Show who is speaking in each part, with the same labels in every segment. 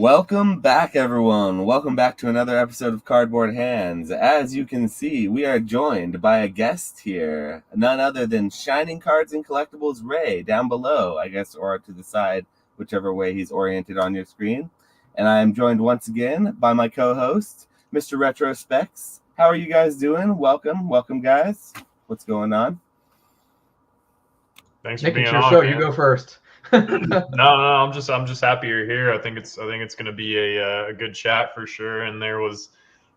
Speaker 1: Welcome back, everyone. Welcome back to another episode of Cardboard Hands. As you can see, we are joined by a guest here, none other than Shining Cards and Collectibles Ray, down below, I guess, or to the side, whichever way he's oriented on your screen. And I am joined once again by my co-host, Mr. Retrospecs. How are you guys doing? Welcome, guys. What's going on?
Speaker 2: Thanks for
Speaker 3: Nick,
Speaker 2: being
Speaker 3: it's your
Speaker 2: on,
Speaker 3: show.
Speaker 2: man.
Speaker 3: You go first.
Speaker 2: No, I'm just happy you're here. I think it's going to be a good chat for sure. And there was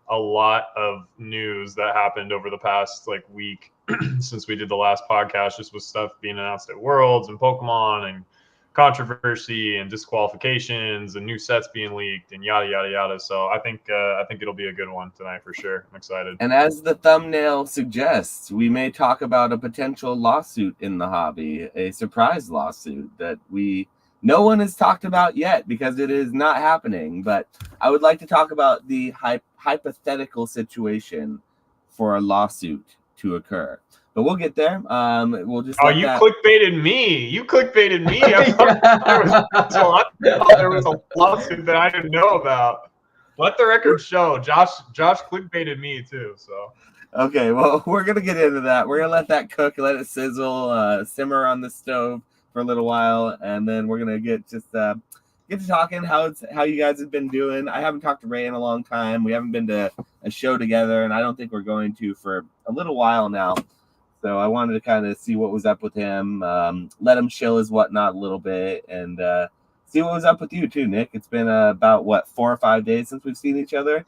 Speaker 2: a lot of news that happened over the past week since we did the last podcast, just with stuff being announced at Worlds and Pokemon and controversy and disqualifications and new sets being leaked and yada yada yada. So I think it'll be a good one tonight for sure. I'm excited.
Speaker 1: And as the thumbnail suggests, we may talk about a potential lawsuit in the hobby, a surprise lawsuit that no one has talked about yet because it is not happening. But I would like to talk about the hypothetical situation for a lawsuit to occur. But we'll get there. We'll just.
Speaker 2: You clickbaited me. You clickbaited me. I thought there was a lawsuit that I didn't know about. Let the record show. Josh clickbaited me too. So.
Speaker 1: Okay, well, we're gonna get into that. We're gonna let that cook, let it sizzle, simmer on the stove for a little while, and then we're gonna get to talking how you guys have been doing. I haven't talked to Ray in a long time. We haven't been to a show together, and I don't think we're going to for a little while now. So I wanted to kind of see what was up with him, let him chill his whatnot a little bit, and see what was up with you too, Nick. It's been about 4 or 5 days since we've seen each other.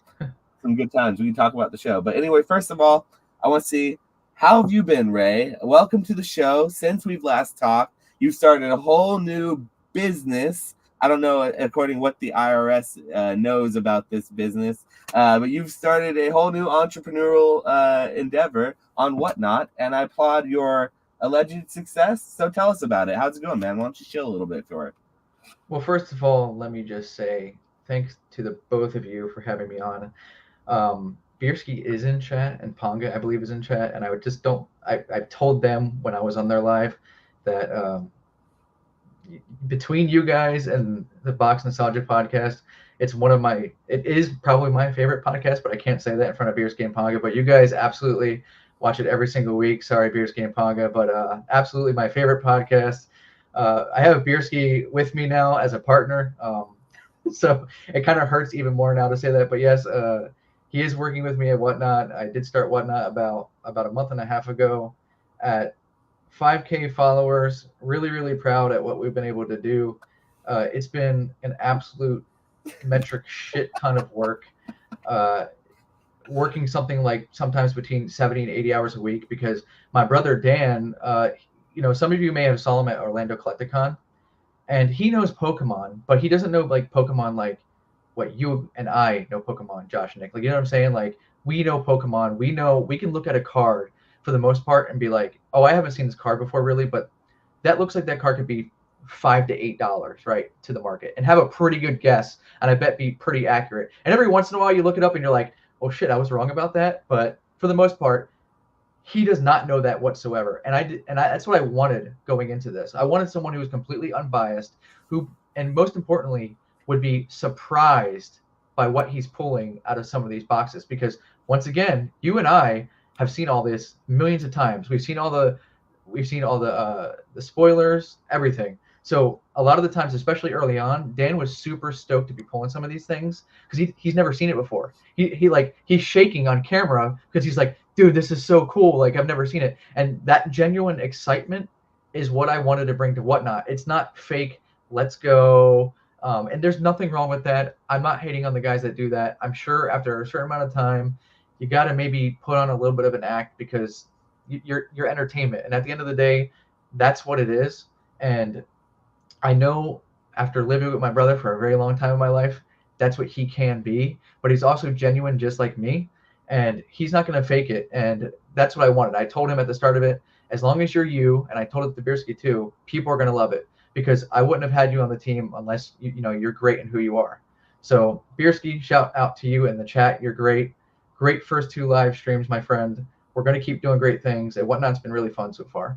Speaker 1: Some good times. We can talk about the show. But anyway, first of all, I want to see, how have you been, Ray? Welcome to the show. Since we've last talked, you've started a whole new business. I don't know, according to what the IRS knows about this business, but you've started a whole new entrepreneurial endeavor on Whatnot, and I applaud your alleged success. So tell us about it. How's it going, man? Why don't you chill a little bit for it?
Speaker 3: Well, first of all, let me just say thanks to the both of you for having me on. Bierski is in chat, and Ponga, I believe, is in chat, and I've told them when I was on their live that between you guys and the Box Nostalgia podcast, it is probably my favorite podcast, but I can't say that in front of Bierski and Ponga. But you guys absolutely watch it every single week. Sorry, Bierski and Ponga, but absolutely my favorite podcast. I have Bierski with me now as a partner, so it kind of hurts even more now to say that. But yes, he is working with me at Whatnot. I did start Whatnot about a month and a half ago at 5K followers. Really, really proud at what we've been able to do. It's been an absolute metric shit ton of work. Working something like sometimes between 70 and 80 hours a week, because my brother Dan, some of you may have saw him at Orlando Collecticon, and he knows Pokemon, but he doesn't know Pokemon like what you and I know Pokemon, Josh and Nick. You know what I'm saying? We know Pokemon. We can look at a card for the most part and be like, oh, I haven't seen this card before really, but that looks like that card could be $5 to $8, right, to the market, and have a pretty good guess, and I bet be pretty accurate. And every once in a while you look it up and you're like, oh shit, I was wrong about that. But for the most part, he does not know that whatsoever. And that's what I wanted going into this. I wanted someone who was completely unbiased, who, and most importantly, would be surprised by what he's pulling out of some of these boxes. Because once again, you and I have seen all this millions of times. We've seen all the spoilers, everything. So a lot of the times, especially early on, Dan was super stoked to be pulling some of these things because he's never seen it before. He's shaking on camera because he's like, dude, this is so cool. I've never seen it. And that genuine excitement is what I wanted to bring to Whatnot. It's not fake. Let's go. And there's nothing wrong with that. I'm not hating on the guys that do that. I'm sure after a certain amount of time, you got to maybe put on a little bit of an act because you're entertainment. And at the end of the day, that's what it is. And I know after living with my brother for a very long time in my life, that's what he can be. But he's also genuine just like me. And he's not going to fake it. And that's what I wanted. I told him at the start of it, as long as you're you, and I told it to Bierski too, people are going to love it. Because I wouldn't have had you on the team unless you're great in who you are. So Bierski, shout out to you in the chat. You're great. Great first 2 live streams, my friend. We're going to keep doing great things. And Whatnot's been really fun so far.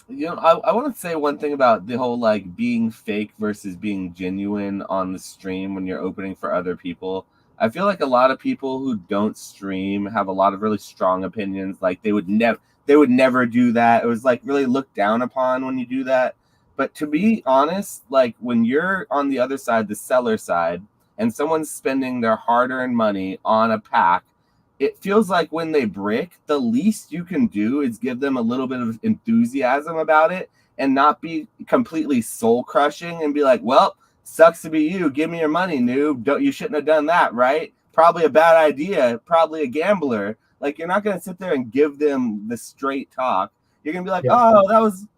Speaker 1: I want to say one thing about the whole like being fake versus being genuine on the stream when you're opening for other people. I feel like a lot of people who don't stream have a lot of really strong opinions. Like they would never do that. It was like really looked down upon when you do that. But to be honest, like when you're on the other side, the seller side, and someone's spending their hard-earned money on a pack, it feels like when they brick, the least you can do is give them a little bit of enthusiasm about it and not be completely soul crushing and be like, well, sucks to be you. Give me your money, noob. You shouldn't have done that, right? Probably a bad idea. Probably a gambler. Like, you're not going to sit there and give them the straight talk. You're going to be like, oh,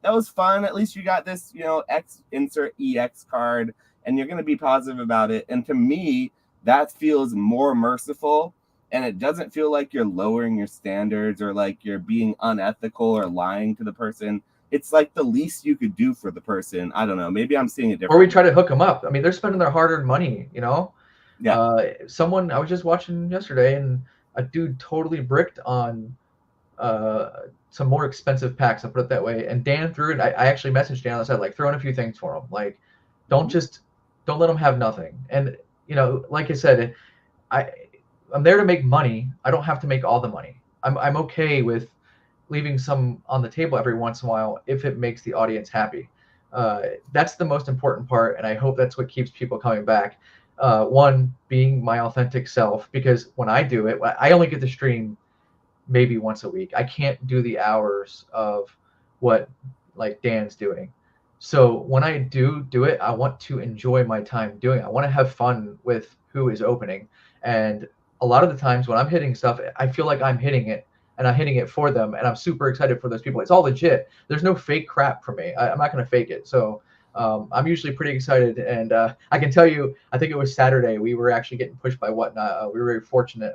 Speaker 1: that was fun. At least you got this, X insert EX card, and you're going to be positive about it. And to me, that feels more merciful. And it doesn't feel like you're lowering your standards or like you're being unethical or lying to the person. It's like the least you could do for the person. I don't know. Maybe I'm seeing it differently.
Speaker 3: Or we try to hook them up. I mean, they're spending their hard-earned money,
Speaker 1: Yeah.
Speaker 3: Someone I was just watching yesterday, and a dude totally bricked on some more expensive packs. I'll put it that way. And Dan threw it. I actually messaged Dan. I said, like, throw in a few things for him. Like, don't let them have nothing. And like I said, I'm there to make money. I don't have to make all the money. I'm okay with leaving some on the table every once in a while if it makes the audience happy. That's the most important part, and I hope that's what keeps people coming back. One, being my authentic self, because when I do it, I only get to stream maybe once a week. I can't do the hours of what like Dan's doing. So when I do it, I want to enjoy my time doing it. I want to have fun with who is opening. And a lot of the times when I'm hitting stuff, I feel like I'm hitting it and I'm hitting it for them. And I'm super excited for those people. It's all legit. There's no fake crap for me. I'm not going to fake it. So I'm usually pretty excited. And I can tell you, I think it was Saturday, we were actually getting pushed by Whatnot. We were very fortunate.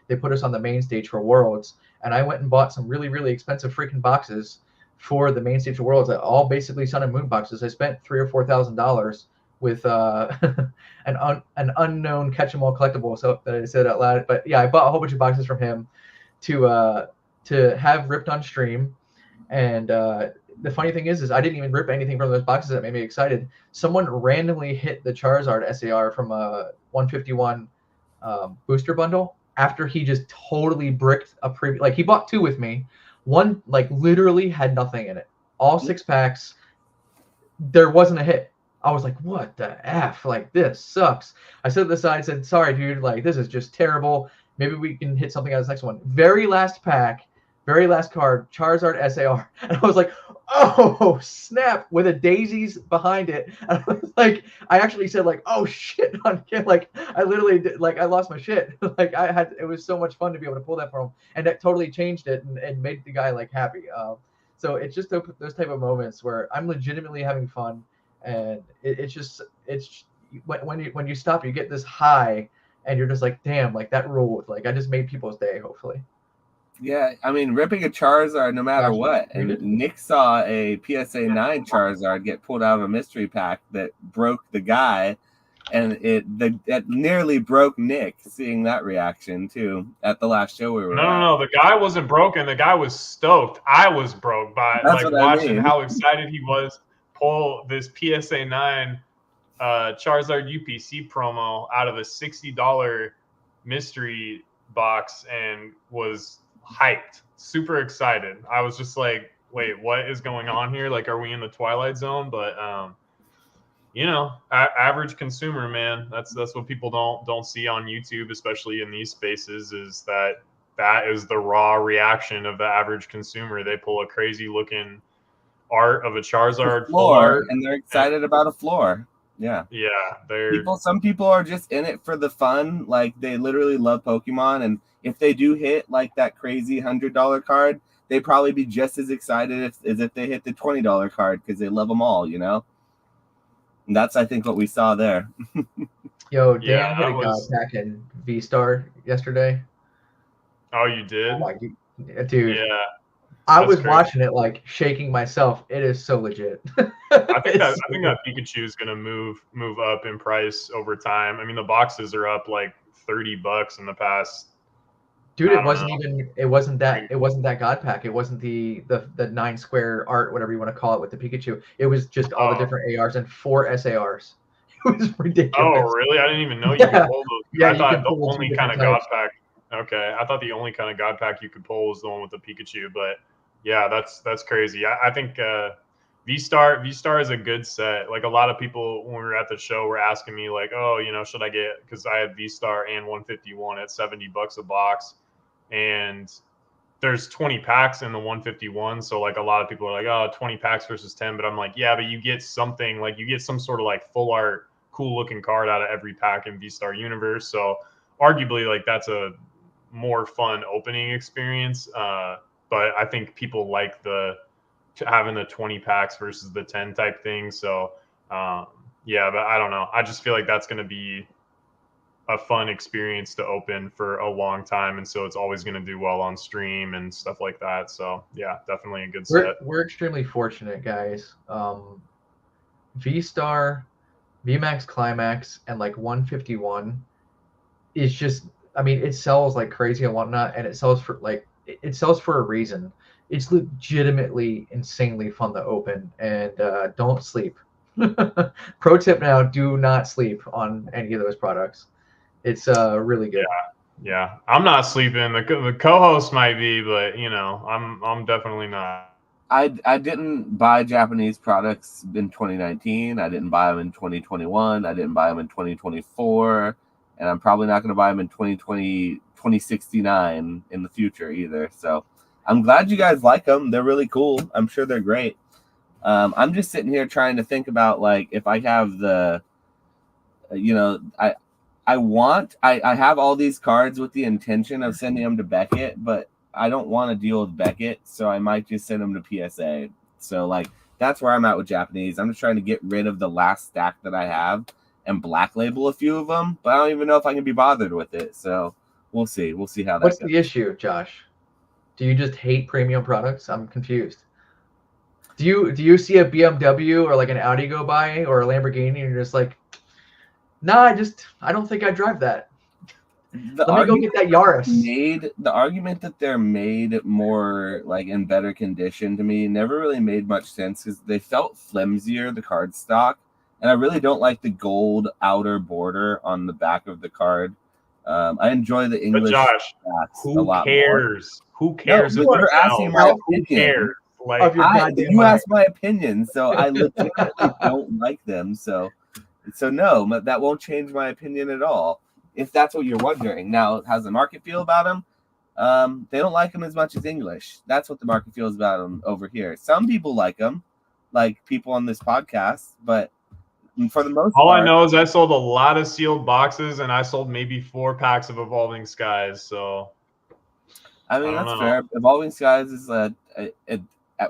Speaker 3: They put us on the main stage for Worlds. And I went and bought some really, really expensive freaking boxes for the main stage of Worlds, all basically Sun and Moon boxes. I spent $3,000 or $4,000 with an unknown catch 'em all collectible. So that I said out loud, but yeah, I bought a whole bunch of boxes from him to have ripped on stream. And the funny thing is I didn't even rip anything from those boxes that made me excited. Someone randomly hit the Charizard SAR from a 151 booster bundle after he just totally bricked a previous. Like, he bought two with me. One like literally had nothing in it. All 6 packs. There wasn't a hit. I was like, what the F? Like, this sucks. I stood at the side and said, sorry, dude. Like, this is just terrible. Maybe we can hit something out of this next one. Very last pack, very last card, Charizard SAR. And I was like, oh, snap, with a daisies behind it. And I was like, I actually said, like, oh, shit. Like, I literally did, like, I lost my shit. Like, it was so much fun to be able to pull that from him. And that totally changed it and made the guy, like, happy. So it's just those type of moments where I'm legitimately having fun. And it's when you stop, you get this high, and you're just like, damn, like that ruled. Like, I just made people's day, hopefully.
Speaker 1: Yeah, I mean, ripping a Charizard no matter what. And Nick saw a PSA 9 Charizard get pulled out of a mystery pack that broke the guy, and that nearly broke Nick, seeing that reaction too at the last show we were at.
Speaker 2: No, the guy wasn't broken. The guy was stoked. I was broke by watching how excited he was pull this PSA 9 Charizard UPC promo out of a $60 mystery box and was hyped, super excited. I was just like, wait, what is going on here? Like, are we in the Twilight Zone? But average consumer, man, that's what people don't see on YouTube, especially in these spaces, is that is the raw reaction of the average consumer. They pull a crazy looking art of a Charizard floor,
Speaker 1: and they're excited about a floor. Yeah. Some people are just in it for the fun. Like, they literally love Pokemon, and if they do hit like that crazy $100 card, they'd probably be just as excited as if they hit the $20 card, because they love them all, And that's, I think, what we saw there.
Speaker 3: Yo, Dan hit a god pack in V-Star yesterday.
Speaker 2: Oh, you did?
Speaker 3: Oh my dude.
Speaker 2: Yeah.
Speaker 3: I was watching it, like, shaking myself. It is so legit.
Speaker 2: I think that Pikachu is gonna move up in price over time. I mean, the boxes are up like $30 in the past
Speaker 3: Dude,
Speaker 2: I
Speaker 3: it
Speaker 2: don't
Speaker 3: wasn't
Speaker 2: know.
Speaker 3: even it wasn't that God pack. It wasn't the 9 square art, whatever you want to call it, with the Pikachu. It was just all the
Speaker 2: Oh.
Speaker 3: different ARs and 4 SARs. It was
Speaker 2: Oh,
Speaker 3: ridiculous.
Speaker 2: really? I didn't even know you could
Speaker 3: Yeah.
Speaker 2: pull those.
Speaker 3: Yeah,
Speaker 2: I
Speaker 3: you can
Speaker 2: thought the
Speaker 3: pull the 2
Speaker 2: only kind
Speaker 3: different
Speaker 2: of God
Speaker 3: types.
Speaker 2: pack. Okay, I thought the only kind of God pack you could pull was the one with the Pikachu. But yeah, that's crazy. I think V-Star is a good set. Like a lot of people when we were at the show were asking me like, oh, should I get, because I had V-Star and 151 at $70 a box, and there's 20 packs in the 151. So like a lot of people are like, oh, 20 packs versus 10. But I'm like, yeah, but you get something, like you get some sort of like full art, cool looking card out of every pack in V-Star universe. So arguably like that's a more fun opening experience. But I think people like having the 20 packs versus the 10 type thing. So yeah, but I don't know. I just feel like that's going to be a fun experience to open for a long time, and so it's always going to do well on stream and stuff like that. So yeah, definitely a good set.
Speaker 3: We're extremely fortunate, guys. V-Star, VMAX Climax, and like 151 is just, I mean, it sells like crazy and whatnot, and it sells for a reason. It's legitimately insanely fun to open, and don't sleep. Pro tip now: do not sleep on any of those products. It's really good.
Speaker 2: Yeah. I'm not sleeping. The co-host might be, but I'm definitely not.
Speaker 1: I didn't buy Japanese products in 2019. I didn't buy them in 2021. I didn't buy them in 2024. And I'm probably not going to buy them in 2069 in the future either. So I'm glad you guys like them. They're really cool. I'm sure they're great. I'm just sitting here trying to think about, like, if I have I have all these cards with the intention of sending them to Beckett, but I don't want to deal with Beckett, so I might just send them to PSA. So, like, that's where I'm at with Japanese. I'm just trying to get rid of the last stack that I have and black label a few of them, but I don't even know if I can be bothered with it. So we'll see. We'll see how that
Speaker 3: What's
Speaker 1: goes.
Speaker 3: the issue, Josh? Do you just hate premium products? I'm confused. Do you see a BMW or like an Audi go by or a Lamborghini and you're just like, nah, I don't think I drive that. Let me go get that Yaris.
Speaker 1: The argument that they're made more like in better condition to me never really made much sense because they felt flimsier, the card stock, and I really don't like the gold outer border on the back of the card. I enjoy the English.
Speaker 2: But Josh, who cares? Who cares?
Speaker 1: No, you're asking my opinion.
Speaker 2: Who cares?
Speaker 3: Like,
Speaker 1: you asked my opinion, so I legitimately don't like them. So no, that won't change my opinion at all. If that's what you're wondering. Now, how's the market feel about them? They don't like them as much as English. That's what the market feels about them over here. Some people like them, like people on this podcast, but for the most part,
Speaker 2: I know is I sold a lot of sealed boxes, and I sold maybe 4 packs of Evolving Skies. So,
Speaker 1: I mean, that's fair. Evolving Skies is at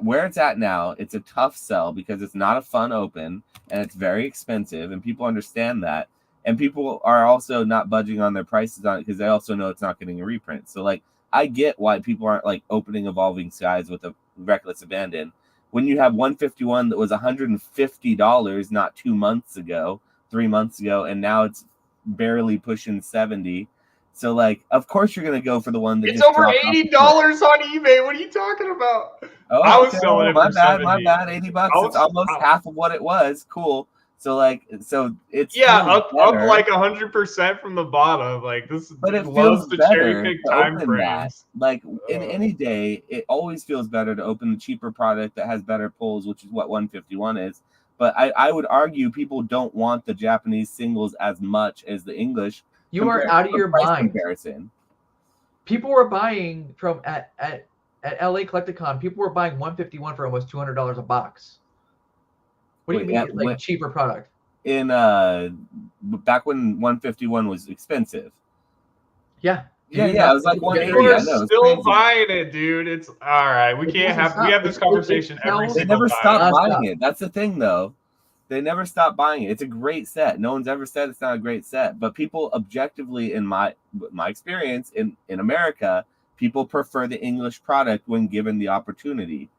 Speaker 1: where it's at now. It's a tough sell because it's not a fun open, and it's very expensive, and people understand that. And people are also not budging on their prices on it because they also know it's not getting a reprint. So, like, I get why people aren't, like, opening Evolving Skies with a reckless abandon. When you have 151 that was $150 not 2 months ago, 3 months ago, and now it's barely pushing 70. So, like, of course you're going to go for the one that
Speaker 2: it's over $80 on eBay. What are you talking about?
Speaker 1: Oh,
Speaker 2: I was selling it for $70.
Speaker 1: My bad. $80. It's almost half of what it was. Cool. So it's
Speaker 2: up like 100% from the bottom. Like this,
Speaker 1: but it
Speaker 2: loves
Speaker 1: feels
Speaker 2: to
Speaker 1: better
Speaker 2: cherry pick time frames.
Speaker 1: Like in any day, it always feels better to open the cheaper product that has better pulls, which is what 151 is. But I would argue people don't want the Japanese singles as much as the English.
Speaker 3: You are out of your mind.
Speaker 1: Comparison.
Speaker 3: People were buying from at LA Collecticon. People were buying 151 for almost $200 a box. What do you mean, like cheaper product?
Speaker 1: In back when 151 was expensive.
Speaker 3: Yeah.
Speaker 1: Yeah. It was like 180.
Speaker 2: People are still buying it, dude. It's all right. We have this conversation every single time.
Speaker 1: They never stopped buying it. That's the thing, though. They never stopped buying it. It's a great set. No one's ever said it's not a great set. But people objectively, in my experience in America, people prefer the English product when given the opportunity.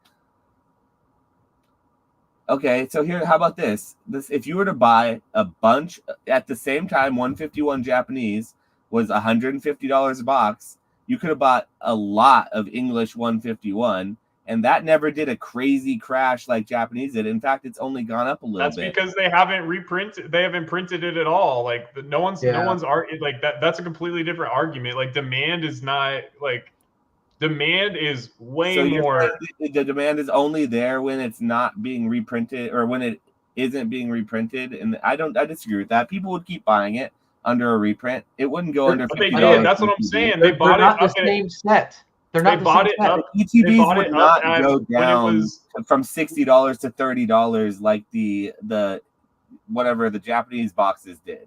Speaker 1: Okay, so here, how about this? If you were to buy a bunch at the same time, 151 Japanese was $150 a box, you could have bought a lot of English 151, and that never did a crazy crash like Japanese did. In fact, it's only gone up a little
Speaker 2: That's
Speaker 1: bit.
Speaker 2: because they haven't reprinted. They haven't printed it at all. Like no one's like that. That's a completely different argument. Like demand is not like demand is way more.
Speaker 1: The demand is only there when it's not being reprinted or when it isn't being reprinted, and I disagree with that. People would keep buying it under a reprint. It wouldn't go under $50.
Speaker 2: They did. That's what I'm saying. They bought
Speaker 3: not
Speaker 2: it
Speaker 3: the same set. They're not the same set.
Speaker 1: ETBs would not go down from $60 to $30 like the whatever the Japanese boxes did.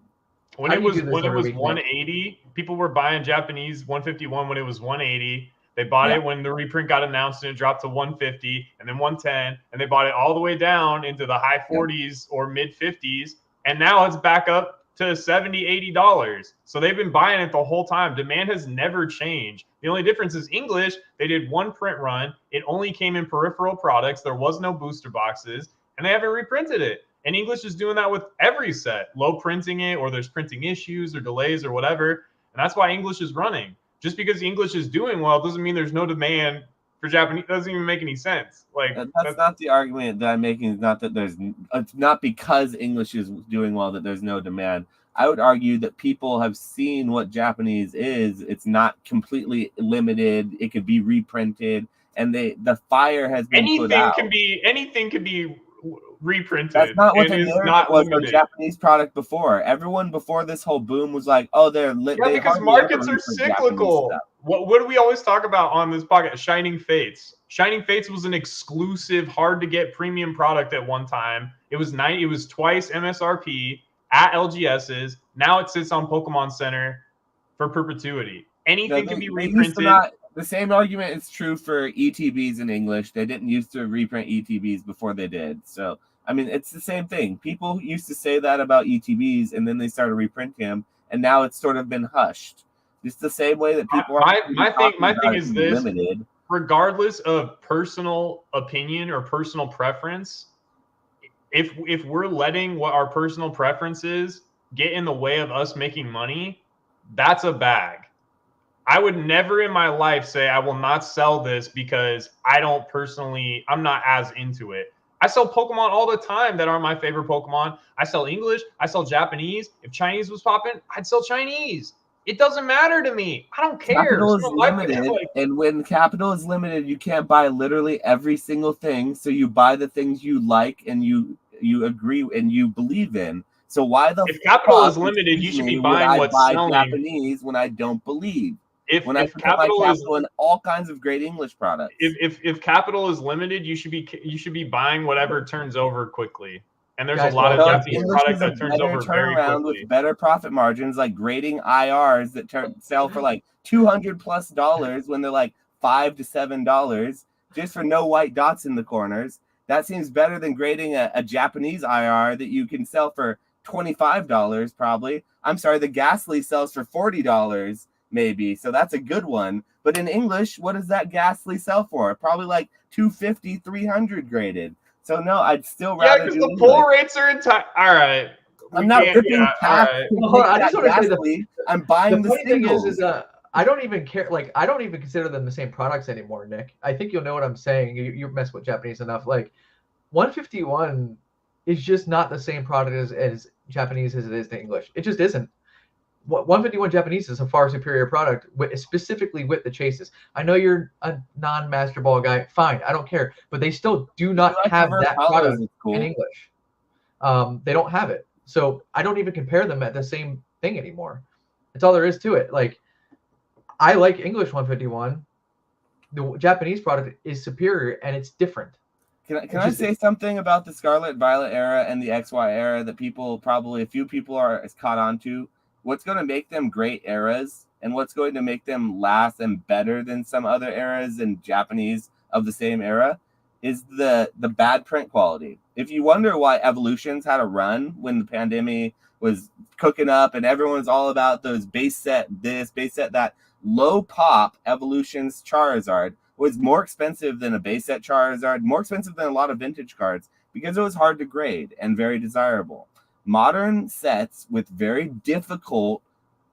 Speaker 2: When it was 180, people were buying Japanese 151 when it was 180. They bought it when the reprint got announced and it dropped to 150 and then 110, and they bought it all the way down into the high 40s or mid 50s, and now it's back up to $70, $80. So they've been buying it the whole time. Demand has never changed. The only difference is English. They did one print run. It only came in peripheral products. There was no booster boxes, and they haven't reprinted it. And English is doing that with every set, low printing it, or there's printing issues or delays or whatever. And that's why English is running. Just because English is doing well doesn't mean there's no demand for Japanese. It doesn't even make any sense. Like
Speaker 1: that's not the argument that I'm making. It's not that it's not because English is doing well that there's no demand. I would argue that people have seen what Japanese is. It's not completely limited. It could be reprinted, and the fire has been put out.
Speaker 2: Anything can be reprinted.
Speaker 1: That's not what the narrative was for Japanese product before. Everyone before this whole boom was like, "Oh, they're lit."
Speaker 2: Yeah, because markets are cyclical. What do we always talk about on this podcast? Shining Fates. Shining Fates was an exclusive, hard to get premium product at one time. It was twice MSRP at LGS's. Now it sits on Pokemon Center for perpetuity. Anything can be reprinted.
Speaker 1: The same argument is true for ETBs in English. They didn't used to reprint ETBs before they did. So, I mean, it's the same thing. People used to say that about ETBs, and then they started reprinting them, and now it's sort of been hushed. It's the same way that people
Speaker 2: my thing is this: limited. Regardless of personal opinion or personal preference, if we're letting what our personal preferences get in the way of us making money, that's a bag. I would never in my life say I will not sell this because I'm not as into it. I sell Pokemon all the time that aren't my favorite Pokemon. I sell English. I sell Japanese. If Chinese was popping, I'd sell Chinese. It doesn't matter to me. I don't care.
Speaker 1: Capital is limited, and when capital is limited, you can't buy literally every single thing. So you buy the things you like and you agree and you believe in. So if
Speaker 2: capital is limited, you should be buying what's selling.
Speaker 1: Japanese when I don't believe. If
Speaker 2: capital is
Speaker 1: in all kinds of great English products.
Speaker 2: If capital is limited, you should be buying whatever turns over quickly. And there's a lot of Japanese product that turns over very quickly.
Speaker 1: With better profit margins, like grading IRs that sell for like $200+ when they're like $5 to $7 just for no white dots in the corners. That seems better than grading a Japanese IR that you can sell for $25 probably. I'm sorry, the Ghastly sells for $40 maybe, so that's a good one. But in English, what does that Ghastly sell for? Probably like $250, $300 graded. So no, I'd still rather
Speaker 2: because the pull rates are all right.
Speaker 1: I'm not ripping past.
Speaker 3: I just want to say
Speaker 1: I'm buying the
Speaker 3: singles. Thing is I don't even care. Like, I don't even consider them the same products anymore, Nick. I think you'll know what I'm saying. You mess with Japanese enough. Like, 151 is just not the same product as Japanese as it is to English. It just isn't. 151 Japanese is a far superior product, specifically with the chases. I know you're a non-Master Ball guy. Fine, I don't care. But they still do not have that product in English. They don't have it. So I don't even compare them at the same thing anymore. That's all there is to it. Like, I like English 151. The Japanese product is superior, and it's different.
Speaker 1: Can I say something about the Scarlet Violet era and the XY era that a few people are caught on to? What's going to make them great eras and what's going to make them last and better than some other eras in Japanese of the same era is the bad print quality. If you wonder why Evolutions had a run when the pandemic was cooking up and everyone was all about those base set this, base set that, low pop Evolutions Charizard was more expensive than a base set Charizard, more expensive than a lot of vintage cards because it was hard to grade and very desirable. Modern sets with very difficult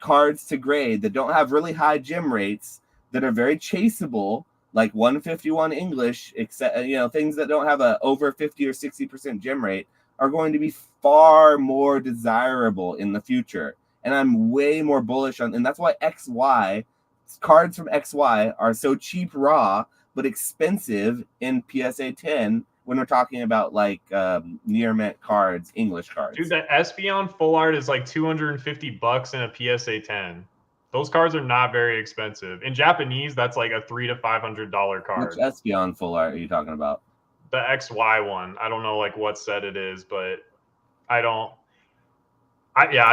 Speaker 1: cards to grade that don't have really high gem rates that are very chaseable, like 151 English, except things that don't have a over 50 or 60% gem rate, are going to be far more desirable in the future. And I'm way more bullish on, and that's why XY cards from XY are so cheap raw but expensive in PSA 10 when we're talking about like near mint cards, English cards.
Speaker 2: Dude, the Espeon full art is like $250 in a PSA 10. Those cards are not very expensive. In Japanese, that's like a $300 to $500 card.
Speaker 1: Which Espeon full art are you talking about?
Speaker 2: The XY one. I don't know like what set it is, but I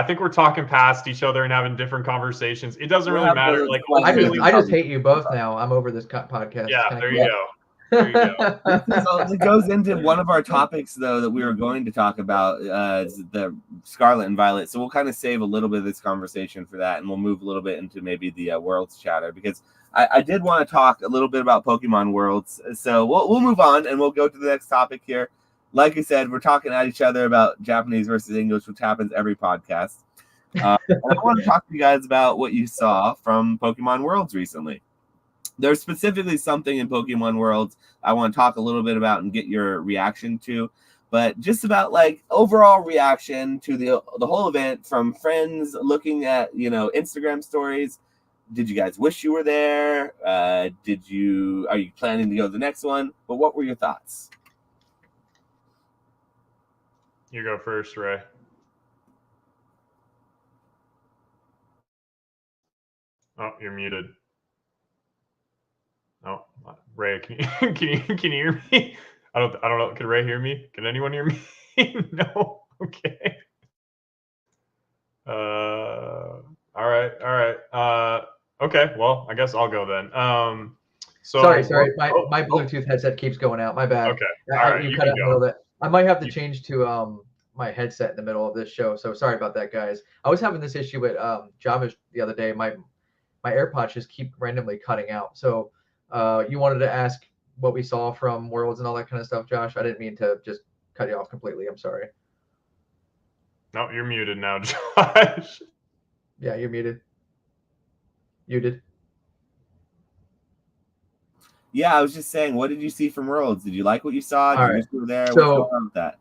Speaker 2: think we're talking past each other and having different conversations. It doesn't really matter. Like
Speaker 3: I just hate you both now. I'm over this podcast.
Speaker 2: Yeah, there you go. There you go.
Speaker 1: So it goes into one of our topics, though, that we were going to talk about, the Scarlet and Violet. So we'll kind of save a little bit of this conversation for that, and we'll move a little bit into maybe the Worlds chatter, because I did want to talk a little bit about Pokemon Worlds. So we'll move on, and we'll go to the next topic here. Like I said, we're talking at each other about Japanese versus English, which happens every podcast. And I want to talk to you guys about what you saw from Pokemon Worlds recently. There's specifically something in Pokemon Worlds I want to talk a little bit about and get your reaction to, but just about like overall reaction to the whole event from friends looking at Instagram stories. Did you guys wish you were there? Are you planning to go to the next one? But what were your thoughts?
Speaker 2: You go first, Ray. Oh, you're muted. Oh, Ray, can you hear me? I don't know. Can Ray hear me? Can anyone hear me? No. Okay. All right. Okay. Well, I guess I'll go then.
Speaker 3: Sorry. My Bluetooth headset keeps going out. My bad.
Speaker 2: Okay. All right.
Speaker 3: You cut out the middle of it. I might have to change to my headset in the middle of this show. So sorry about that, guys. I was having this issue with Java the other day. My AirPods just keep randomly cutting out. So you wanted to ask what we saw from Worlds and all that kind of stuff, Josh. I didn't mean to just cut you off completely. I'm sorry.
Speaker 2: No, you're muted now, Josh.
Speaker 3: Yeah, you're muted. Muted.
Speaker 1: Yeah, I was just saying, what did you see from Worlds? Did you like what you saw? Did you wish you were there?
Speaker 3: So,
Speaker 1: what's going on with that?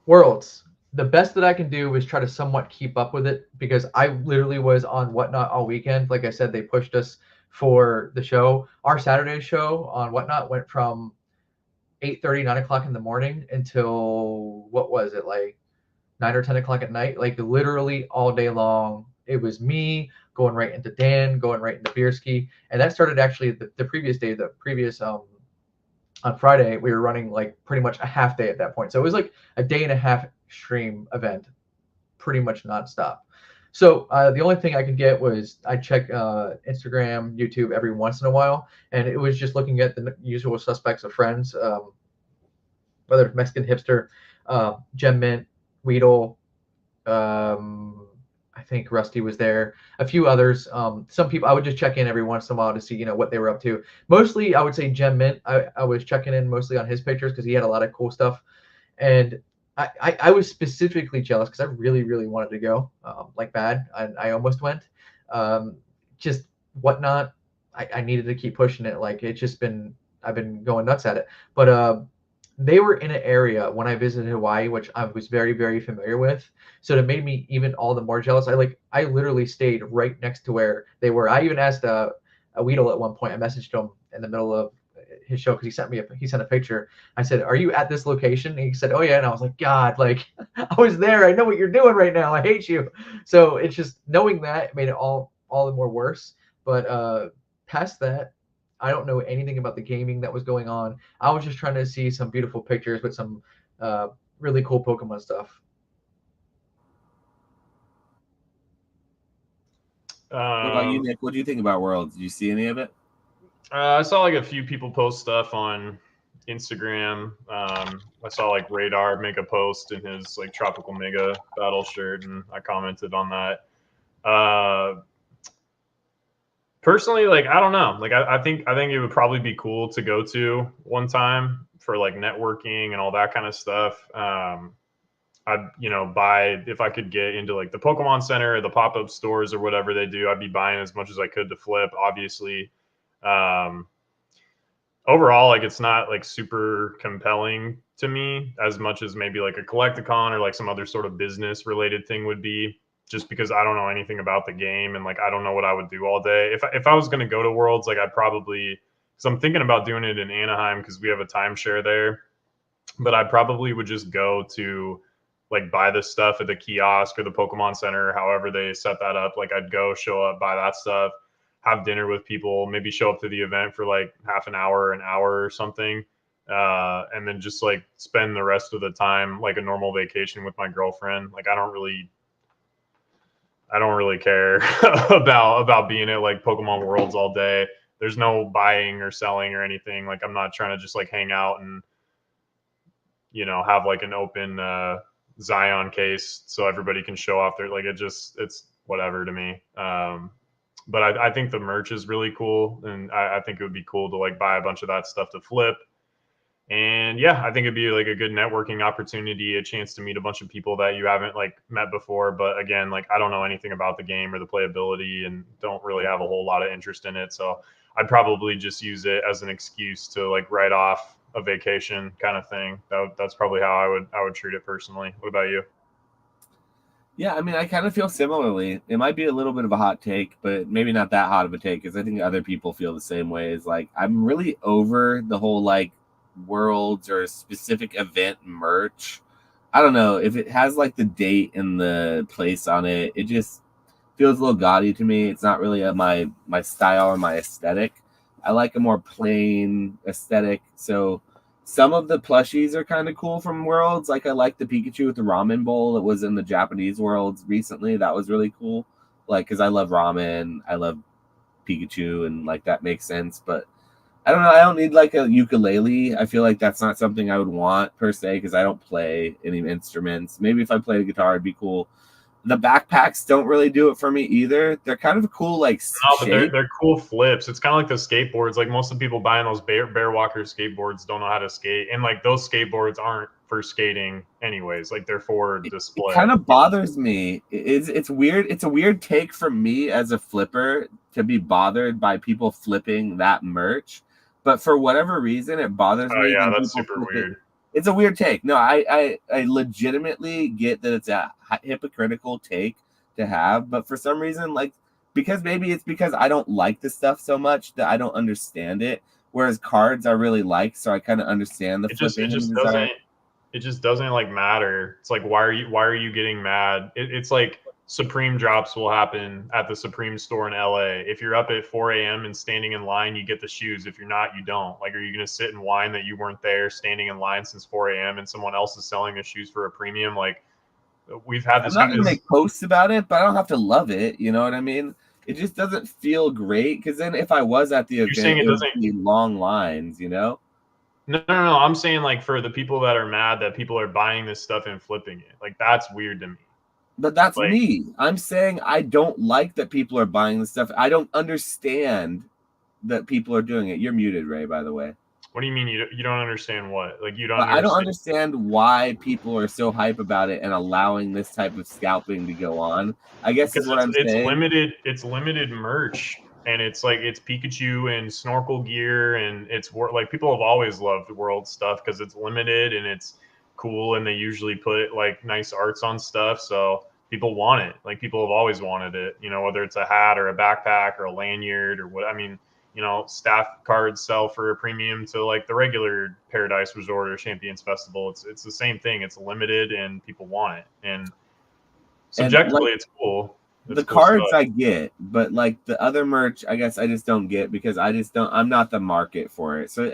Speaker 3: Worlds. The best that I can do is try to somewhat keep up with it, because I literally was on Whatnot all weekend. Like I said, they pushed us for the show. Our Saturday show on Whatnot went from 8:30, 9 o'clock in the morning until, what was it, like 9 or 10 o'clock at night? Like literally all day long. It was me going right into Dan, going right into Bierski. And that started actually the previous day, on Friday, we were running like pretty much a half day at that point. So it was like a day and a half stream event, pretty much nonstop. So the only thing I could get was I check Instagram, YouTube every once in a while, and it was just looking at the usual suspects of friends, whether it's Mexican Hipster, Gem Mint, Weedle, I think Rusty was there, a few others. Some people I would just check in every once in a while to see what they were up to. Mostly I would say Gem Mint. I was checking in mostly on his pictures because he had a lot of cool stuff, and I was specifically jealous because I really, really wanted to go, like bad. I almost went. Just Whatnot, I needed to keep pushing it. Like I've been going nuts at it. But they were in an area when I visited Hawaii, which I was very, very familiar with. So it made me even all the more jealous. I literally stayed right next to where they were. I even asked a Weedle at one point. I messaged him in the middle of his show because he sent a picture. I said, "Are you at this location?" And he said, "Oh yeah." And I was like, "God, like I was there. I know what you're doing right now. I hate you." So it's just knowing that made it all the more worse. But past that, I don't know anything about the gaming that was going on. I was just trying to see some beautiful pictures with some really cool Pokemon stuff.
Speaker 1: What about you, Nick? What do you think about Worlds? Did you see any of it?
Speaker 2: I saw like a few people post stuff on Instagram. I saw like Radar make a post in his like Tropical Mega Battle shirt, and I commented on that. Personally, like I don't know. Like I think it would probably be cool to go to one time for like networking and all that kind of stuff. I'd buy if I could get into like the Pokemon Center or the pop-up stores or whatever they do. I'd be buying as much as I could to flip. Obviously, Overall, like it's not like super compelling to me as much as maybe like a Collecticon or like some other sort of business related thing would be, just because I don't know anything about the game and like I don't know what I would do all day. If I was going to go to Worlds, like I'd probably, because I'm thinking about doing it in Anaheim because we have a timeshare there, but I probably would just go to like buy this stuff at the kiosk or the Pokemon Center, however they set that up. Like I'd go show up, buy that stuff, have dinner with people, maybe show up to the event for like half an hour or something, and then just like spend the rest of the time like a normal vacation with my girlfriend. Like I don't really care about being at like Pokemon Worlds all day. There's no buying or selling or anything. Like I'm not trying to just like hang out and have like an open Zion case so everybody can show off their, like it's whatever to me. But I think the merch is really cool, and I think it would be cool to like buy a bunch of that stuff to flip. And yeah, I think it'd be like a good networking opportunity, a chance to meet a bunch of people that you haven't like met before. But again, like I don't know anything about the game or the playability and don't really have a whole lot of interest in it. So I'd probably just use it as an excuse to like write off a vacation kind of thing. That's probably how I would treat it personally. What about you?
Speaker 1: Yeah, I mean, I kind of feel similarly. It might be a little bit of a hot take, but maybe not that hot of a take, because I think other people feel the same way. Is like I'm really over the whole like Worlds or specific event merch. I don't know if it has like the date and the place on it. It just feels a little gaudy to me. It's not really my style or my aesthetic. I like a more plain aesthetic. So some of the plushies are kind of cool from Worlds. Like I like the Pikachu with the ramen bowl that was in the Japanese Worlds recently. That was really cool. Like, because I love ramen, I love Pikachu, and like that makes sense. But I don't know. I don't need like a ukulele. I feel like that's not something I would want per se because I don't play any instruments. Maybe if I played a guitar, it'd be cool. The backpacks don't really do it for me either. They're kind of a cool like
Speaker 2: No, but
Speaker 1: shape.
Speaker 2: they're cool flips. It's kind of like the skateboards. Like most of the people buying those Bear Walker skateboards don't know how to skate, and like those skateboards aren't for skating anyways. Like they're for display.
Speaker 1: It kind of bothers me. It's weird. It's a weird take from me as a flipper to be bothered by people flipping that merch. But for whatever reason, it bothers me.
Speaker 2: Oh yeah,
Speaker 1: when
Speaker 2: that's
Speaker 1: people
Speaker 2: super
Speaker 1: flip it.
Speaker 2: weird.
Speaker 1: It's a weird take. No, I legitimately get that it's a hypocritical take to have, but for some reason, like maybe it's because I don't like the stuff so much that I don't understand it. Whereas cards I really like, so I kind of understand the flipping.
Speaker 2: It just doesn't like matter. It's like why are you getting mad? It's like Supreme drops will happen at the Supreme store in LA. If you're up at 4 a.m. and standing in line, you get the shoes. If you're not, you don't. Like, are you going to sit and whine that you weren't there standing in line since 4 a.m. and someone else is selling the shoes for a premium? Like, we've had this.
Speaker 1: I'm not going to make posts about it, but I don't have to love it. You know what I mean? It just doesn't feel great because then if I was at the event, it would be long lines, you know?
Speaker 2: No. I'm saying like for the people that are mad that people are buying this stuff and flipping it. Like, that's weird to me.
Speaker 1: But that's like, me. I'm saying I don't like that people are buying this stuff. I don't understand that people are doing it. You're muted, Ray, by the way.
Speaker 2: What do you mean you don't understand what? Like you don't
Speaker 1: I don't understand why people are so hype about it and allowing this type of scalping to go on. I guess is what I'm saying.
Speaker 2: It's limited merch. And it's like it's Pikachu and snorkel gear, and it's like people have always loved World stuff because it's limited and it's cool, and they usually put like nice arts on stuff, so people want it. Like people have always wanted it, whether it's a hat or a backpack or a lanyard or what. I mean, staff cards sell for a premium to like the regular Paradise Resort or Champions Festival. It's the same thing. It's limited and people want it, and subjectively it's cool.
Speaker 1: The cards I get, but like the other merch, I guess I just don't get because I'm not the market for it. So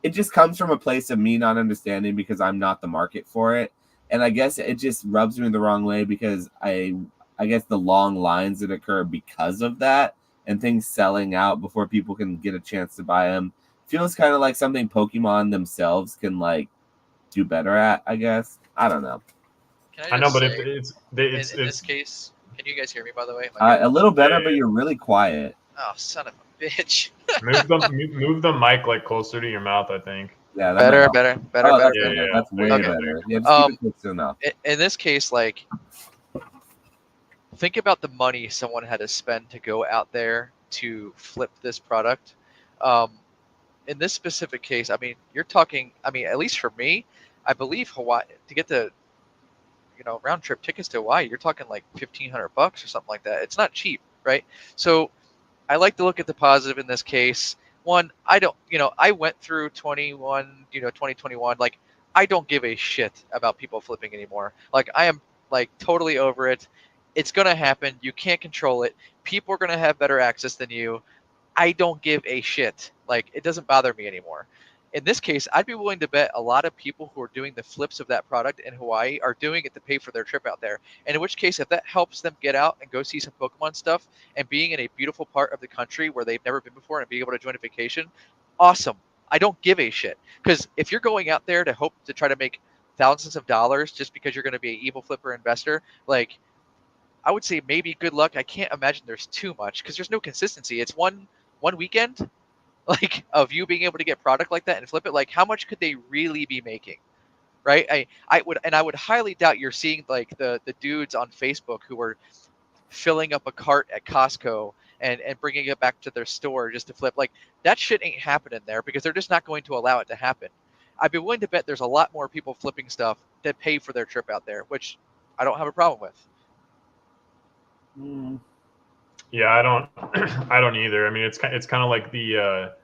Speaker 1: it just comes from a place of me not understanding because I'm not the market for it. And I guess it just rubs me the wrong way because I guess the long lines that occur because of that and things selling out before people can get a chance to buy them feels kind of like something Pokemon themselves can like do better at, I guess. I don't know.
Speaker 2: I know, but in
Speaker 4: this case, can you guys hear me, by the way?
Speaker 1: A little better, but you're really quiet.
Speaker 4: Oh, son of a bitch.
Speaker 2: move the mic like closer to your mouth, I think.
Speaker 1: Yeah,
Speaker 4: better.
Speaker 1: That's way better. Yeah, just keep it close enough.
Speaker 4: In this case, like, think about the money someone had to spend to go out there to flip this product. In this specific case, I mean, you're talking. I mean, at least for me, I believe Hawaii to get the round trip tickets to Hawaii, you're talking like $1,500 or something like that. It's not cheap, right? So I like to look at the positive in this case. One, I don't, I went through 2021. Like, I don't give a shit about people flipping anymore. Like, I am like totally over it. It's gonna happen. You can't control it. People are gonna have better access than you. I don't give a shit. Like, it doesn't bother me anymore. In this case, I'd be willing to bet a lot of people who are doing the flips of that product in Hawaii are doing it to pay for their trip out there. And in which case, if that helps them get out and go see some Pokemon stuff and being in a beautiful part of the country where they've never been before and being able to join a vacation, awesome. I don't give a shit. Because if you're going out there to hope to try to make thousands of dollars just because you're going to be an evil flipper investor, like, I would say maybe good luck. I can't imagine there's too much because there's no consistency. It's one weekend, like, of you being able to get product like that and flip it. Like, how much could they really be making, right? I would highly doubt you're seeing like the dudes on Facebook who are filling up a cart at Costco and bringing it back to their store just to flip. Like, that shit ain't happening there because they're just not going to allow it to happen. I'd be willing to bet there's a lot more people flipping stuff that pay for their trip out there, which I don't have a problem with.
Speaker 2: Yeah, I don't I don't either. I mean, it's kind of like the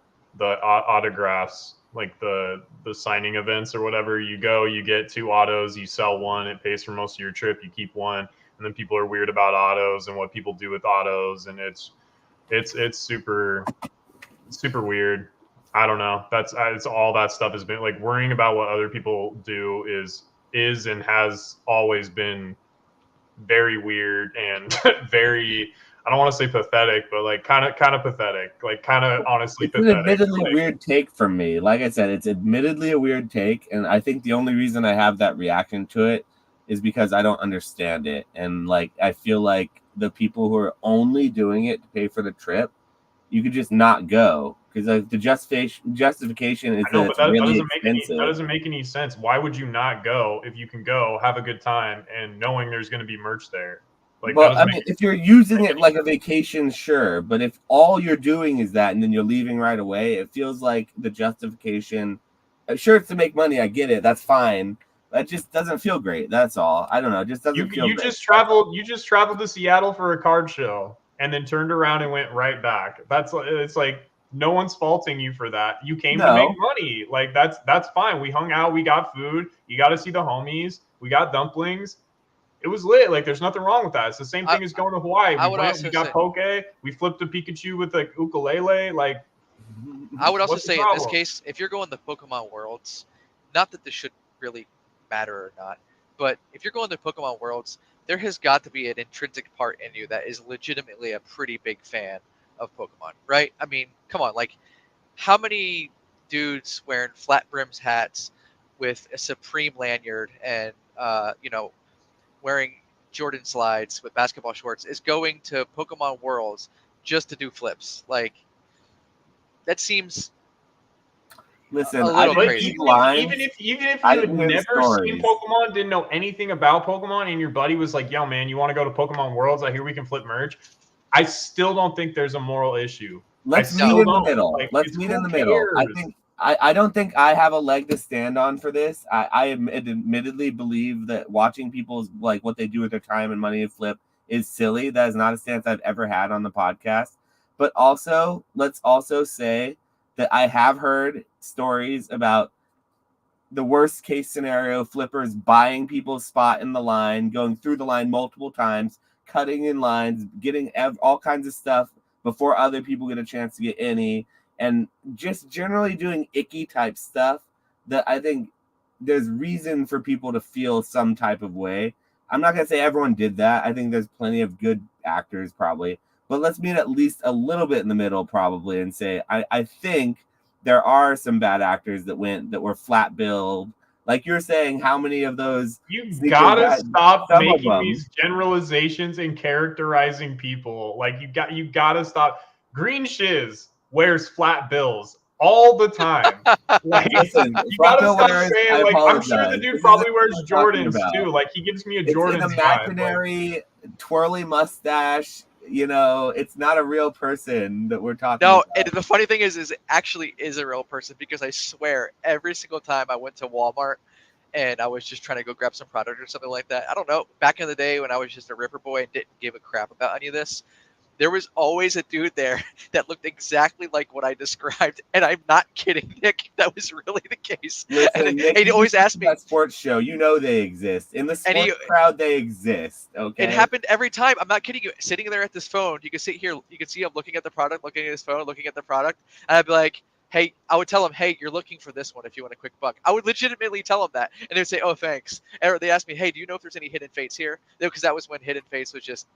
Speaker 2: autographs, like the signing events or whatever. You go, you get 2 autos, you sell one, it pays for most of your trip, you keep one, and then people are weird about autos and what people do with autos, and it's super weird. I don't know. It's all that stuff has been like worrying about what other people do is and has always been very weird and very, I don't want to say pathetic, but like kind of pathetic, like kind of honestly
Speaker 1: it's
Speaker 2: pathetic.
Speaker 1: An admittedly
Speaker 2: like,
Speaker 1: weird take from me. Like I said, it's admittedly a weird take, and I think the only reason I have that reaction to it is because I don't understand it, and like I feel like the people who are only doing it to pay for the trip, you could just not go because like the justification is that it's really expensive.
Speaker 2: That doesn't make any sense. Why would you not go if you can go have a good time and knowing there's going to be merch there? Like,
Speaker 1: well, I mean, if you're using it like a vacation, sure. But if all you're doing is that and then you're leaving right away, it feels like the justification. Sure, it's to make money. I get it. That's fine. That just doesn't feel great. That's all. I don't know. It just doesn't feel great.
Speaker 2: You just traveled to Seattle for a card show and then turned around and went right back. It's like no one's faulting you for that. You came to make money. Like that's fine. We hung out. We got food. You got to see the homies. We got dumplings. It was lit. Like, there's nothing wrong with that. It's the same thing as going to Hawaii. We got poke. We flipped a Pikachu with a ukulele. Like,
Speaker 4: I would also say in this case, if you're going to Pokemon Worlds, not that this should really matter or not, but if you're going to Pokemon Worlds, there has got to be an intrinsic part in you that is legitimately a pretty big fan of Pokemon, right? I mean, come on. Like, how many dudes wearing flat brims hats with a Supreme lanyard and, wearing Jordan slides with basketball shorts is going to Pokemon Worlds just to do flips? Like, that seems
Speaker 1: Listen,
Speaker 4: a little crazy.
Speaker 2: Even if you had never seen Pokemon, didn't know anything about Pokemon, and your buddy was like, "Yo, man, you want to go to Pokemon Worlds? I hear we can flip merch." I still don't think there's a moral issue.
Speaker 1: Let's meet in the middle. Let's meet in the middle. I don't think I have a leg to stand on for this. I admittedly believe that watching people's like what they do with their time and money to flip is silly. That is not a stance I've ever had on the podcast. But also, let's also say that I have heard stories about the worst case scenario flippers buying people's spot in the line, going through the line multiple times, cutting in lines, getting all kinds of stuff before other people get a chance to get any. And just generally doing icky type stuff that I think there's reason for people to feel some type of way. I'm not going to say everyone did that. I think there's plenty of good actors probably. But let's meet at least a little bit in the middle probably and say, I think there are some bad actors that were flat billed. Like you're saying, how many of those?
Speaker 2: You gotta stop making these generalizations and characterizing people. Like you gotta stop. Green Shiz wears flat bills all the time. Like,
Speaker 1: listen,
Speaker 2: you gotta stop saying, like, I'm sure the dude probably wears Jordans too. Like, he gives me a Jordan
Speaker 1: imaginary twirly mustache, you know, it's not a real person that we're talking
Speaker 4: No,
Speaker 1: about.
Speaker 4: and the funny thing is it actually is a real person because I swear every single time I went to Walmart and I was just trying to go grab some product or something like that. I don't know. Back in the day when I was just a ripper boy and didn't give a crap about any of this, there was always a dude there that looked exactly like what I described, and I'm not kidding, Nick. That was really the case.
Speaker 1: Listen,
Speaker 4: And
Speaker 1: Nick,
Speaker 4: he'd
Speaker 1: you
Speaker 4: always
Speaker 1: listen
Speaker 4: ask
Speaker 1: to
Speaker 4: me,
Speaker 1: that sports show. You know they exist. In the
Speaker 4: and
Speaker 1: sports crowd, they exist. Okay.
Speaker 4: it happened every time. I'm not kidding you. Sitting there at this phone, you can sit here, you can see him looking at the product, looking at his phone, looking at the product, and I'd be like, hey, I would tell him, hey, you're looking for this one if you want a quick buck. I would legitimately tell him that, and they would say, oh, thanks. Or they asked me, hey, do you know if there's any hidden fates here? Because that was when hidden fates was just,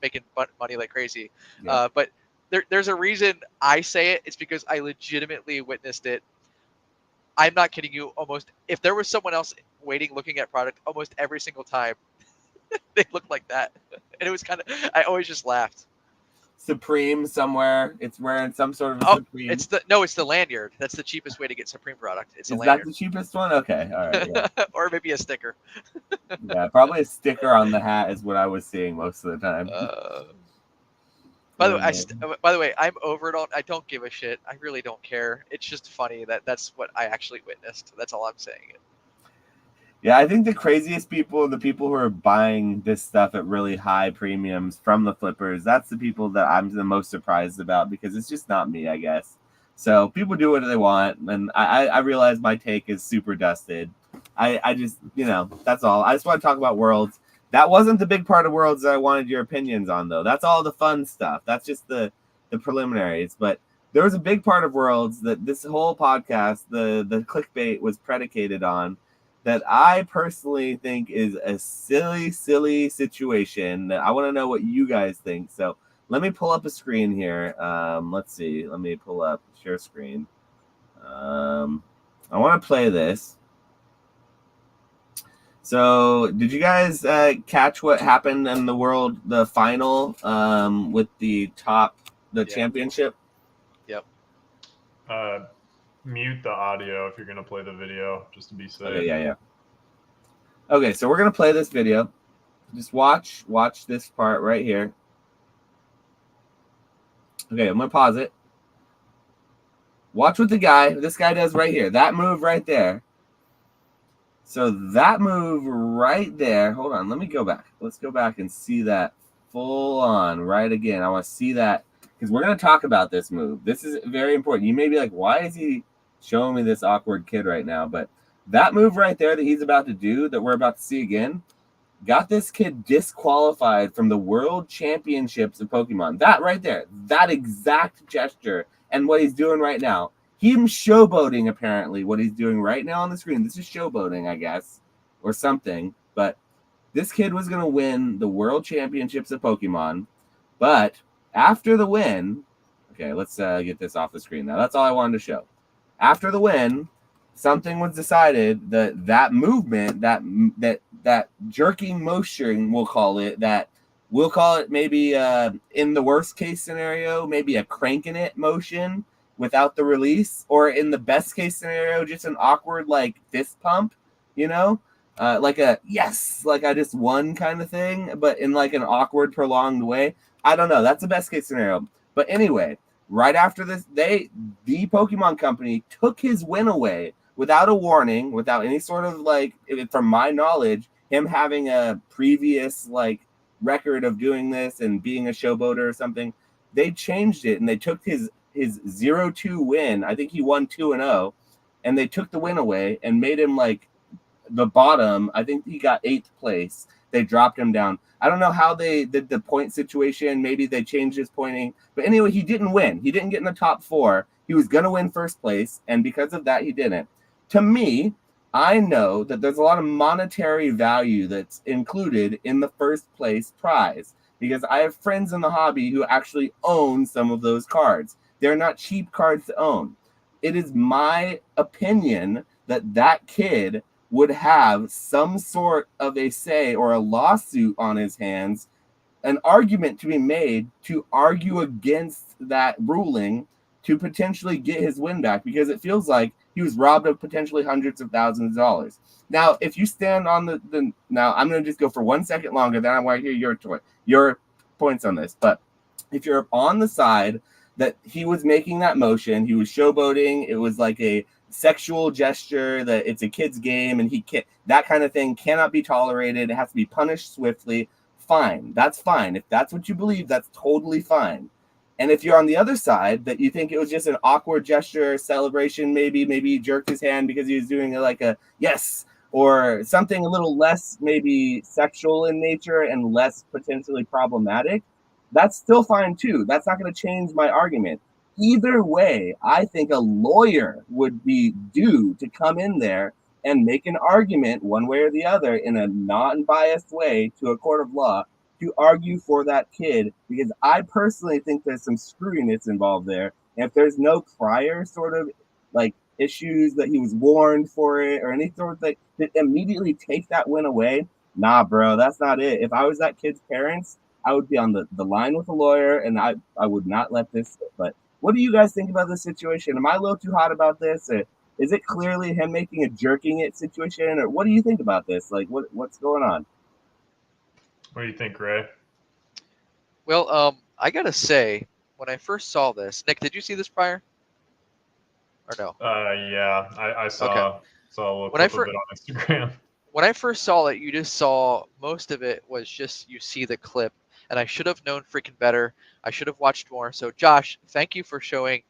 Speaker 4: making money like crazy.
Speaker 1: Yeah.
Speaker 4: But there's a reason I say it. It's because I legitimately witnessed it. I'm not kidding you. Almost, if there was someone else waiting, looking at product, almost every single time, they looked like that, and it was kind of. I always just laughed.
Speaker 1: Supreme somewhere. It's wearing some sort of a
Speaker 4: Oh,
Speaker 1: Supreme.
Speaker 4: it's the lanyard. That's the cheapest way to get Supreme product. It's a
Speaker 1: Is that
Speaker 4: lanyard.
Speaker 1: the cheapest one? Okay, all right. Yeah.
Speaker 4: Or maybe a sticker.
Speaker 1: Yeah, probably a sticker on the hat is what I was seeing most of the time.
Speaker 4: By the way, I'm over it all. I don't give a shit. I really don't care. It's just funny that's what I actually witnessed. That's all I'm saying.
Speaker 1: Yeah, I think the craziest people, the people who are buying this stuff at really high premiums from the flippers, that's the people that I'm the most surprised about because it's just not me, I guess. So people do what they want, and I realize my take is super dusted. I just, that's all. I just want to talk about Worlds. That wasn't the big part of Worlds that I wanted your opinions on, though. That's all the fun stuff. That's just the preliminaries. But there was a big part of Worlds that this whole podcast, the clickbait was predicated on, that I personally think is a silly, silly situation. I want to know what you guys think. So let me pull up a screen here. Let's see. Let me pull up share screen. I want to play this. So did you guys catch what happened in the final with the championship?
Speaker 4: Yep.
Speaker 2: Mute the audio if you're going to play the video, just to be safe.
Speaker 1: Okay, yeah. Okay, so we're going to play this video. Just watch this part right here. Okay, I'm going to pause it. Watch what this guy does right here. That move right there. So that move right there. Hold on, let me go back. Let's go back and see that full on right again. I want to see that because we're going to talk about this move. This is very important. You may be like, why is he showing me this awkward kid right now? But that move right there that he's about to do, that we're about to see again, got this kid disqualified from the World Championships of Pokemon. That right there, that exact gesture and what he's doing right now. Him showboating, apparently, what he's doing right now on the screen. This is showboating, I guess, or something. But this kid was going to win the World Championships of Pokemon. But after the win, okay, let's get this off the screen now. That's all I wanted to show. After the win, something was decided that movement, that jerking motion, we'll call it maybe in the worst case scenario, maybe a cranking it motion without the release, or in the best case scenario, just an awkward like fist pump, like a yes, like I just won kind of thing, but in like an awkward, prolonged way. I don't know. That's the best case scenario. But anyway, right after this, the Pokemon Company took his win away without a warning, without any sort of from my knowledge, him having a previous record of doing this and being a showboater or something. They changed it and they took his 0-2 win. I think he won 2-0, and they took the win away and made him the bottom. I think he got 8th place. They dropped him down. I don't know how they did the point situation. Maybe they changed his pointing. But anyway, he didn't win. He didn't get in the top 4. He was going to win first place, and because of that, he didn't. To me, I know that there's a lot of monetary value that's included in the first place prize because I have friends in the hobby who actually own some of those cards. They're not cheap cards to own. It is my opinion that kid would have some sort of a say or a lawsuit on his hands, an argument to be made to argue against that ruling to potentially get his win back, because it feels like he was robbed of potentially hundreds of thousands of dollars. Now, if you stand on now I'm going to just go for 1 second longer, then I want to hear your points on this. But if you're on the side that he was making that motion, he was showboating, it was like a sexual gesture, that it's a kid's game, and he can't, that kind of thing cannot be tolerated. It has to be punished swiftly. Fine, that's fine. If that's what you believe, that's totally fine. And if you're on the other side, that you think it was just an awkward gesture, celebration, maybe he jerked his hand because he was doing like a yes, or something a little less maybe sexual in nature and less potentially problematic, that's still fine too. That's not going to change my argument. Either way, I think a lawyer would be due to come in there and make an argument one way or the other in a non-biased way to a court of law to argue for that kid, because I personally think there's some screwiness involved there. And if there's no prior sort of like issues that he was warned for it or any sort of thing that immediately take that win away, nah, bro, that's not it. If I was that kid's parents, I would be on the line with a lawyer, and I would not let this sit. But what do you guys think about this situation? Am I a little too hot about this? Or is it clearly him making a jerking it situation? Or what do you think about this? Like, what's going on?
Speaker 2: What do you think, Ray?
Speaker 4: Well, I gotta say, when I first saw this, Nick, did you see this prior? Or no?
Speaker 2: Yeah, I saw
Speaker 4: Okay.
Speaker 2: a little
Speaker 4: When I
Speaker 2: clip of it on Instagram.
Speaker 4: When I first saw it, you just saw most of it was just you see the clip, and I should have known freaking better. I should have watched more. So, Josh, thank you for showing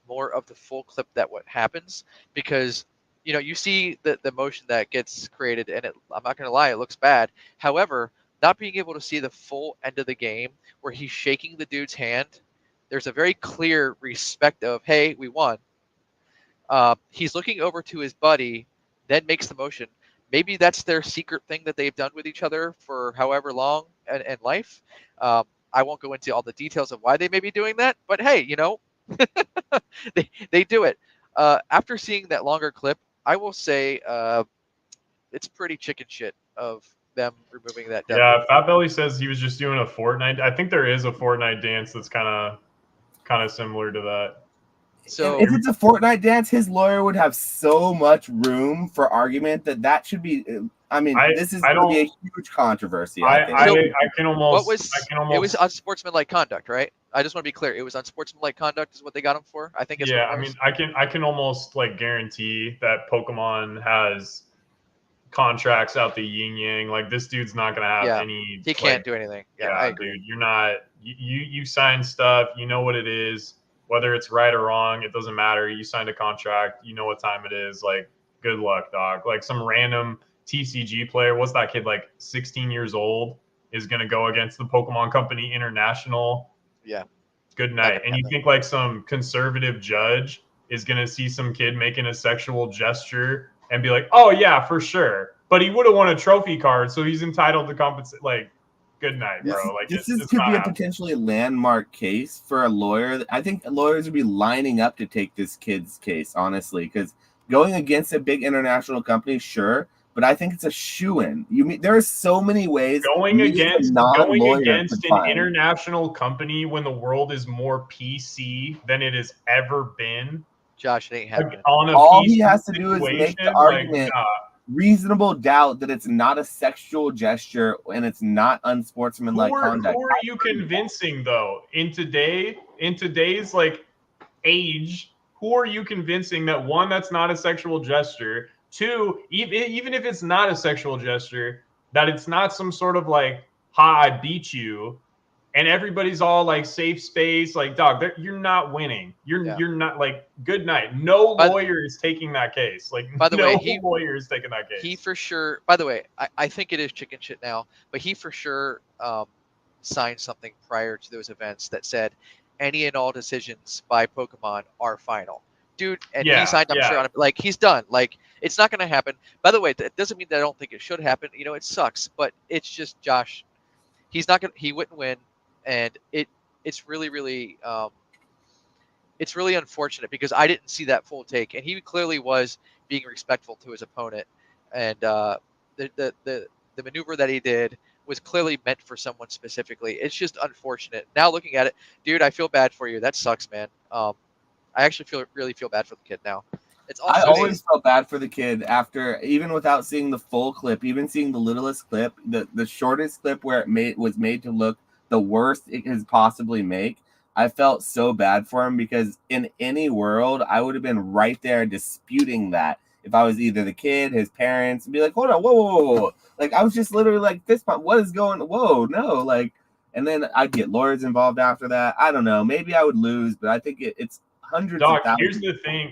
Speaker 4: more of the full clip that what happens, because you see the motion that gets created, and I'm not gonna lie, it looks bad. However, not being able to see the full end of the game where he's shaking the dude's hand, there's a very clear respect of, hey, we won. He's looking over to his buddy, then makes the motion. Maybe that's their secret thing that they've done with each other for however long in life. I won't go into all the details of why they may be doing that, but hey, they do it. After seeing that longer clip, I will say it's pretty chicken shit of them removing that.
Speaker 2: Yeah, Fat Belly says he was just doing a Fortnite. I think there is a Fortnite dance that's kind of similar to that.
Speaker 4: So
Speaker 1: if it's a Fortnite dance, his lawyer would have so much room for argument that should be. I mean, this is going to be a huge controversy. I
Speaker 2: can almost.
Speaker 4: It was unsportsmanlike conduct, right? I just want to be clear. It was unsportsmanlike conduct is what they got him for. I think.
Speaker 2: Yeah, I mean, I can almost like guarantee that Pokemon has contracts out the yin yang. Like this dude's not gonna have any.
Speaker 4: He can't do anything. Yeah, I agree.
Speaker 2: Dude, you're not. You sign stuff. You know what it is. Whether it's right or wrong, it doesn't matter. You signed a contract. You know what time it is. Like, good luck, dog. Like some random TCG player. What's that kid, like 16 years old, is going to go against the Pokemon Company International?
Speaker 4: Yeah.
Speaker 2: Good night. And you think like some conservative judge is going to see some kid making a sexual gesture and be like, oh, yeah, for sure. But he would have won a trophy card, so he's entitled to compensate. Like, good night, bro. Like
Speaker 1: this could be a potentially landmark case for a lawyer. I think lawyers would be lining up to take this kid's case, honestly, because going against a big international company, sure, but I think it's a shoo-in. There are so many ways
Speaker 2: going against an international company when the world is more PC than it has ever been.
Speaker 4: Josh, it ain't happening.
Speaker 1: All he has to do is make the argument. Reasonable doubt that it's not a sexual gesture and it's not unsportsmanlike conduct.
Speaker 2: Who are you convincing though? In today's like age, who are you convincing that one, that's not a sexual gesture, two, even if it's not a sexual gesture, that it's not some sort of like, ha, I beat you, and everybody's all like safe space, like dog, you're not winning. You're not like good night. No lawyer is taking that case. Like
Speaker 4: by the way,
Speaker 2: lawyer is taking that case.
Speaker 4: He for sure. By the way, I think it is chicken shit now, but he for sure signed something prior to those events that said any and all decisions by Pokemon are final, dude. And he signed, I'm sure, on it. Like he's done. Like it's not going to happen. By the way, that doesn't mean that I don't think it should happen. It sucks, but it's just Josh. He's not gonna. He wouldn't win. And it's really, really unfortunate because I didn't see that full take, and he clearly was being respectful to his opponent, and the maneuver that he did was clearly meant for someone specifically. It's just unfortunate. Now looking at it, dude, I feel bad for you. That sucks, man. I actually really feel bad for the kid now.
Speaker 1: I always felt bad for the kid after, even without seeing the full clip, even seeing the littlest clip, the shortest clip where it was made to look the worst it could possibly make. I felt so bad for him because in any world, I would have been right there disputing that. If I was either the kid, his parents, and be like, hold on, whoa. Like, I was just literally like, fist pump, what is going, whoa, no. Like, and then I'd get lawyers involved after that. I don't know. Maybe I would lose, but I think it's hundreds of thousands.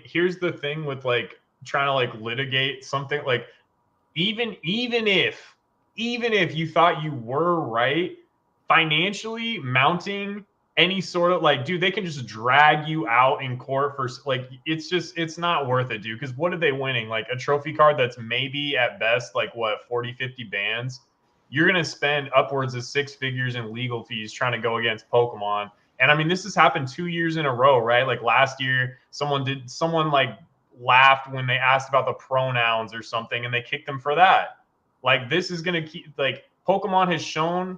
Speaker 2: Here's the thing with like trying to like litigate something, like even if you thought you were right, financially mounting any sort of like, dude, they can just drag you out in court for like, it's not worth it, dude. Because what are they winning? Like a trophy card that's maybe at best like what, 40-50 bands. You're gonna spend upwards of 6 figures in legal fees trying to go against Pokemon. And I mean, this has happened 2 years in a row, right? Like last year, someone like laughed when they asked about the pronouns or something, and they kicked them for that. Like, this is gonna keep, like, Pokemon has shown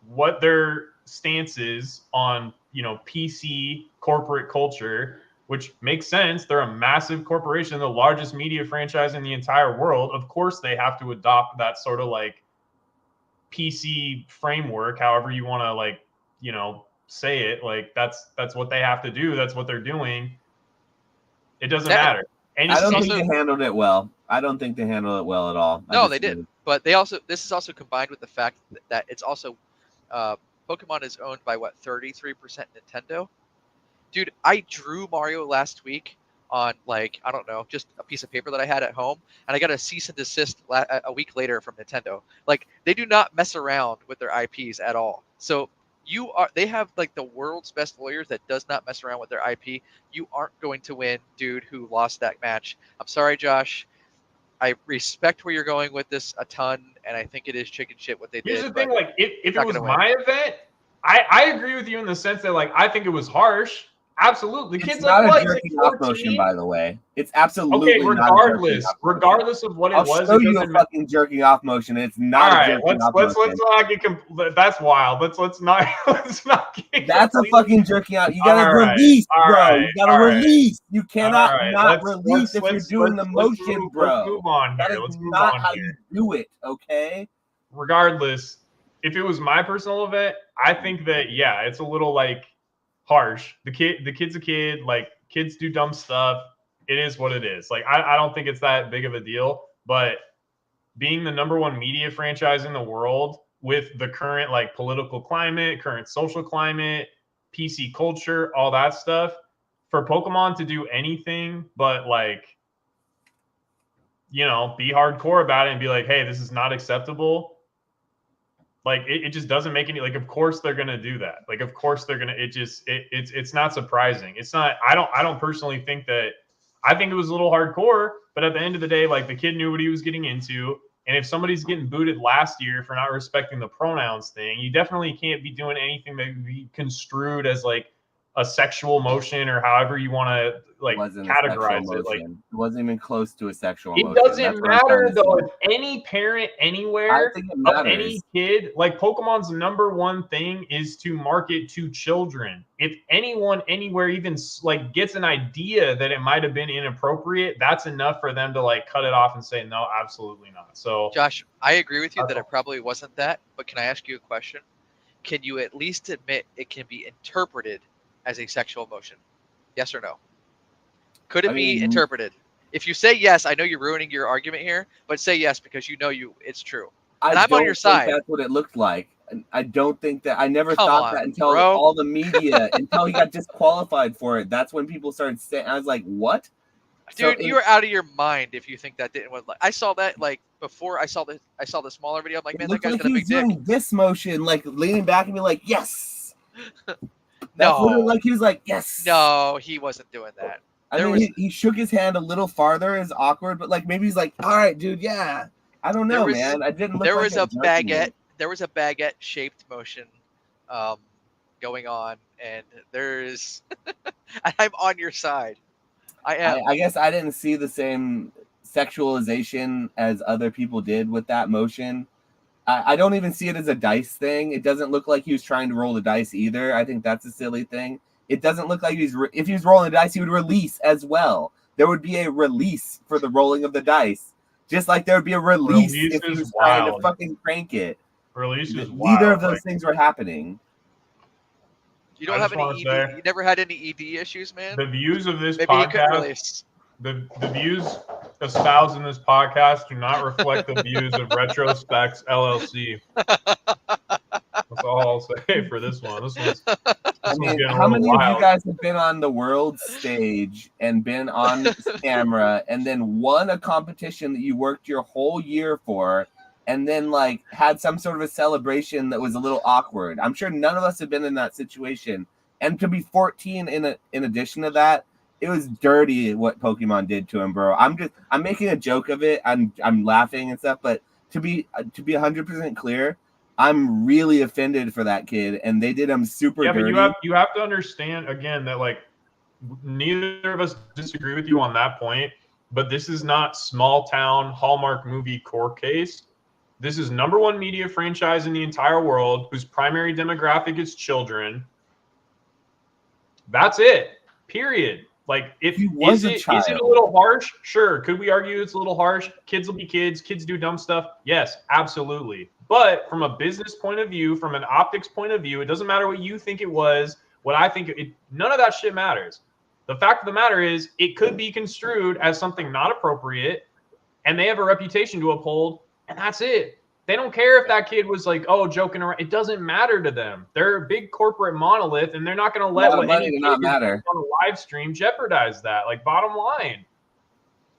Speaker 2: what their stance is on, you know, PC corporate culture, which makes sense. They're a massive corporation, the largest media franchise in the entire world. Of course, they have to adopt that sort of like PC framework, however you want to, like, you know, say it. Like, that's what they have to do. That's what they're doing. It doesn't matter. And
Speaker 1: I don't think they handled it well. I don't think they handled it well at all.
Speaker 4: No, they didn't. But this is also combined with the fact that it's also Pokemon is owned by what, 33% Nintendo. Dude, I drew Mario last week on, like, I don't know, just a piece of paper that I had at home, and I got a cease and desist a week later from Nintendo. Like, they do not mess around with their IPs at all. So they have like the world's best lawyers that does not mess around with their IP. You aren't going to win, dude, who lost that match. I'm sorry, Josh. I respect where you're going with this a ton, and I think it is chicken shit what they did.
Speaker 2: Here's the thing, like, if it was my event, I agree with you in the sense that, like, I think it was harsh. Absolutely.
Speaker 1: It's not a jerking off motion, by the way. It's absolutely
Speaker 2: okay. Regardless of what it was,
Speaker 1: I'll show you a fucking jerking off motion. It's not a jerking off motion.
Speaker 2: Let's not get that's wild. Let's not get.
Speaker 1: That's a fucking jerking off. You gotta release, bro. You gotta release. You cannot not release if you're doing the motion, bro.
Speaker 2: Let's move on here.
Speaker 1: That is not how you do it. Okay.
Speaker 2: Regardless, if it was my personal event, I think that it's a little like harsh. The kid's a kid. Like, kids do dumb stuff. It is what it is. Like, I don't think it's that big of a deal. But being the #1 media franchise in the world with the current like political climate, current social climate, PC culture, all that stuff, for Pokemon to do anything but, like, you know, be hardcore about it and be like, hey, this is not acceptable. Like, it just doesn't make any, like, of course they're going to do that. Like, of course they're going to, it's not surprising. It's not, I don't personally think that, I think it was a little hardcore, but at the end of the day, like, the kid knew what he was getting into. And if somebody's getting booted last year for not respecting the pronouns thing, you definitely can't be doing anything that would be construed as like a sexual motion or however you want to like categorize it. Like, it
Speaker 1: wasn't even close to a sexual motion.
Speaker 2: It doesn't matter though. If any parent anywhere of any kid, like, Pokemon's #1 thing is to market to children. If anyone anywhere even like gets an idea that it might have been inappropriate, that's enough for them to like cut it off and say no, absolutely not. So,
Speaker 4: Josh, I agree with you that it probably wasn't that. But can I ask you a question? Can you at least admit it can be interpreted as a sexual motion? Yes or no? Could it be interpreted? If you say yes, I know you're ruining your argument here, but say yes because you know it's true. And I'm on your side.
Speaker 1: That's what it looked like. I don't think that. I never thought that until all the media, until he got disqualified for it. That's when people started saying. I was like, what?
Speaker 4: Dude, you're out of your mind if you think that didn't. I saw that like before. I saw the smaller video. I'm like, man, that guy's got a big dick. Doing
Speaker 1: this motion, like leaning back and be like, yes. Like he was like, yes.
Speaker 4: No, he wasn't doing that.
Speaker 1: I mean, he shook his hand a little farther. It's awkward, but like maybe he's like, all right, dude, yeah. I don't know, man. I didn't.
Speaker 4: There was a baguette. There was a baguette shaped motion, going on, and there's. I'm on your side. I am.
Speaker 1: I guess I didn't see the same sexualization as other people did with that motion. I don't even see it as a dice thing. It doesn't look like he was trying to roll the dice either. I think that's a silly thing. It doesn't look like if he was rolling the dice, he would release as well. There would be a release for the rolling of the dice. Just like there would be a release if he was trying to fucking crank it.
Speaker 2: Release is wild.
Speaker 1: Neither of those things were happening.
Speaker 4: You don't
Speaker 2: I
Speaker 4: have
Speaker 2: just
Speaker 4: any
Speaker 2: wanna
Speaker 4: ED.
Speaker 2: say-
Speaker 4: You never had any ED issues, man.
Speaker 2: The views of this
Speaker 4: Maybe he couldn't
Speaker 2: podcast,
Speaker 4: release.
Speaker 2: the views espoused in this podcast do not reflect the views of Retrospecs LLC. That's all I'll say for this one. This one's getting a
Speaker 1: how
Speaker 2: little
Speaker 1: many of you
Speaker 2: wild.
Speaker 1: guys have been on the world stage and been on camera and then won a competition that you worked your whole year for and then like had some sort of a celebration that was a little awkward? I'm sure none of us have been in that situation. And to be 14 in addition to that, it was dirty what Pokemon did to him, bro. I'm making a joke of it. I'm laughing and stuff, but to be 100% clear, I'm really offended for that kid, and they did him super dirty.
Speaker 2: But you have to understand again that like neither of us disagree with you on that point. But this is not small town Hallmark movie court case. This is #1 media franchise in the entire world whose primary demographic is children. That's it. Period. Like, if is it a little harsh? Sure. Could we argue it's a little harsh? Kids will be kids. Kids do dumb stuff. Yes, absolutely. But from a business point of view, from an optics point of view, it doesn't matter what you think it was, what I think. None of that shit matters. The fact of the matter is, it could be construed as something not appropriate, and they have a reputation to uphold, and that's it. They don't care if that kid was like, oh, joking around. It doesn't matter to them. They're a big corporate monolith, and they're not going to let what any kid on a live stream jeopardize that. Like, bottom line,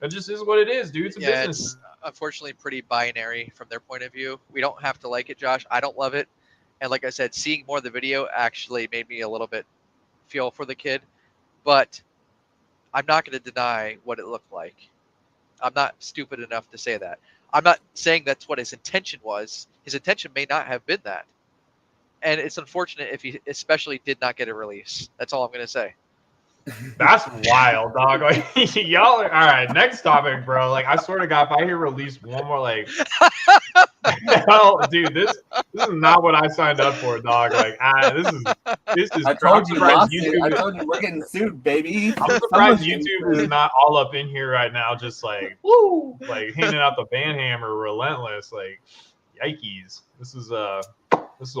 Speaker 2: that just is what it is, dude. It's a business.
Speaker 4: It's unfortunately pretty binary from their point of view. We don't have to like it, Josh. I don't love it. And like I said, seeing more of the video actually made me a little bit feel for the kid. But I'm not going to deny what it looked like. I'm not stupid enough to say that. I'm not saying that's what his intention was. His intention may not have been that. And it's unfortunate if he especially did not get a release. That's all I'm going to say.
Speaker 2: That's wild, dog. Like, y'all are all right. Next topic, bro. Like, I swear to God, if I hear release one more, like, hell, dude, this is not what I signed up for, dog. Like, this is.
Speaker 1: I told you, I told you, we're getting sued, baby.
Speaker 2: I'm surprised YouTube is not all up in here right now, just like woo, like handing out the ban hammer, relentless. Like, yikes! This is a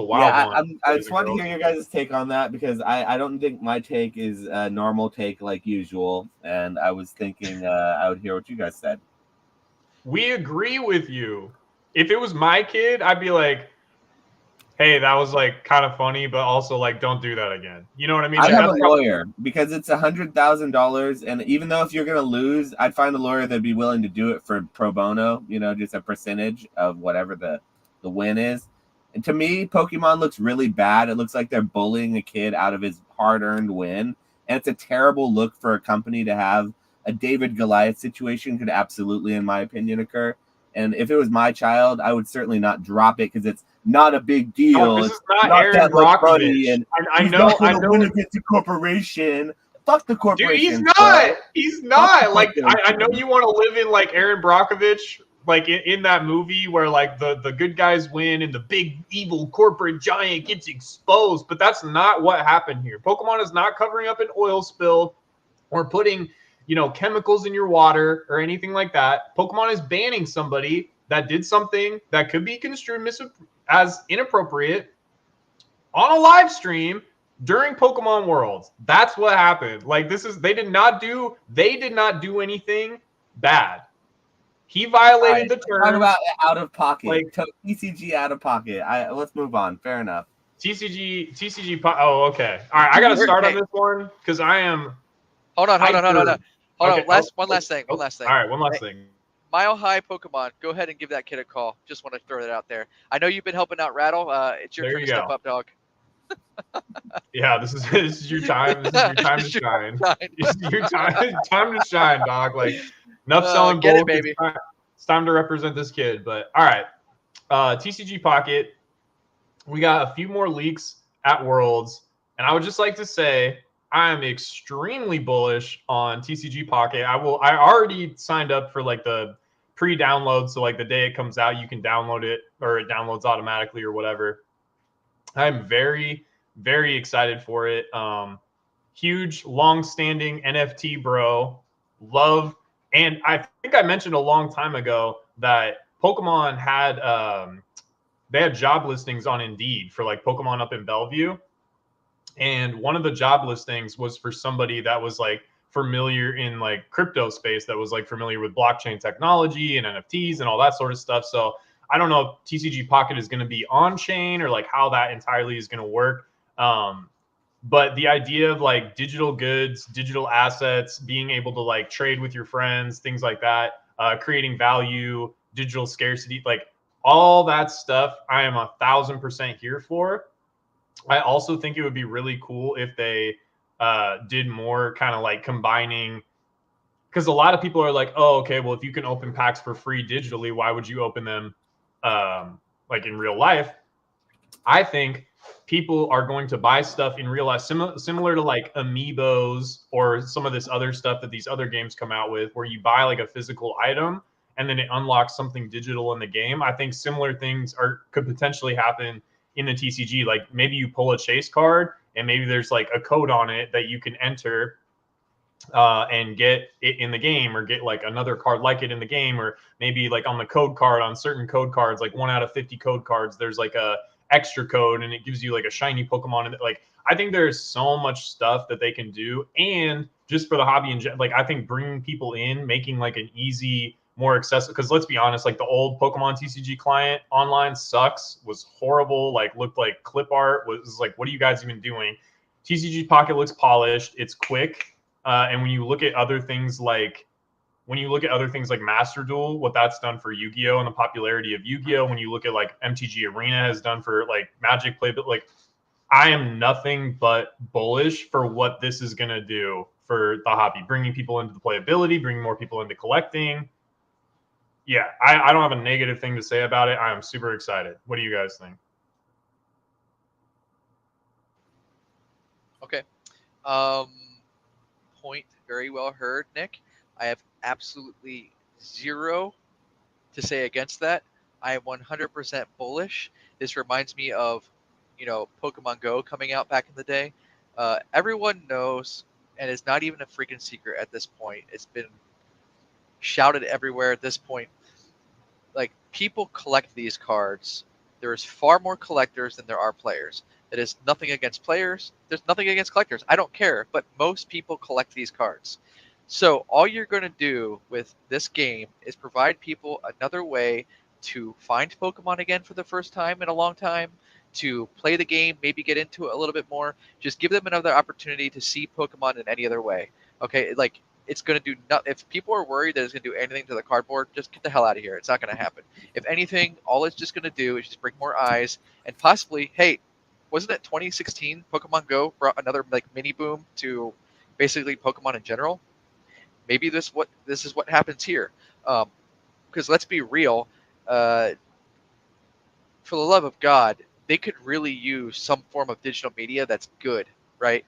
Speaker 2: wild one.
Speaker 1: I just want to hear your guys' take on that because I don't think my take is a normal take like usual, and I was thinking I would hear what you guys said.
Speaker 2: We agree with you. If it was my kid, I'd be like, hey, that was like kind of funny, but also like, don't do that again. You know what I mean?
Speaker 1: I'd have a lawyer because it's $100,000, and even though if you're gonna lose, I'd find a lawyer that'd be willing to do it for pro bono. You know, just a percentage of whatever the win is. And to me, Pokemon looks really bad. It looks like they're bullying a kid out of his hard-earned win, and it's a terrible look for a company to have. A David Goliath situation could absolutely, in my opinion, occur. And if it was my child, I would certainly not drop it because it's not a big deal.
Speaker 2: Oh, this is not Aaron Brockovich.
Speaker 1: And
Speaker 2: I know.
Speaker 1: Win against the corporation. Fuck the corporation.
Speaker 2: Dude, he's not. Bro. He's not. Like, I know you want to live in like Aaron Brockovich, like in that movie where like the good guys win and the big evil corporate giant gets exposed, but that's not what happened here. Pokemon is not covering up an oil spill or putting, chemicals in your water or anything like that. Pokemon is banning somebody that did something that could be construed as inappropriate on a live stream during Pokemon Worlds. That's what happened. Like, they did not do anything bad. He violated the terms.
Speaker 1: Talk about out of pocket. Like TCG out of pocket. Let's move on. Fair enough.
Speaker 2: TCG. Oh, okay. All right. I got to start on this one because I am.
Speaker 4: Hold on. One last thing.
Speaker 2: All right. One last thing.
Speaker 4: Mile High Pokemon. Go ahead and give that kid a call. Just want to throw that out there. I know you've been helping out Rattle. It's your turn to step up, dog.
Speaker 2: Yeah, this is your time. This is your time to shine. This is your time to shine, dog. Like, enough selling
Speaker 4: bulk.
Speaker 2: Baby. It's time to represent this kid. But all right, TCG Pocket. We got a few more leaks at Worlds, and I would just like to say I am extremely bullish on TCG Pocket. I already signed up for like the pre-download, so like the day it comes out, you can download it or it downloads automatically or whatever. I'm very, very excited for it. Huge, long-standing NFT bro. Love, and I think I mentioned a long time ago that Pokemon had they had job listings on Indeed for like Pokemon up in Bellevue. And one of the job listings was for somebody that was like familiar in like crypto space, that was like familiar with blockchain technology and NFTs and all that sort of stuff. So I don't know if TCG Pocket is going to be on chain or like how that entirely is going to work. But the idea of like digital goods, digital assets, being able to like trade with your friends, things like that, creating value, digital scarcity, like all that stuff, I am 1,000% here for. I also think it would be really cool if they did more kind of like combining, because a lot of people are like, oh, okay, well, if you can open packs for free digitally, why would you open them like in real life? I think people are going to buy stuff in real life, similar to like amiibos or some of this other stuff that these other games come out with, where you buy like a physical item and then it unlocks something digital in the game. I think similar things could potentially happen in the TCG. Like maybe you pull a chase card and maybe there's like a code on it that you can enter and get it in the game, or get like another card like it in the game, or maybe like on the code card, on certain code cards, like 1 out of 50 code cards, there's like a extra code and it gives you like a shiny Pokemon. And like, I think there's so much stuff that they can do. And just for the hobby and like, I think bringing people in, making like an easy, more accessible, because let's be honest, like the old Pokemon TCG client online sucks, was horrible, like looked like clip art, was like, what are you guys even doing? TCG Pocket looks polished, it's quick. And when you look at other things like Master Duel, what that's done for Yu-Gi-Oh! And the popularity of Yu-Gi-Oh! When you look at like MTG Arena has done for like Magic Play, but like I am nothing but bullish for what this is going to do for the hobby, bringing people into the playability, bringing more people into collecting. Yeah, I don't have a negative thing to say about it. I am super excited. What do you guys think?
Speaker 4: Okay. Point very well heard, Nick. I have absolutely zero to say against that. I am 100% bullish. This reminds me of, Pokemon Go coming out back in the day. Everyone knows, and it's not even a freaking secret at this point. It's been shouted everywhere at this point. Like, people collect these cards. There's far more collectors than there are players. It is nothing against players. There's nothing against collectors. I don't care. But most people collect these cards. So all you're going to do with this game is provide people another way to find Pokemon again for the first time in a long time, to play the game, maybe get into it a little bit more. Just give them another opportunity to see Pokemon in any other way. Okay, like, it's going to do if people are worried that it's going to do anything to the cardboard, just get the hell out of here. It's not going to happen. If anything, all it's just going to do is just bring more eyes, and possibly, hey, wasn't it 2016 Pokemon Go brought another like mini boom to basically Pokemon in general? Maybe this is what happens here. Because let's be real, for the love of God, they could really use some form of digital media that's good, right?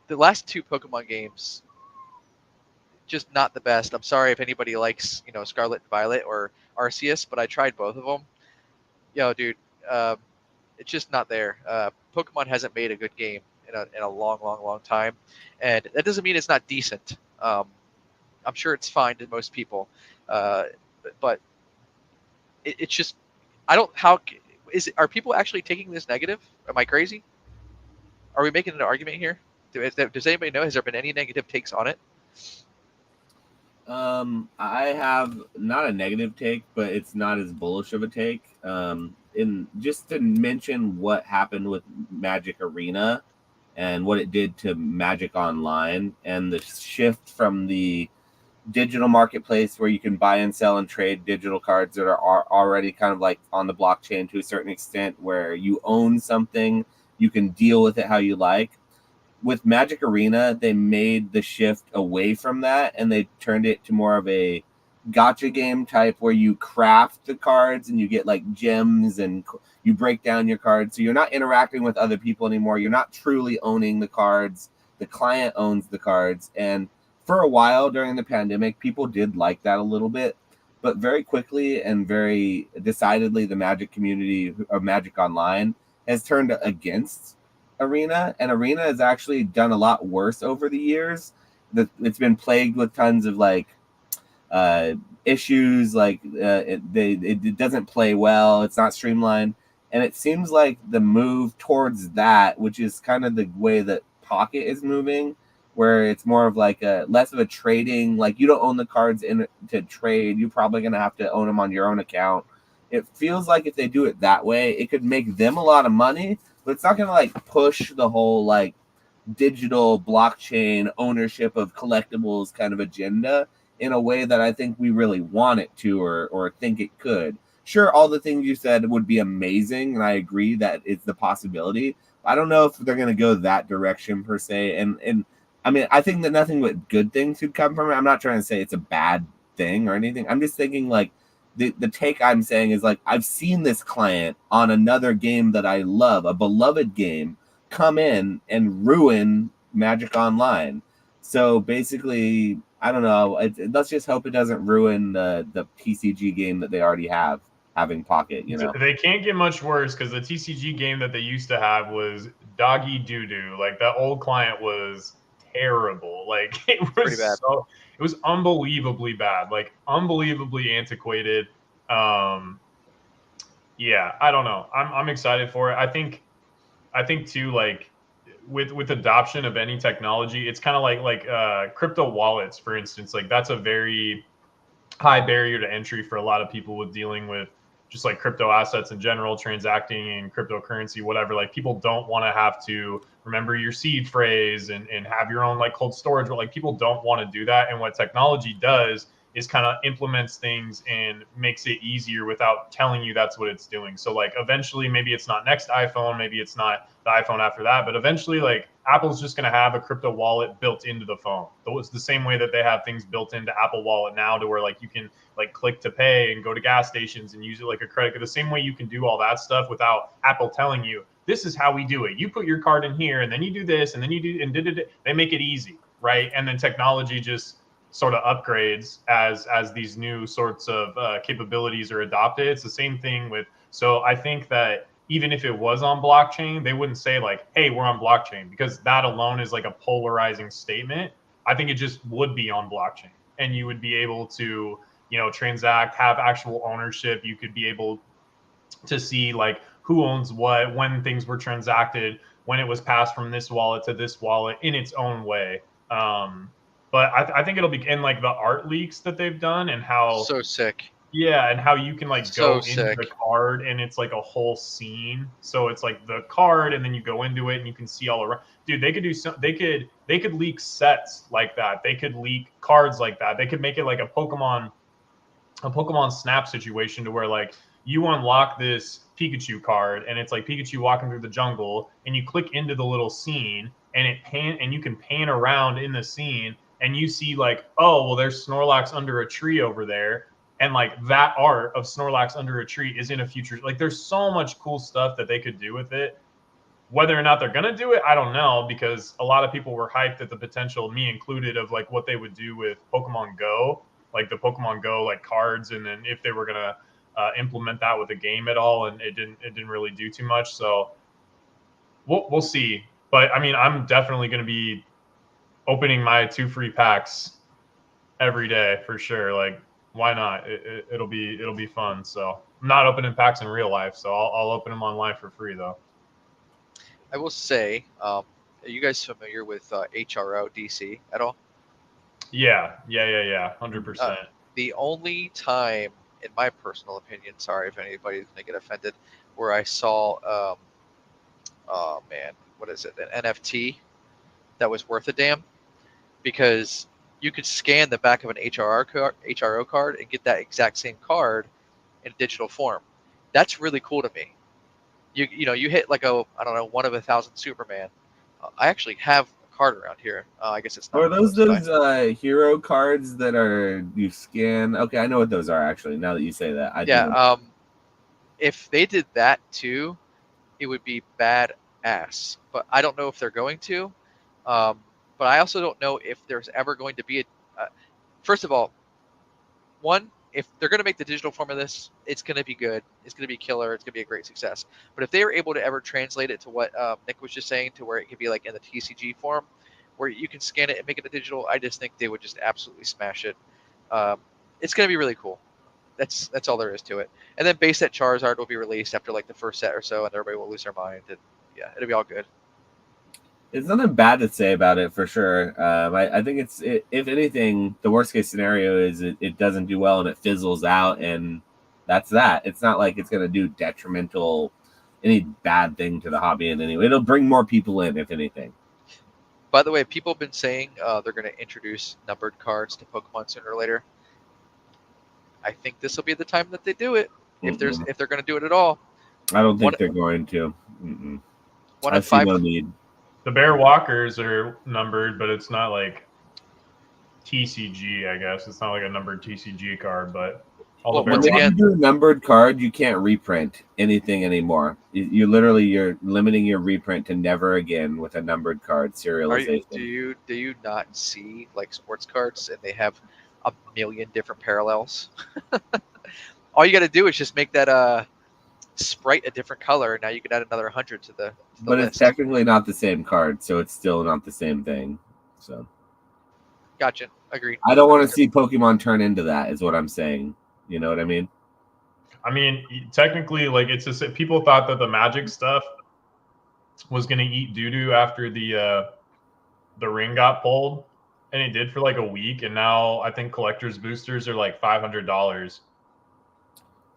Speaker 4: The last 2 Pokemon games, just not the best. I'm sorry if anybody likes, Scarlet and Violet or Arceus, but I tried both of them. Dude, it's just not there. Pokemon hasn't made a good game in a long, long, long time, and that doesn't mean it's not decent. I'm sure it's fine to most people, but it's just, I don't. Are people actually taking this negative? Am I crazy? Are we making an argument here? Does anybody know? Has there been any negative takes on it?
Speaker 1: I have not a negative take, but it's not as bullish of a take. In just to mention what happened with Magic Arena and what it did to Magic Online, and the shift from the digital marketplace where you can buy and sell and trade digital cards that are already kind of like on the blockchain to a certain extent, where you own something, you can deal with it how you like. With Magic Arena, they made the shift away from that, and they turned it to more of a gotcha game type where you craft the cards and you get like gems and you break down your cards. So you're not interacting with other people anymore. You're not truly owning the cards. The client owns the cards. And for a while during the pandemic, people did like that a little bit. But very quickly and very decidedly, the Magic community of Magic Online has turned against Arena, and Arena has actually done a lot worse over the years. It's been plagued with tons of like issues, like it doesn't play well, it's not streamlined. And it seems like the move towards that, which is kind of the way that Pocket is moving, where it's more of like a less of a trading, like you don't own the cards in to trade. You're probably going to have to own them on your own account. It feels like if they do it that way, it could make them a lot of money, but it's not going to like push the whole like digital blockchain ownership of collectibles kind of agenda in a way that I think we really want it to, or think it could. Sure, all the things you said would be amazing, and I agree that it's the possibility. I don't know if they're going to go that direction per se. And I mean, I think that nothing but good things could come from it. I'm not trying to say it's a bad thing or anything. I'm just thinking like the take I'm saying is like I've seen this client on another game that I love, a beloved game, come in and ruin Magic Online. So basically, I don't know. Let's just hope it doesn't ruin the TCG game that they already have, having Pocket, you know.
Speaker 2: They can't get much worse because the TCG game that they used to have was doggy doo-doo. Like that old client was terrible. Like it
Speaker 4: Pretty bad.
Speaker 2: it was unbelievably bad. Like unbelievably antiquated. Yeah, I don't know. I'm excited for it. I think too, like with adoption of any technology, it's kind of like crypto wallets, for instance. Like that's a very high barrier to entry for a lot of people with dealing with just like crypto assets in general, transacting in cryptocurrency, whatever. Like people don't want to have to remember your seed phrase and have your own like cold storage, but like people don't want to do that. And what technology does is kind of implements things and makes it easier without telling you that's what it's doing. So like eventually maybe it's not next iPhone, maybe it's not the iPhone after that, but eventually like Apple's just going to have a crypto wallet built into the phone. It's the same way that they have things built into Apple Wallet now to where like you can like click to pay and go to gas stations and use it like a credit card. The same way you can do all that stuff without Apple telling you, this is how we do it. You put your card in here and then you do this and then you do, and they make it easy, right? And then technology just sort of upgrades as these new sorts of capabilities are adopted. It's the same thing with, so I think that even if it was on blockchain, they wouldn't say like, hey, we're on blockchain, because that alone is like a polarizing statement. I think it just would be on blockchain and you would be able to, you know, transact, have actual ownership. You could be able to see like who owns what, when things were transacted, when it was passed from this wallet to this wallet in its own way. But I think it'll be in like the art leaks that they've done and how
Speaker 4: So sick.
Speaker 2: yeah, and how you can like
Speaker 4: So
Speaker 2: go into
Speaker 4: sick.
Speaker 2: the card and it's like a whole scene. So it's like the card and then you go into it and you can see all around. Dude, they could do some. They could leak sets like that. They could leak cards like that. They could make it like a Pokemon Snap situation to where like you unlock this Pikachu card and it's like Pikachu walking through the jungle and you click into the little scene and you can pan around in the scene and you see like, oh, well, there's Snorlax under a tree over there. And like that art of Snorlax under a tree is in a future. Like there's so much cool stuff that they could do with it. Whether or not they're going to do it, I don't know, because a lot of people were hyped at the potential, me included, of like what they would do with Pokemon Go, like the Pokemon Go like cards, and then if they were going to implement that with the game at all, and it didn't really do too much. So we'll see. But I mean, I'm definitely going to be opening my 2 free packs every day for sure. Like, why not? It'll be fun. So I'm not opening packs in real life, so I'll open them online for free though.
Speaker 4: I will say, are you guys familiar with HRO DC at all?
Speaker 2: Yeah, 100%.
Speaker 4: The only time, in my personal opinion, sorry if anybody's gonna get offended, where I saw, oh man, what is it, an NFT that was worth a damn, because you could scan the back of an HRO card and get that exact same card in digital form. That's really cool to me. You know, you hit like a, I don't know, 1 of 1,000 Superman. I actually have a card around here. I guess it's not.
Speaker 1: Are those hero cards that are you scan? Okay, I know what those are actually. Now that you say that, I do.
Speaker 4: If they did that too, it would be badass. But I don't know if they're going to. But I also don't know if there's ever going to be a. First of all, one, if they're going to make the digital form of this, it's going to be good. It's going to be killer. It's going to be a great success. But if they are able to ever translate it to what Nick was just saying, to where it could be like in the TCG form, where you can scan it and make it a digital, I just think they would just absolutely smash it. It's going to be really cool. That's all there is to it. And then base set Charizard will be released after like the first set or so, and everybody will lose their mind. And yeah, it'll be all good.
Speaker 1: It's nothing bad to say about it for sure. I think if anything, the worst case scenario is it doesn't do well and it fizzles out, and that's that. It's not like it's going to do detrimental, any bad thing to the hobby in any way. It'll bring more people in, if anything.
Speaker 4: By the way, people have been saying they're going to introduce numbered cards to Pokemon sooner or later. I think this will be the time that they do it. If they're going to do it at all.
Speaker 1: I don't think they're going to.
Speaker 4: One
Speaker 1: I
Speaker 4: of
Speaker 1: see
Speaker 4: five.
Speaker 1: no need.
Speaker 2: The Bear Walkers are numbered, but it's not like TCG, I guess. It's not like a numbered TCG card, but all
Speaker 4: Well,
Speaker 2: the Bear
Speaker 4: once
Speaker 2: Walkers.
Speaker 4: again-
Speaker 1: If you do a numbered card, you can't reprint anything anymore. You're limiting your reprint to never again with a numbered card serialization.
Speaker 4: Do you not see like sports cards and they have a million different parallels? All you got to do is just make that sprite a different color, and now you can add another 100 to the
Speaker 1: But
Speaker 4: list.
Speaker 1: it's technically not the same card, so it's still not the same thing. So
Speaker 4: Gotcha. Agreed.
Speaker 1: I don't want to see Pokemon turn into that, is what I'm saying. You know what I mean?
Speaker 2: I mean, technically, like it's just people thought that the Magic stuff was going to eat doo-doo after the ring got pulled, and it did for like a week, and now I think collector's boosters are like $500.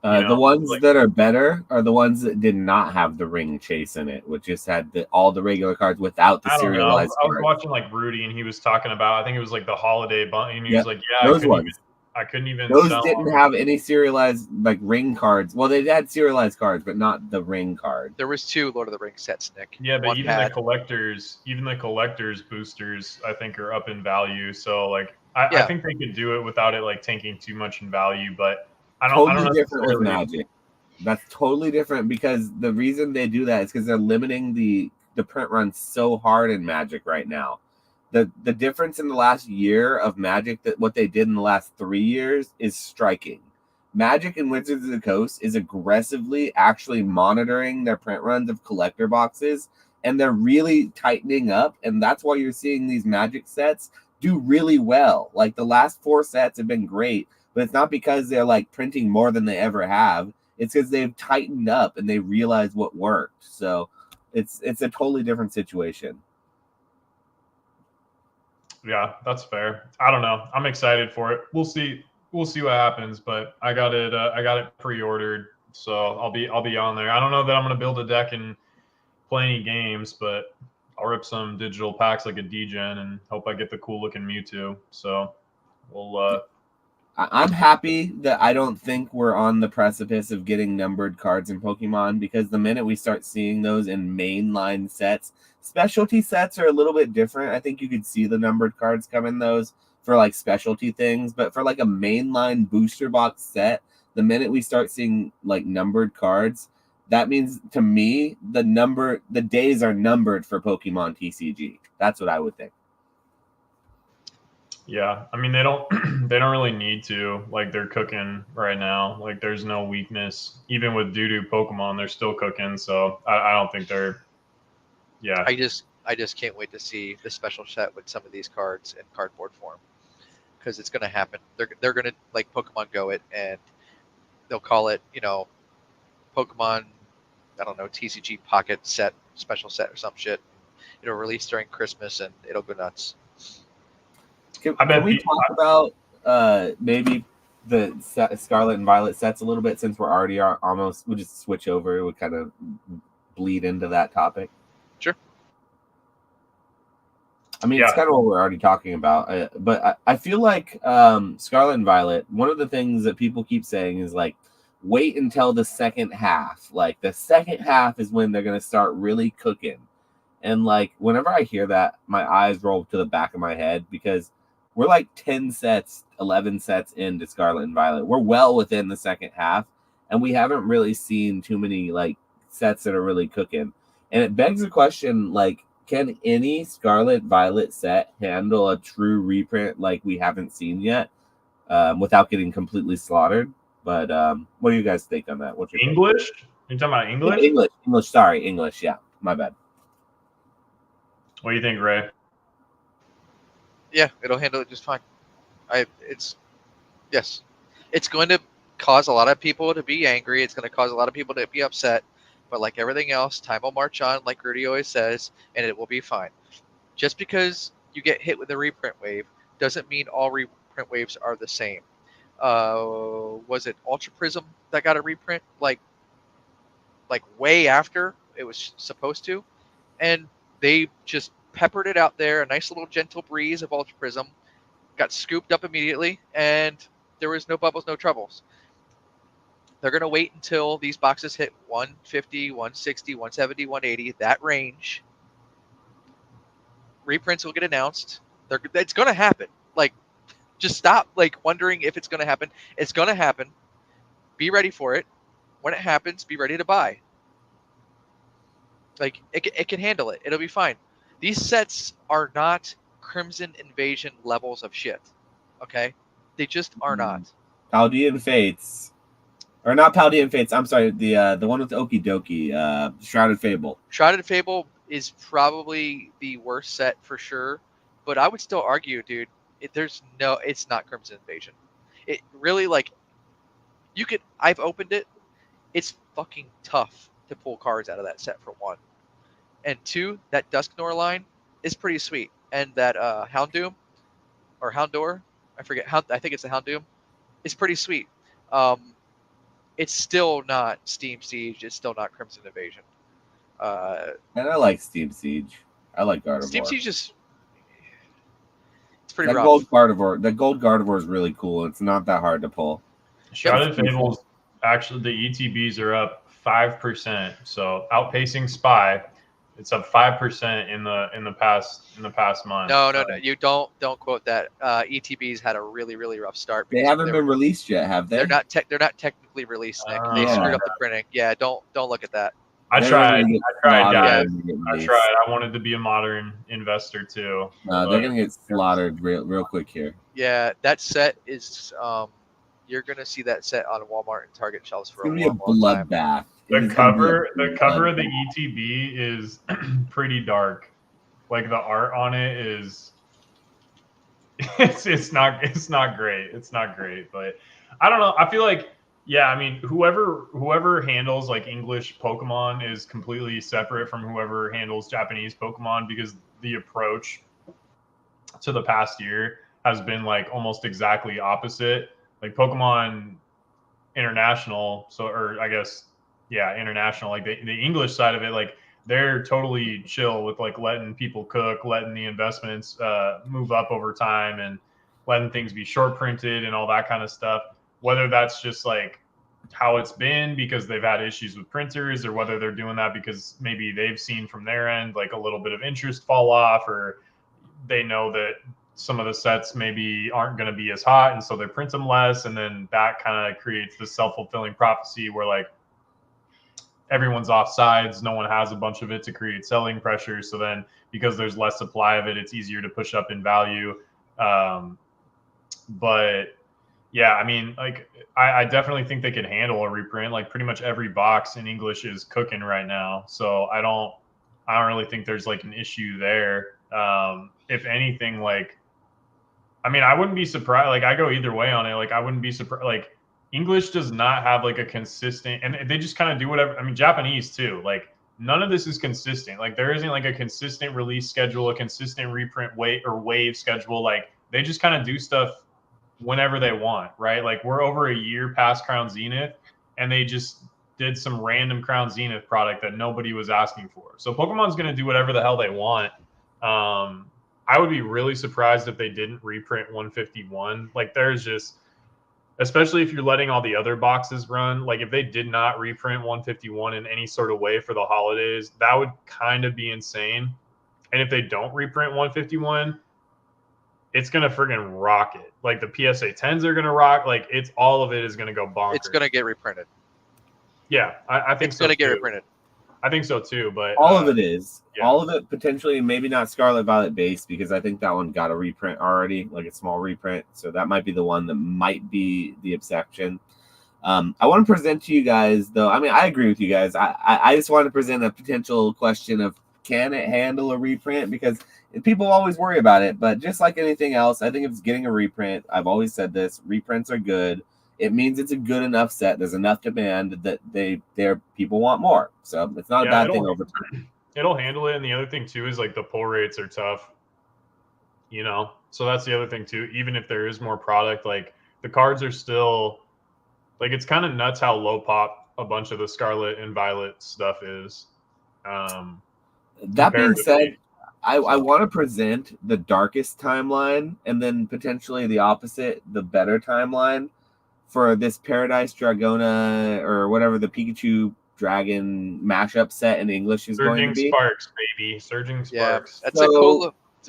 Speaker 1: The ones that are better are the ones that did not have the ring chase in it, which just had all the regular cards without the
Speaker 2: I don't know.
Speaker 1: serialized
Speaker 2: I was
Speaker 1: cards.
Speaker 2: watching like Rudy, and he was talking about, I think it was like the holiday bunch, and he was like, "Yeah,
Speaker 1: those ones.
Speaker 2: I couldn't even."
Speaker 1: Those
Speaker 2: sell
Speaker 1: didn't
Speaker 2: them.
Speaker 1: have any serialized like ring cards. Well, they had serialized cards, but not the ring card.
Speaker 4: There was 2 Lord of the Rings sets, Nick.
Speaker 2: Yeah, but
Speaker 4: One
Speaker 2: even
Speaker 4: had-
Speaker 2: the collectors boosters, I think, are up in value. So like, I
Speaker 4: Yeah.
Speaker 2: think they could do it without it like tanking too much in value. But I
Speaker 1: Totally
Speaker 2: don't
Speaker 1: different with
Speaker 2: necessarily-
Speaker 1: Magic. That's totally different because the reason they do that is because they're limiting the print run so hard in Magic right now. The difference in the last year of Magic that what they did in the last 3 years is striking. Magic and Wizards of the Coast is aggressively actually monitoring their print runs of collector boxes, and they're really tightening up, and that's why you're seeing these Magic sets do really well. Like the last 4 sets have been great, but it's not because they're like printing more than they ever have. It's because they've tightened up and they realized what worked. So it's a totally different situation.
Speaker 2: Yeah, that's fair. I don't know. I'm excited for it. We'll see. We'll see what happens. But I got it. I got it pre-ordered, so I'll be on there. I don't know that I'm gonna build a deck and play any games, but I'll rip some digital packs like a DGen and hope I get the cool looking Mewtwo. So we'll.
Speaker 1: I'm happy that I don't think we're on the precipice of getting numbered cards in Pokemon, because the minute we start seeing those in mainline sets, specialty sets are a little bit different. I think you could see the numbered cards come in those for like specialty things, but for like a mainline booster box set, the minute we start seeing like numbered cards, that means to me the days are numbered for Pokemon TCG. That's what I would think.
Speaker 2: Yeah, I mean they don't really need to. Like they're cooking right now. Like there's no weakness. Even with doo-doo Pokemon, they're still cooking. So I don't think they're. Yeah.
Speaker 4: I just can't wait to see the special set with some of these cards in cardboard form, because it's going to happen. They're going to like Pokemon Go it, and they'll call it, Pokemon, I don't know, TCG Pocket Set, special set or some shit. It'll release during Christmas and it'll go nuts.
Speaker 1: Can we talk about maybe the Scarlet and Violet sets a little bit, since we're already almost, we'll just switch over. We kind of bleed into that topic.
Speaker 4: Sure.
Speaker 1: I mean, it's kind of what we're already talking about, but I feel like Scarlet and Violet, one of the things that people keep saying is like, wait until the second half. Like the second half is when they're going to start really cooking. And like, whenever I hear that, my eyes roll to the back of my head, because we're like 10 sets, 11 sets into Scarlet and Violet. We're well within the second half, and we haven't really seen too many like sets that are really cooking. And it begs the question, like, can any Scarlet Violet set handle a true reprint like we haven't seen yet, without getting completely slaughtered? But what do you guys think on that? What's your
Speaker 2: English? You're talking about English?
Speaker 1: Yeah, English. Sorry, English. Yeah, my bad.
Speaker 2: What do you think, Ray?
Speaker 4: Yeah, it'll handle it just fine. It's going to cause a lot of people to be angry. It's going to cause a lot of people to be upset. But like everything else, time will march on, like Rudy always says, and it will be fine. Just because you get hit with a reprint wave doesn't mean all reprint waves are the same. Was it Ultra Prism that got a reprint like way after it was supposed to? And they just peppered it out there, a nice little gentle breeze of Ultra Prism, got scooped up immediately, and there was no bubbles, no troubles. They're going to wait until these boxes hit 150, 160, 170, 180, that range. Reprints will get announced. It's going to happen. Like, just stop wondering if it's going to happen. It's going to happen. Be ready for it. When it happens, be ready to buy. Like, it can handle it. It'll be fine. These sets are not Crimson Invasion levels of shit. Okay? They just are not.
Speaker 1: Paldean Fates. Or not Paldean Fates. I'm sorry. The one with Okie Dokie. Shrouded Fable.
Speaker 4: Shrouded Fable is probably the worst set for sure. But I would still argue, dude, it's not Crimson Invasion. It really, I've opened it. It's fucking tough to pull cards out of that set, for one. And two, that Dusknoir line is pretty sweet. And that Houndoom, or Houndour, I forget, I think it's the Houndoom, is pretty sweet. It's still not Steam Siege. It's still not Crimson Invasion.
Speaker 1: And I like Steam Siege. I like Gardevoir.
Speaker 4: Steam Siege is... It's pretty
Speaker 1: that
Speaker 4: rough.
Speaker 1: The gold Gardevoir is really cool. It's not that hard to pull.
Speaker 2: Shrouded Fables, actually, the ETBs are up 5%. So outpacing Spy, it's up 5% in the past month.
Speaker 4: No. You don't quote that. ETBs had a really, really rough start.
Speaker 1: They haven't been released yet, have they?
Speaker 4: They're not technically released, Nick. They screwed up the printing. Yeah, don't look at that.
Speaker 2: I tried, guys.
Speaker 1: I
Speaker 2: tried. I wanted to be a modern investor too.
Speaker 1: No, they're gonna get slaughtered real quick here.
Speaker 4: Yeah, that set is. You're gonna see that set on Walmart and Target shelves for
Speaker 1: It's gonna be a bloodbath.
Speaker 2: The cover of the ETB is pretty dark. Like the art on it is. It's not great. It's not great, but I don't know. I feel like. Yeah, I mean, whoever handles like English Pokemon is completely separate from whoever handles Japanese Pokemon, because the approach to the past year has been like almost exactly opposite. Like Pokemon International, International, like the English side of it, like they're totally chill with like letting people cook, letting the investments move up over time, and letting things be short printed and all that kind of stuff. Whether that's just like how it's been because they've had issues with printers, or whether they're doing that because maybe they've seen from their end like a little bit of interest fall off, or they know that some of the sets maybe aren't going to be as hot, and so they print them less, and then that kind of creates this self-fulfilling prophecy where like everyone's off sides, no one has a bunch of it to create selling pressure, so then because there's less supply of it, it's easier to push up in value. But yeah, I mean, like, I definitely think they can handle a reprint. Like, pretty much every box in English is cooking right now, so I don't really think there's like an issue there. If anything, like, I mean, I wouldn't be surprised. Like, I go either way on it. Like, I wouldn't be surprised. Like, English does not have like a consistent, and they just kind of do whatever. I mean, Japanese too. Like, none of this is consistent. Like, there isn't like a consistent release schedule, a consistent reprint wave schedule. Like, they just kind of do stuff whenever they want, right? Like, we're over a year past Crown Zenith, and they just did some random Crown Zenith product that nobody was asking for. So Pokemon's going to do whatever the hell they want. I would be really surprised if they didn't reprint 151. Like, there's just, especially if you're letting all the other boxes run, like if they did not reprint 151 in any sort of way for the holidays, that would kind of be insane. And if they don't reprint 151, it's going to friggin' rock it. Like, the PSA 10s are going to rock. Like, it's all of it is going to go bonkers.
Speaker 4: It's going to get reprinted.
Speaker 2: Yeah, I think
Speaker 4: it's going to get reprinted.
Speaker 2: I think so too, but
Speaker 1: all of it is.
Speaker 2: Yeah.
Speaker 1: All of it potentially, maybe not Scarlet Violet base, because I think that one got a reprint already, like a small reprint. So that might be the one that might be the exception. I want to present to you guys, though. I mean, I agree with you guys. I just want to present a potential question of, can it handle a reprint? Because people always worry about it, but just like anything else, I think if it's getting a reprint, I've always said this, reprints are good. it means it's a good enough set. There's enough demand that their people want more. So it's not a bad thing over time.
Speaker 2: It'll handle it. And the other thing too is like the pull rates are tough. You know, so that's the other thing too. Even if there is more product, like the cards are still like it's kind of nuts how low pop a bunch of the Scarlet and Violet stuff is.
Speaker 1: That being said, I want to present the darkest timeline and then potentially the opposite, the better timeline for this Paradise Dragona or whatever the Pikachu Dragon mashup set in English is going to be.
Speaker 2: Sparks, baby. Surging Sparks.
Speaker 4: Yeah, it's a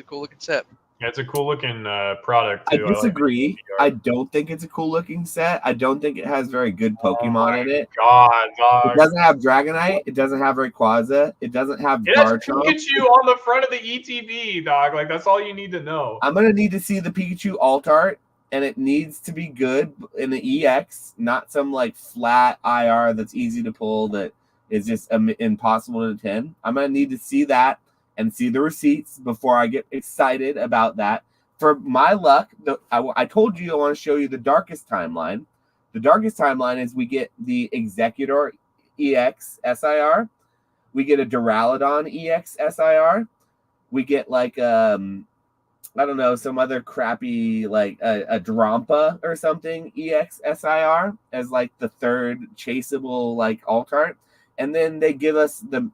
Speaker 4: cool looking set.
Speaker 2: Yeah, it's a cool looking product too.
Speaker 1: I disagree. I don't think it's a cool looking set. I don't think it has very good Pokemon in it.
Speaker 2: God, dog.
Speaker 1: It doesn't have Dragonite. It doesn't have Rayquaza. It doesn't have
Speaker 2: It has
Speaker 1: Garchomp.
Speaker 2: Pikachu on the front of the ETB, dog. Like that's all you need to know.
Speaker 1: I'm gonna need to see the Pikachu alt art, and it needs to be good in the EX, not some like flat IR that's easy to pull that is just impossible to attend. I'm gonna need to see that and see the receipts before I get excited about that. For my luck, I told you I want to show you the darkest timeline. The darkest timeline is we get the Executor EX SIR. We get a Duraludon EX SIR. We get like, I don't know, some other crappy, like a Drampa or something EX SIR as like the third chaseable like alt art. And then they give us the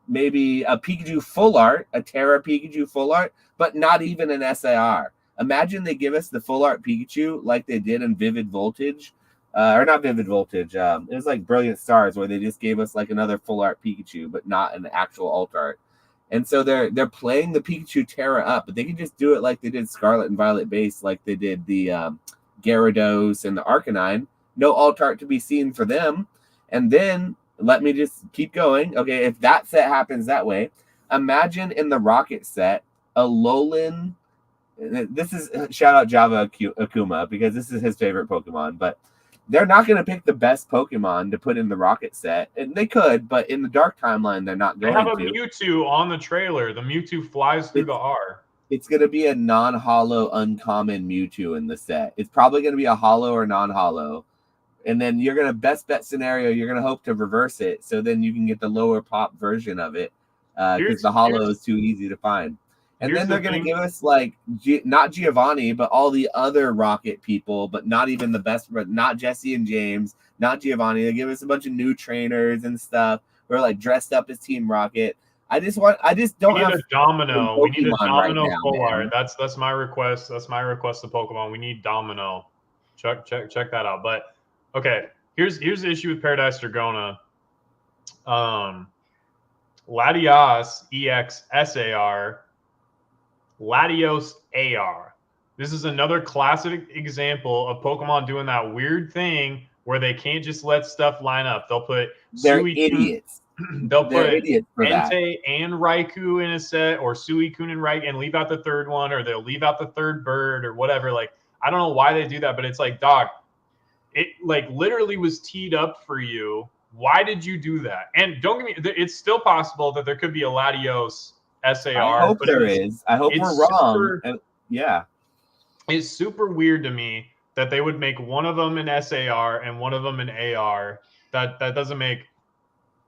Speaker 1: maybe a Pikachu full art, a Terra Pikachu full art, but not even an SIR. Imagine they give us the full art Pikachu like they did in Vivid Voltage, or not Vivid Voltage. It was like Brilliant Stars where they just gave us like another full art Pikachu, but not an actual alt art. And so they're playing the Pikachu Terra up, but they can just do it like they did Scarlet and Violet base, like they did the Gyarados and the Arcanine. No alt art to be seen for them. And then let me just keep going. Okay, if that set happens that way, imagine in the Rocket set, a Alolan. This is shout out Java Akuma because this is his favorite Pokemon, but they're not going to pick the best Pokemon to put in the Rocket set. And they could, but in the Dark timeline, they're not going to.
Speaker 2: They have a Mewtwo on the trailer. The Mewtwo flies through the R.
Speaker 1: It's going to be a non-holo uncommon Mewtwo in the set. It's probably going to be a holo or non-holo. And then you're going to best bet scenario, you're going to hope to reverse it. So then you can get the lower pop version of it because the holo is too easy to find. And then they're going to give us like, not Giovanni, but all the other Rocket people, but not even the best, but not Jesse and James, not Giovanni. They give us a bunch of new trainers and stuff. We're like dressed up as Team Rocket. I just don't have
Speaker 2: a Domino. We need a Domino
Speaker 1: right now,
Speaker 2: full
Speaker 1: man.
Speaker 2: art. That's my request. That's my request to Pokemon. We need Domino. Check that out. But okay, here's the issue with Paradise Dragona. Latios EX SAR, Latios AR. This is another classic example of Pokemon doing that weird thing where they can't just let stuff line up. They'll put
Speaker 1: they're idiots.
Speaker 2: They'll put
Speaker 1: idiots for that.
Speaker 2: Entei and Raikou in a set, or Suicune and Raikou, and leave out the third one, or they'll leave out the third bird, or whatever. Like, I don't know why they do that, but it's like, dog, it like literally was teed up for you. Why did you do that? And don't get me, it's still possible that there could be a Latios SAR.
Speaker 1: I hope there is. I hope we're wrong. Yeah.
Speaker 2: It's super weird to me that they would make one of them an SAR and one of them an AR. That doesn't make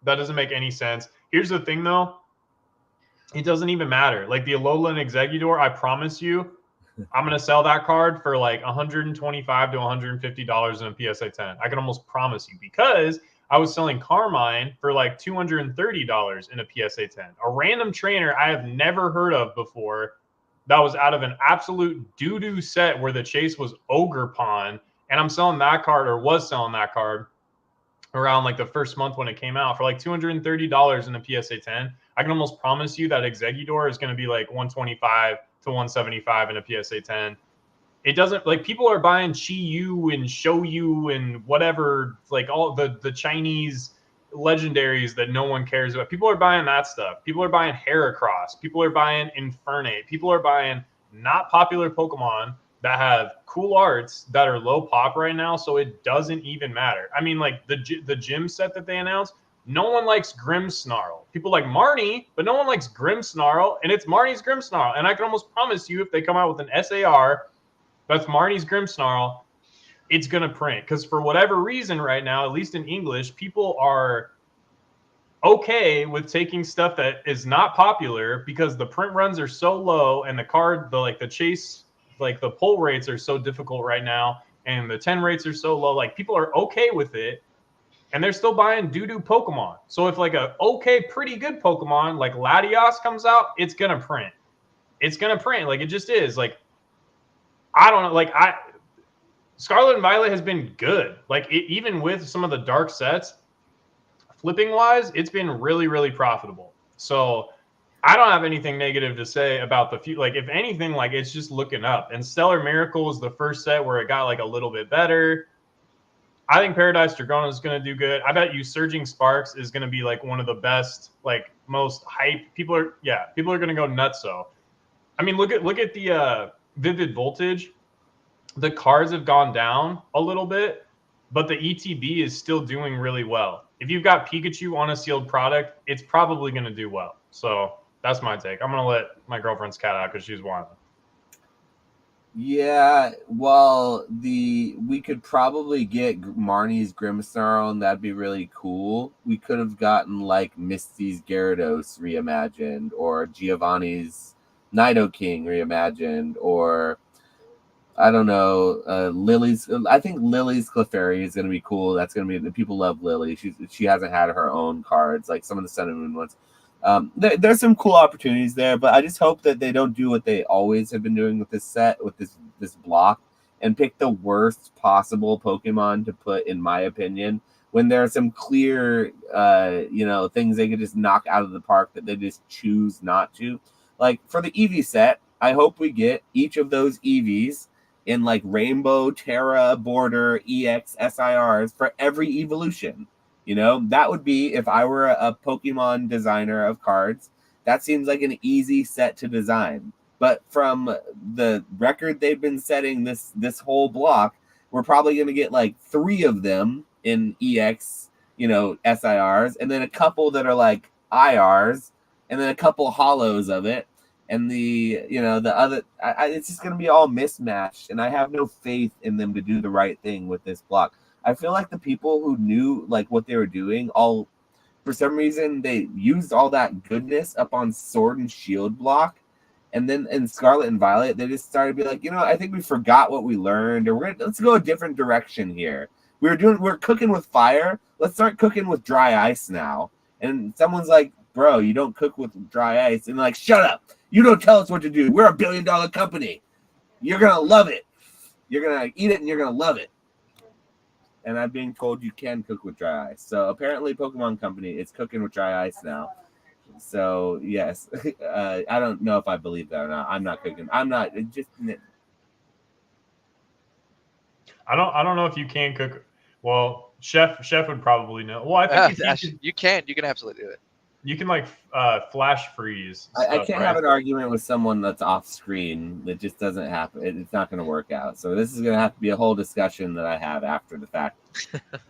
Speaker 2: any sense. Here's the thing though. It doesn't even matter. Like the Alolan Exeggutor, I promise you, I'm going to sell that card for like $125 to $150 in a PSA 10. I can almost promise you, because I was selling Carmine for like $230 in a PSA 10. A random trainer I have never heard of before that was out of an absolute doo-doo set where the chase was Ogre Pond. And I'm selling that card, or was selling that card, around like the first month when it came out for like $230 in a PSA 10. I can almost promise you that Exeggutor is going to be like $125 to $175 in a PSA 10. It doesn't, like, people are buying Chi-Yu and Shou-Yu and whatever, like all the Chinese legendaries that no one cares about. People are buying that stuff. People are buying Heracross. People are buying Infernape. People are buying not popular Pokemon that have cool arts that are low pop right now, so it doesn't even matter. I mean, like the gym set that they announced, no one likes Grimmsnarl. People like Marnie, but no one likes Grimmsnarl, and it's Marnie's Grimmsnarl. And I can almost promise you, if they come out with an SAR that's Marnie's Grimmsnarl, it's going to print. Because for whatever reason right now, at least in English, people are okay with taking stuff that is not popular because the print runs are so low and the chase, like the pull rates are so difficult right now and the 10 rates are so low. Like people are okay with it and they're still buying doo-doo Pokemon. So if like a pretty good Pokemon like Latios comes out, it's going to print. It's going to print. Like it just is. Like, I don't know. Scarlet and Violet has been good. Like even with some of the dark sets, flipping wise, it's been really, really profitable. So I don't have anything negative to say about the few. Like if anything, like it's just looking up. And Stellar Miracle was the first set where it got like a little bit better. I think Paradise Dragona is going to do good. I bet you Surging Sparks is going to be like one of the best, like most hype. People are going to go nuts. So, I mean, look at the Vivid Voltage. The cards have gone down a little bit, but the ETB is still doing really well. If you've got Pikachu on a sealed product, it's probably going to do well. So that's my take. I'm going to let my girlfriend's cat out because she's whining.
Speaker 1: Yeah, well, we could probably get Marnie's Grimmsnarl, and that'd be really cool. We could have gotten like Misty's Gyarados reimagined, or Giovanni's Nidoking reimagined, or I don't know, Lily's. I think Lily's Clefairy is going to be cool. That's going to be, the people love Lily. She hasn't had her own cards like some of the Sun and Moon ones. There's some cool opportunities there, but I just hope that they don't do what they always have been doing with this set, with this block, and pick the worst possible Pokemon to put, in my opinion, when there are some clear, things they could just knock out of the park that they just choose not to. Like for the Eevee set, I hope we get each of those Eevees in like Rainbow, Terra, Border, EX, SIRs for every evolution. That would be, if I were a Pokemon designer of cards, that seems like an easy set to design. But from the record they've been setting this whole block, we're probably going to get like 3 of them in EX, SIRs, and then a couple that are like IRs, and then a couple hollows of it. And the other, it's just going to be all mismatched, and I have no faith in them to do the right thing with this block. I feel like the people who knew like what they were doing, for some reason they used all that goodness up on Sword and Shield block, and then in Scarlet and Violet they just started to be like, I think we forgot what we learned, or let's go a different direction here. We're cooking with fire. Let's start cooking with dry ice now. And someone's like, bro, you don't cook with dry ice. And like, shut up. You don't tell us what to do. We're $1 billion company. You're going to love it. You're going to eat it and you're going to love it. And I'm being told you can cook with dry ice. So apparently Pokemon Company is cooking with dry ice now. So yes, I don't know if I believe that or not. I'm not cooking. I'm not. It just.
Speaker 2: I don't know if you can cook. Well, chef would probably know. Well, I think
Speaker 4: you can absolutely do it.
Speaker 2: You can like flash freeze.
Speaker 1: I can't have an argument with someone that's off screen. That just doesn't happen. It's not going to work out. So this is going to have to be a whole discussion that I have after the fact.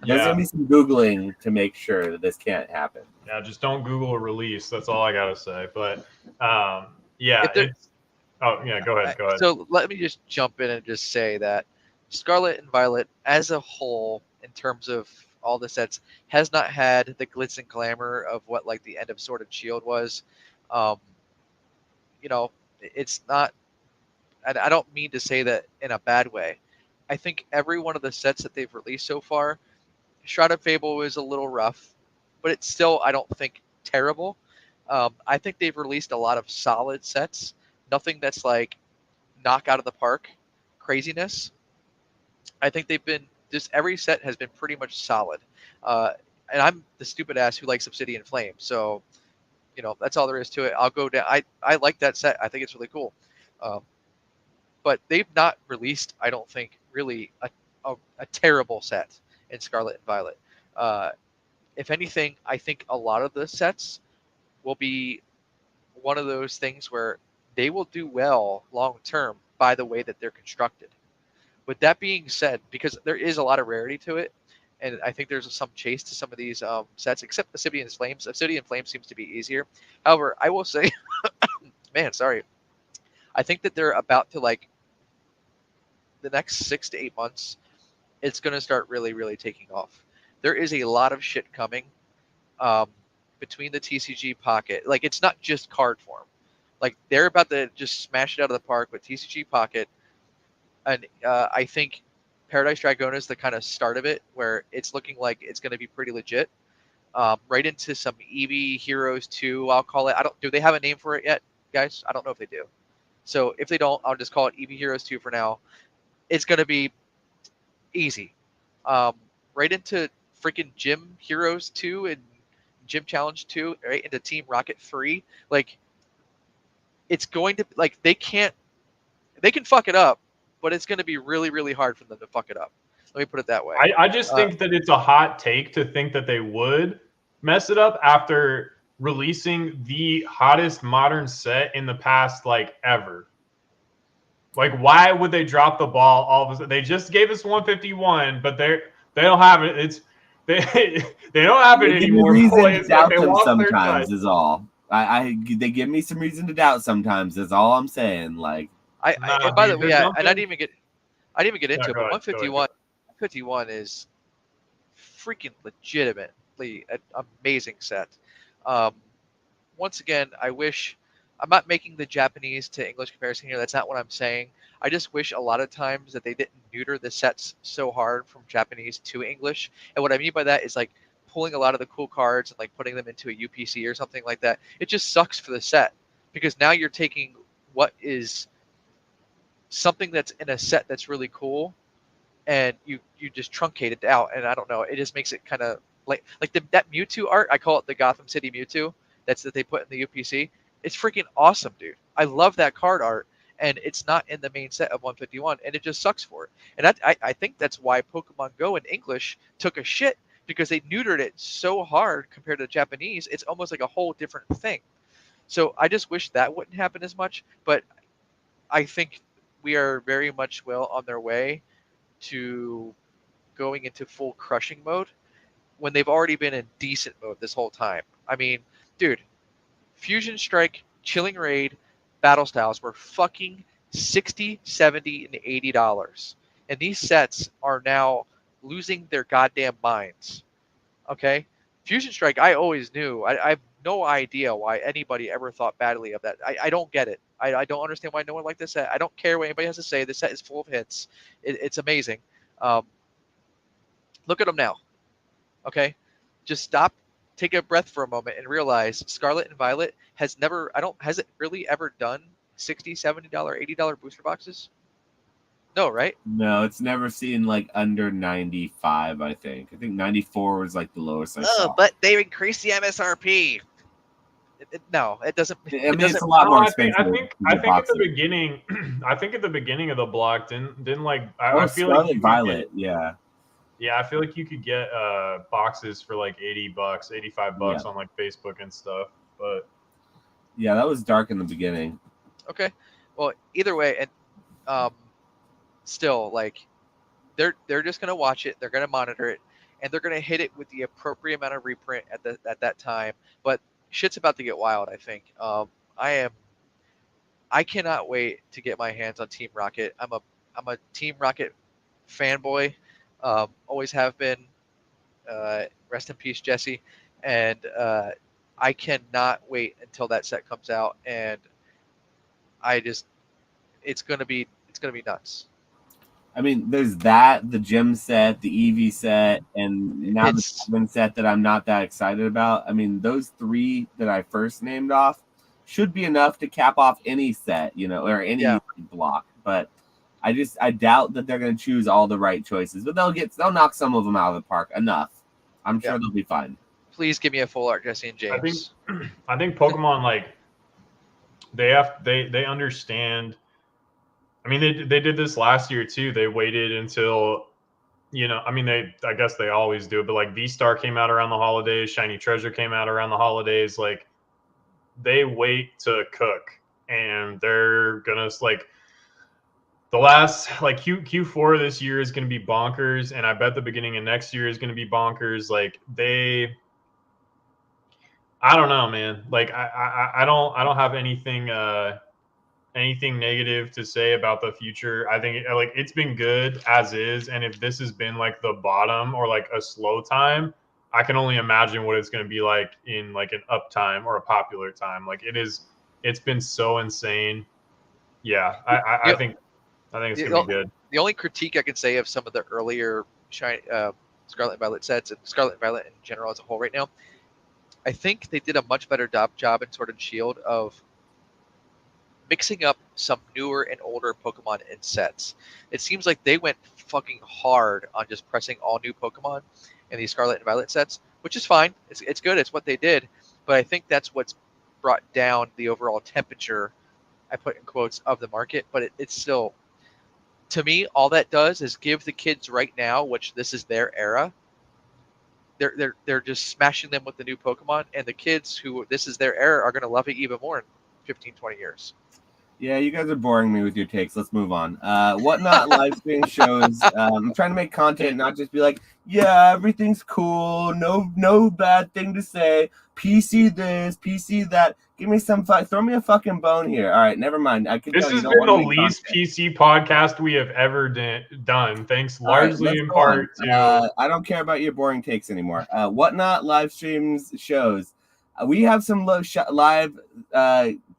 Speaker 1: There's going to be some Googling to make sure that this can't happen.
Speaker 2: Yeah, just don't Google a release. That's all I got to say. But yeah. Go ahead.
Speaker 4: So let me just jump in and just say that Scarlet and Violet as a whole, in terms of all the sets, has not had the glitz and glamour of what like the end of Sword and Shield was. It's not, I don't mean to say that in a bad way. I think every one of the sets that they've released so far, Shroud of Fable is a little rough, but it's still, I don't think, terrible. I think they've released a lot of solid sets. Nothing that's like knock out of the park craziness. I think they've been, just every set has been pretty much solid. And I'm the stupid ass who likes Obsidian Flame. So, that's all there is to it. I'll go down. I like that set. I think it's really cool. But they've not released, I don't think, really a terrible set in Scarlet and Violet. If anything, I think a lot of the sets will be one of those things where they will do well long term by the way that they're constructed. With that being said, because there is a lot of rarity to it, and I think there's some chase to some of these sets, except Obsidian Flames. Obsidian Flames seems to be easier. However, I will say, I think that they're about to, like, the next 6 to 8 months, it's going to start really, really taking off. There is a lot of shit coming um, between the TCG Pocket. Like, it's not just card form. Like, they're about to just smash it out of the park with TCG Pocket. And I think Paradise Dragon is the kind of start of it, where it's looking like it's going to be pretty legit. Right into some EV Heroes 2, I'll call it. Do they have a name for it yet, guys? I don't know if they do. So if they don't, I'll just call it EV Heroes 2 for now. It's going to be easy. Right into freaking Gym Heroes 2 and Gym Challenge 2, right into Team Rocket 3. Like, it's going to, like, they can fuck it up, but it's going to be really, really hard for them to fuck it up. Let me put it that way.
Speaker 2: I just think that it's a hot take to think that they would mess it up after releasing the hottest modern set in the past, like, ever. Like, why would they drop the ball all of a sudden? They just gave us 151, but they don't have it. It's they don't have it anymore.
Speaker 1: Reason to
Speaker 2: It's
Speaker 1: doubt
Speaker 2: like they
Speaker 1: them
Speaker 2: lost their
Speaker 1: sometimes
Speaker 2: touch.
Speaker 1: is all. They give me some reason to doubt sometimes. Is all I'm saying. Like,
Speaker 4: and by the way, yeah, and I didn't even get into it,
Speaker 2: go
Speaker 4: but
Speaker 2: ahead.
Speaker 4: 151 is freaking legitimately an amazing set. Once again, I wish I'm not making the Japanese to English comparison here. That's not what I'm saying. I just wish a lot of times that they didn't neuter the sets so hard from Japanese to English. And what I mean by that is, like, pulling a lot of the cool cards and, like, putting them into a UPC or something like that. It just sucks for the set, because now you're taking what is something that's in a set that's really cool, and you just truncate it out. And I don't know, it just makes it kind of like that Mewtwo art. I call it the Gotham City Mewtwo. That they put in the UPC. It's freaking awesome, dude. I love that card art, and it's not in the main set of 151, and it just sucks for it. And I think that's why Pokemon Go in English took a shit, because they neutered it so hard compared to Japanese. It's almost like a whole different thing. So I just wish that wouldn't happen as much, but I think we are very much well on their way to going into full crushing mode, when they've already been in decent mode this whole time. I mean, dude, Fusion Strike, Chilling Raid, Battle Styles were fucking $60, $70, and $80. And these sets are now losing their goddamn minds. Okay? Fusion Strike, I always knew. I have no idea why anybody ever thought badly of that. I don't get it. I don't understand why no one liked this set. I don't care what anybody has to say. This set is full of hits. It's amazing. Look at them now. Okay? Just stop, take a breath for a moment, and realize Scarlet and Violet has it really ever done $60, $70, $80 booster boxes? No, right?
Speaker 1: no, it's never seen like under 95. I think 94 was like the lowest I saw.
Speaker 4: But they increased the MSRP. No, it doesn't.
Speaker 1: I mean, it's a lot more expensive.
Speaker 2: I think at the beginning, I think at the beginning of the block didn't like. I feel
Speaker 1: Scarlet
Speaker 2: like
Speaker 1: Violet, yeah.
Speaker 2: Yeah, I feel like you could get boxes for like $80, $85 on like Facebook and stuff. But
Speaker 1: yeah, that was dark in the beginning.
Speaker 4: Okay, well, either way, and still, like, they're just gonna watch it, they're gonna monitor it, and they're gonna hit it with the appropriate amount of reprint at that time. But shit's about to get wild. I think. I cannot wait to get my hands on Team Rocket. I'm a Team Rocket fanboy. Always have been. Rest in peace, Jesse. And I cannot wait until that set comes out, and it's gonna be nuts.
Speaker 1: I mean, there's that, the gym set, the EV set, and now the Seven set that I'm not that excited about. I mean, those three that I first named off should be enough to cap off any set, or any block. But I doubt that they're going to choose all the right choices. But they'll knock some of them out of the park enough. I'm sure they'll be fine.
Speaker 4: Please give me a full art, Jesse and James.
Speaker 2: I think Pokemon, like, they understand. I mean, they did this last year too. They waited until, I mean, I guess they always do, but like V-Star came out around the holidays, Shiny Treasure came out around the holidays. Like, they wait to cook, and they're gonna, like, the last, like, Q4 this year is gonna be bonkers, and I bet the beginning of next year is gonna be bonkers. Like, I don't know, man. Like, I don't have anything anything negative to say about the future. I think like it's been good as is, and if this has been like the bottom or like a slow time, I can only imagine what it's going to be like in like an uptime or a popular time. Like it's been so insane. Yeah, I think it's
Speaker 4: The,
Speaker 2: going to be good.
Speaker 4: the only critique I can say of some of the earlier Scarlet and Violet sets and Scarlet and Violet in general as a whole right now, I think they did a much better job in Sword and Shield of mixing up some newer and older Pokemon in sets. It seems like they went fucking hard on just pressing all new Pokemon in these Scarlet and Violet sets, which is fine. It's good. It's what they did. But I think that's what's brought down the overall temperature, I put in quotes, of the market. But it's still, to me, all that does is give the kids right now, which this is their era, they're just smashing them with the new Pokemon, and the kids who this is their era are going to love it even more in 15, 20 years.
Speaker 1: Yeah, you guys are boring me with your takes. Let's move on. Whatnot live stream shows. I'm trying to make content, not just be like, yeah, everything's cool. No bad thing to say. PC this, PC that. Give me some throw me a fucking bone here. All right, never mind. I can
Speaker 2: This
Speaker 1: tell you
Speaker 2: has
Speaker 1: don't
Speaker 2: been the
Speaker 1: want to make
Speaker 2: least
Speaker 1: content.
Speaker 2: PC podcast we have ever done. Thanks largely
Speaker 1: let's
Speaker 2: in
Speaker 1: go
Speaker 2: part
Speaker 1: on.
Speaker 2: to
Speaker 1: I don't care about your boring takes anymore. Whatnot live streams shows. We have some live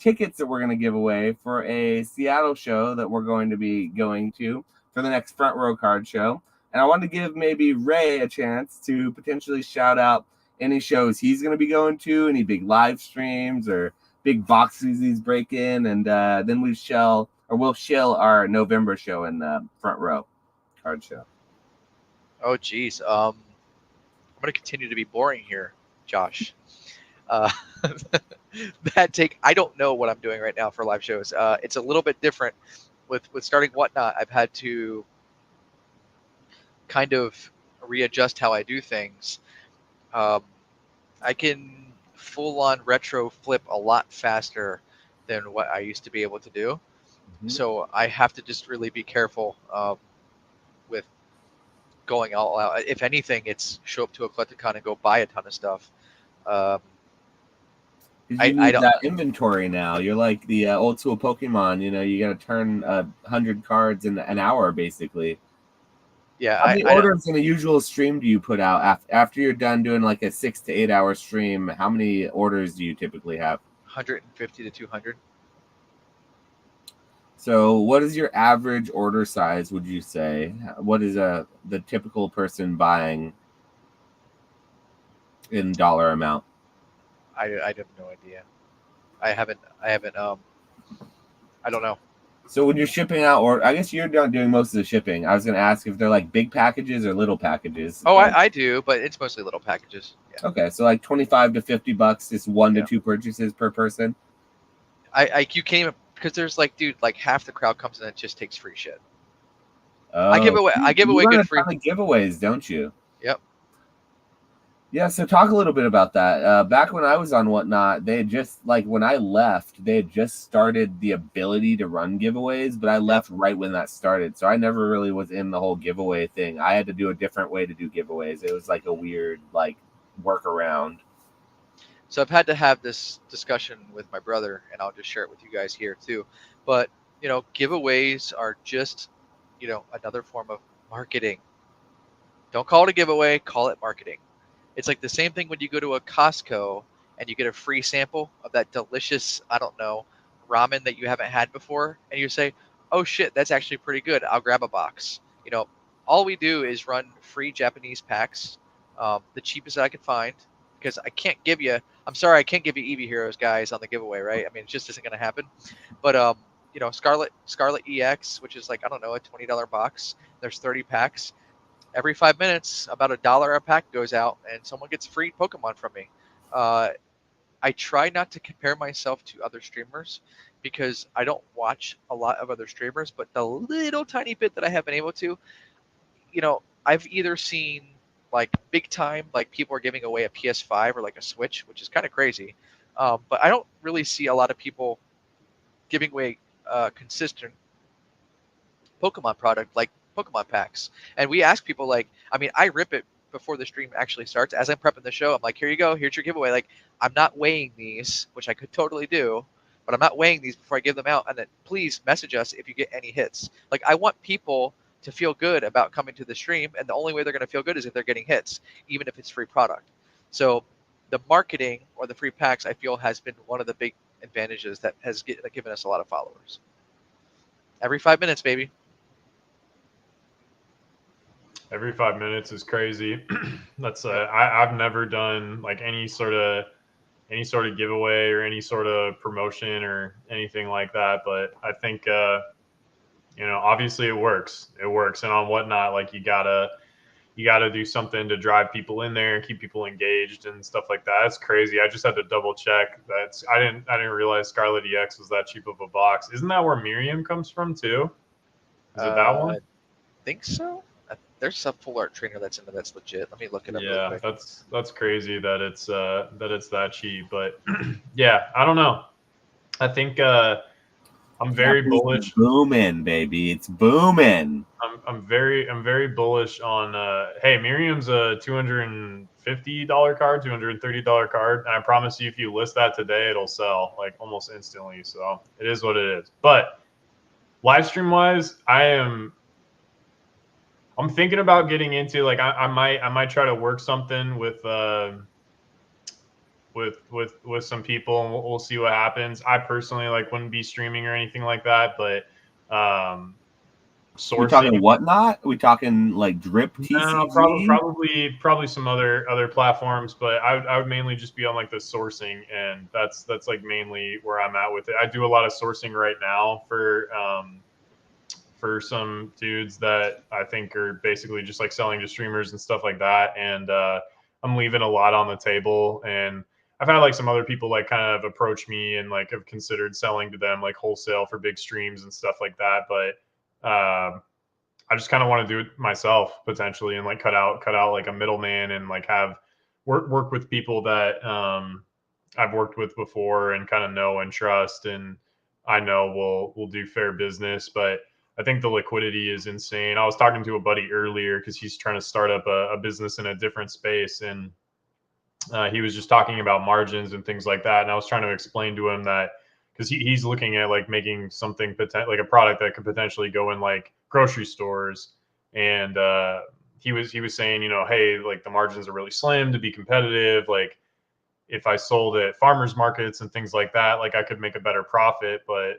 Speaker 1: tickets that we're going to give away for a Seattle show that we're going to be going to for the next Front Row Card show. And I want to give maybe Ray a chance to potentially shout out any shows he's going to be going to, any big live streams or big boxes he's breaking, and then we'll shill our November show in the Front Row Card show.
Speaker 4: Oh, geez. I'm going to continue to be boring here, Josh. That take, I don't know what I'm doing right now for live shows. It's a little bit different with starting Whatnot. I've had to kind of readjust how I do things. I can full on retro flip a lot faster than what I used to be able to do.
Speaker 1: Mm-hmm.
Speaker 4: So I have to just really be careful with going all out. If anything, it's show up to a Collecticon and go buy a ton of stuff.
Speaker 1: You
Speaker 4: I
Speaker 1: need
Speaker 4: don't.
Speaker 1: that inventory now. You're like the old school Pokemon. You know, you got to turn 100 cards in an hour, basically.
Speaker 4: Yeah.
Speaker 1: How many orders in a usual stream do you put out after you're done doing like a 6 to 8 hour stream? How many orders do you typically have?
Speaker 4: 150 to 200.
Speaker 1: So, what is your average order size? Would you say? What is the typical person buying in dollar amount?
Speaker 4: I have no idea. I haven't. I don't know.
Speaker 1: So when you're shipping out, or I guess you're not doing most of the shipping. I was going to ask if they're like big packages or little packages.
Speaker 4: Oh, I do, but it's mostly little packages. Yeah.
Speaker 1: Okay, so like $25 to $50, just 1 to 2 purchases per person.
Speaker 4: You can't even, because there's like, dude, like half the crowd comes in and just takes free shit.
Speaker 1: Oh,
Speaker 4: I give away good free
Speaker 1: giveaways, don't you?
Speaker 4: Yep.
Speaker 1: Yeah, so talk a little bit about that. Back when I was on Whatnot, they had just, like, when I left, they had just started the ability to run giveaways, but I left right when that started, so I never really was in the whole giveaway thing. I had to do a different way to do giveaways. It was like a weird, like, workaround.
Speaker 4: So I've had to have this discussion with my brother, and I'll just share it with you guys here too. But, you know, giveaways are just, you know, another form of marketing. Don't call it a giveaway, call it marketing. It's like the same thing when you go to a Costco and you get a free sample of that delicious, I don't know, ramen that you haven't had before. And you say, oh shit, that's actually pretty good. I'll grab a box. You know, all we do is run free Japanese packs, the cheapest I could find, because I can't give you, I'm sorry, I can't give you Eevee Heroes, guys, on the giveaway, right? I mean, it just isn't going to happen. But, you know, Scarlet EX, which is like, I don't know, a $20 box. There's 30 packs. Every 5 minutes, about $1 a pack goes out, and someone gets free Pokemon from me. I try not to compare myself to other streamers because I don't watch a lot of other streamers, but the little tiny bit that I have been able to, you know, I've either seen like big time, like people are giving away a PS5 or like a Switch, which is kind of crazy. But I don't really see a lot of people giving away consistent Pokemon product like Pokemon packs. And we ask people, like, I mean, I rip it before the stream actually starts. As I'm prepping the show, I'm like, here you go, here's your giveaway. Like, I'm not weighing these, which I could totally do. but I'm not weighing these before I give them out. And then please message us if you get any hits. Like, I want people to feel good about coming to the stream, and the only way they're going to feel good is if they're getting hits, even if it's free product. So the marketing or the free packs, I feel, has been one of the big advantages that has given us a lot of followers. Every 5 minutes, baby.
Speaker 2: Every 5 minutes is crazy. That's I've never done like any sort of giveaway or any sort of promotion or anything like that. But I think obviously it works. It works, and on Whatnot, like you gotta do something to drive people in there and keep people engaged and stuff like that. That's crazy. I just had to double check. I didn't realize Scarlet EX was that cheap of a box. Isn't that where Miriam comes from too? Is it that one?
Speaker 4: I think so. There's some full art trainer that's into that's legit. Let me look it up.
Speaker 2: Yeah,
Speaker 4: really quick.
Speaker 2: that's crazy that it's that cheap. But yeah, I don't know. I think I'm very bullish.
Speaker 1: It's booming, baby. It's booming.
Speaker 2: I'm very bullish on. Hey, Miriam's a $250 card, $230 card, and I promise you, if you list that today, it'll sell like almost instantly. So it is what it is. But live stream wise, I'm thinking about getting into like I might try to work something with some people, and we'll see what happens. I personally like wouldn't be streaming or anything like that, but sourcing.
Speaker 1: We talking Whatnot? We talking like Drip TCG?
Speaker 2: No, probably some other platforms, but I would mainly just be on like the sourcing, and that's like mainly where I'm at with it. I do a lot of sourcing right now for some dudes that I think are basically just like selling to streamers and stuff like that. And I'm leaving a lot on the table. And I've had like some other people like kind of approach me and like have considered selling to them like wholesale for big streams and stuff like that. But I just kind of want to do it myself potentially and like cut out like a middleman and like have work with people that I've worked with before and kind of know and trust, and I know we'll do fair business. But I think the liquidity is insane. I was talking to a buddy earlier because he's trying to start up a business in a different space, and he was just talking about margins and things like that. And I was trying to explain to him that because he's looking at like making something like a product that could potentially go in like grocery stores, and he was saying, hey, like the margins are really slim to be competitive. Like if I sold at farmers markets and things like that, like I could make a better profit, but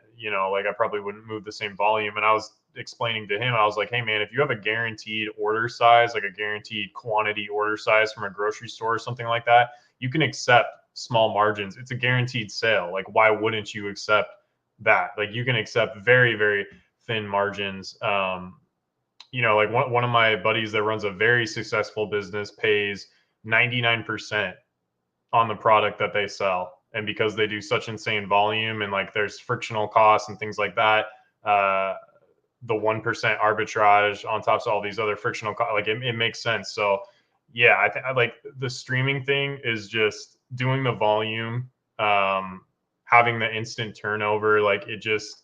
Speaker 2: like I probably wouldn't move the same volume. And I was explaining to him, I was like, hey man, if you have a guaranteed order size, like a guaranteed quantity order size from a grocery store or something like that, you can accept small margins. It's a guaranteed sale. Like why wouldn't you accept that? Like you can accept very, very thin margins. Like one of my buddies that runs a very successful business pays 99% on the product that they sell. And because they do such insane volume and like there's frictional costs and things like that, the 1% arbitrage on top of all these other frictional costs, like it makes sense. So yeah, I think like the streaming thing is just doing the volume, having the instant turnover, like it just,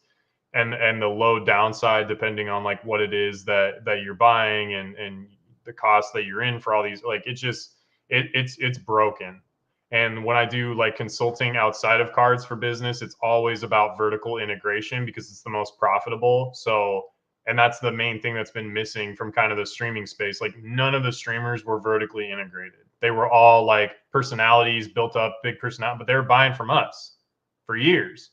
Speaker 2: and the low downside depending on like what it is that you're buying and the cost that you're in for all these, like it's broken. And when I do like consulting outside of cards for business, it's always about vertical integration because it's the most profitable. So, and that's the main thing that's been missing from kind of the streaming space. Like none of the streamers were vertically integrated. They were all like personalities, built up big personality, but they were buying from us for years.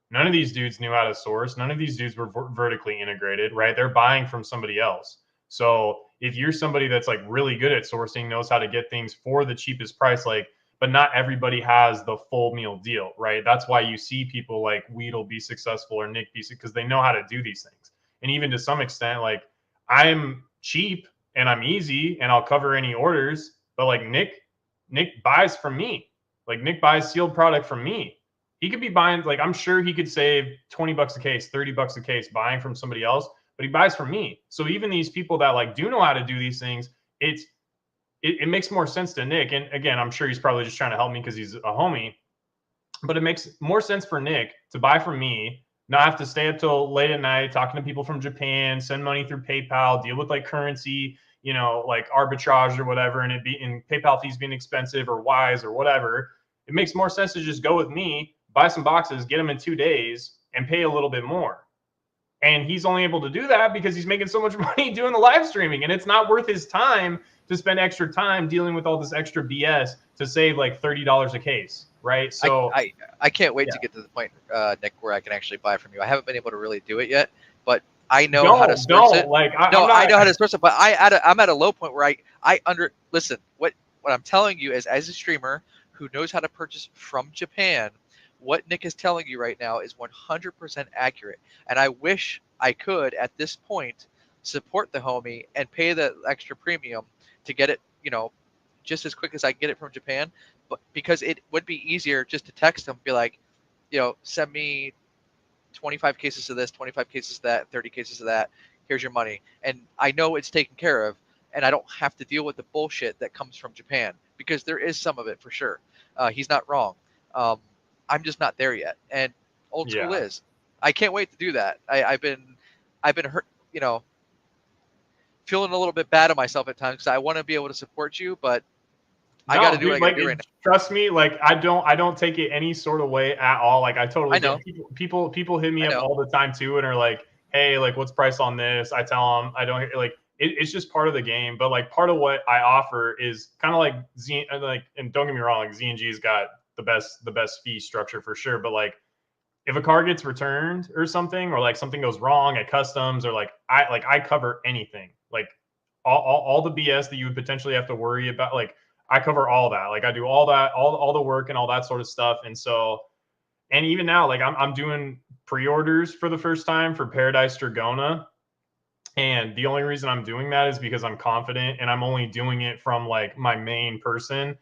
Speaker 2: None of these dudes knew how to source. None of these dudes were vertically integrated, right? They're buying from somebody else. So if you're somebody that's like really good at sourcing, knows how to get things for the cheapest price, like, but not everybody has the full meal deal, right? That's why you see people like Weedle be successful or Nick be because they know how to do these things. And even to some extent, like I'm cheap and I'm easy and I'll cover any orders, but like Nick buys from me. Like Nick buys sealed product from me. He could be buying, like I'm sure he could save $20 a case, $30 a case buying from somebody else, but he buys from me. So even these people that like do know how to do these things, it makes more sense to Nick. And again, I'm sure he's probably just trying to help me because he's a homie, but it makes more sense for Nick to buy from me, not have to stay up till late at night, talking to people from Japan, send money through PayPal, deal with like currency, like arbitrage or whatever. And PayPal fees being expensive or Wise or whatever. It makes more sense to just go with me, buy some boxes, get them in 2 days, and pay a little bit more. And he's only able to do that because he's making so much money doing the live streaming, and it's not worth his time to spend extra time dealing with all this extra BS to save like $30 a case, right? So
Speaker 4: I can't wait to get to the point, Nick, where I can actually buy from you. I haven't been able to really do it yet, but I know how to source it.
Speaker 2: Like,
Speaker 4: I know how to source it, but I'm at a low point where listen. What I'm telling you is, as a streamer who knows how to purchase from Japan, what Nick is telling you right now is 100% accurate. And I wish I could, at this point, support the homie and pay the extra premium to get it, just as quick as I can get it from Japan. But because it would be easier just to text them, be like, send me 25 cases of this, 25 cases of that, 30 cases of that. Here's your money. And I know it's taken care of, and I don't have to deal with the bullshit that comes from Japan, because there is some of it for sure. He's not wrong. I'm just not there yet. And old school is. I can't wait to do that. I've been hurt, feeling a little bit bad of myself at times because I want to be able to support you, but I got to do what I got to do right now.
Speaker 2: Trust me, like I don't take it any sort of way at all. Like I totally
Speaker 4: know.
Speaker 2: People hit me up all the time too and are like, hey, like what's price on this? I tell them I don't like it's just part of the game. But like part of what I offer is kind of like and don't get me wrong, like Z&G's got the best fee structure for sure. But like if a car gets returned or something, or like something goes wrong at customs, or I cover anything, like all the BS that you would potentially have to worry about, like I cover all that. Like I do all that, all the work and all that sort of stuff. And so, and even now, like I'm doing pre-orders for the first time for Paradise Dragona. And the only reason I'm doing that is because I'm confident, and I'm only doing it from like my main person,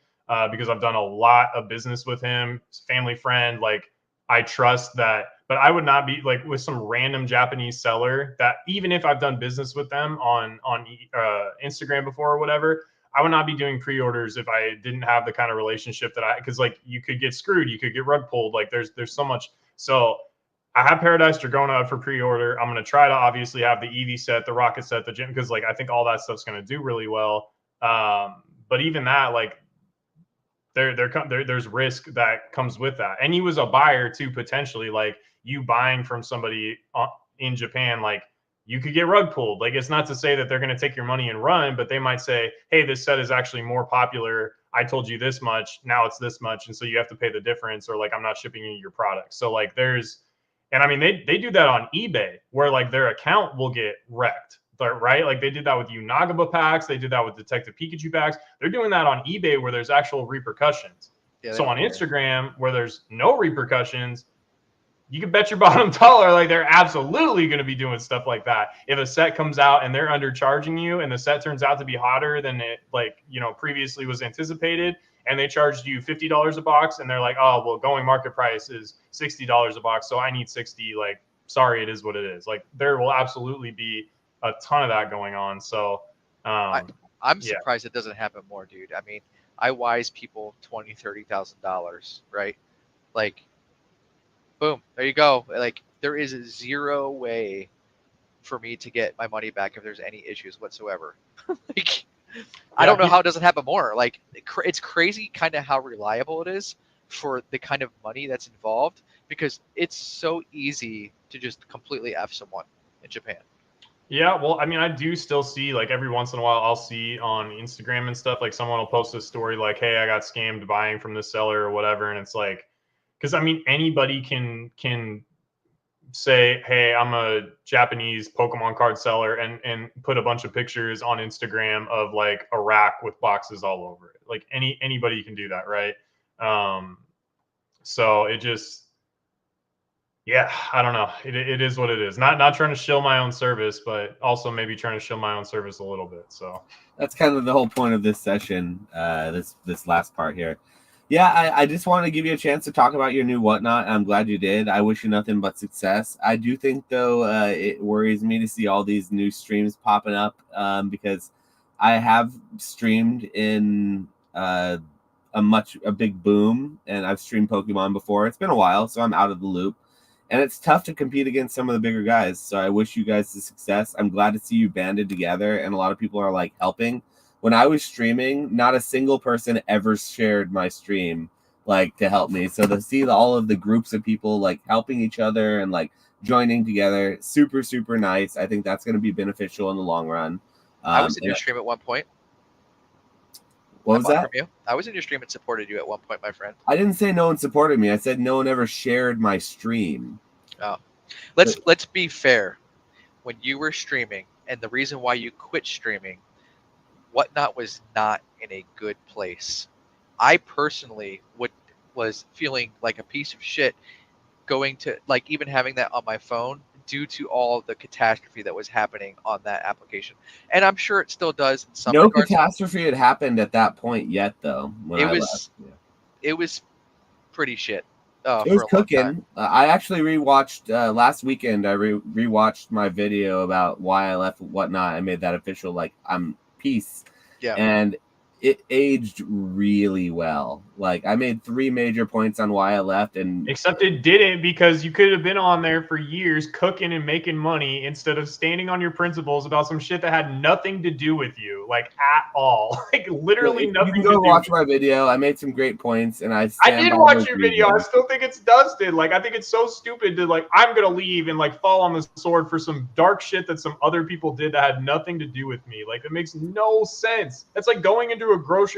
Speaker 2: because I've done a lot of business with him, family friend. Like I trust that, but I would not be like with some random Japanese seller that, even if I've done business with them on Instagram before or whatever, I would not be doing pre-orders if I didn't have the kind of relationship that because like you could get screwed, you could get rug pulled. Like there's so much. So I have Paradise Dragona up for pre-order. I'm going to try to obviously have the Eevee set, the Rocket set, the gym, because like I think all that stuff's going to do really well. But even that, like there's risk that comes with that. And you as a buyer too, potentially, like you buying from somebody in Japan, like you could get rug pulled. Like it's not to say that they're going to take your money and run, but they might say, hey, this set is actually more popular. I told you this much, now it's this much. And so you have to pay the difference, or like I'm not shipping you your product. So like and I mean, they do that on eBay where like their account will get wrecked, right? Like they did that with Unagaba packs. They did that with Detective Pikachu packs. They're doing that on eBay where there's actual repercussions. Yeah, so on Instagram where there's no repercussions, you can bet your bottom dollar like they're absolutely going to be doing stuff like that. If a set comes out and they're undercharging you, and the set turns out to be hotter than it previously was anticipated, and they charged you $50 a box, and they're like, oh, well, going market price is $60 a box, so I need 60. Like, sorry, it is what it is. Like, there will absolutely be a ton of that going on. So
Speaker 4: I'm surprised it doesn't happen more, dude. I mean, I wise people $20,000, $30,000, right? Like, boom, there you go. Like, there is zero way for me to get my money back if there's any issues whatsoever. Like, I don't know how it doesn't happen more. Like, it's crazy kind of how reliable it is for the kind of money that's involved, because it's so easy to just completely F someone in Japan.
Speaker 2: Yeah, well, I mean, I do still see, like, every once in a while, I'll see on Instagram and stuff, like, someone will post a story like, hey, I got scammed buying from this seller or whatever. And it's like, because, I mean, anybody can say, hey, I'm a Japanese Pokemon card seller, and put a bunch of pictures on Instagram of like a rack with boxes all over it. Like anybody can do that, right? So it just, I don't know. It is what it is. Not trying to shill my own service, but also maybe trying to shill my own service a little bit. So
Speaker 1: that's kind of the whole point of this session, this last part here. Yeah, I just wanted to give you a chance to talk about your new whatnot. I'm glad you did. I wish you nothing but success. I do think, though, it worries me to see all these new streams popping up, because I have streamed in a big boom, and I've streamed Pokemon before. It's been a while, so I'm out of the loop. And it's tough to compete against some of the bigger guys. So I wish you guys the success. I'm glad to see you banded together, and a lot of people are like helping. When I was streaming, not a single person ever shared my stream like to help me. So to see all of the groups of people like helping each other and like joining together, super, super nice. I think that's going to be beneficial in the long run.
Speaker 4: I was in your stream at one point.
Speaker 1: What was that?
Speaker 4: From you. I was in your stream and supported you at one point, my friend.
Speaker 1: I didn't say no one supported me. I said no one ever shared my stream.
Speaker 4: Oh, let's be fair. When you were streaming, and the reason why you quit streaming, Whatnot was not in a good place. I personally was feeling like a piece of shit going to like even having that on my phone due to all the catastrophe that was happening on that application. And I'm sure it still does in some regards.
Speaker 1: Catastrophe had happened at that point yet, though. When I left. Yeah.
Speaker 4: It was pretty shit.
Speaker 1: It was cooking. I actually rewatched last weekend. I rewatched my video about why I left Whatnot. I made that official. Like I'm peace.
Speaker 4: Yeah.
Speaker 1: And it aged really well. Like I made 3 major points on why I left, and
Speaker 2: except it didn't, because you could have been on there for years cooking and making money instead of standing on your principles about some shit that had nothing to do with you, like at all, like literally nothing.
Speaker 1: You can go watch my video. I made some great points, and I
Speaker 2: did watch your video. I still think it's dusted. Like I think it's so stupid to like I'm gonna leave and like fall on the sword for some dark shit that some other people did that had nothing to do with me. Like it makes no sense. That's like going into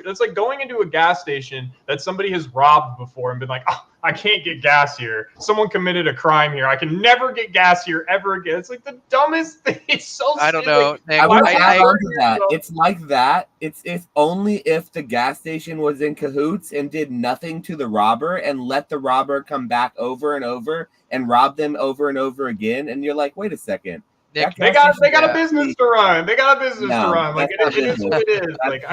Speaker 2: that's like going into a gas station that somebody has robbed before and been like, oh, I can't get gas here. Someone committed a crime here. I can never get gas here ever again. It's like the dumbest thing. It's so
Speaker 4: I don't know.
Speaker 1: Nick, I add on to that. It's like that. It's if only if the gas station was in cahoots and did nothing to the robber and let the robber come back over and over and rob them over and over again. And you're like, wait a second.
Speaker 4: Nick,
Speaker 2: they got a business to run. They got a business to run. Like it is what it is. Like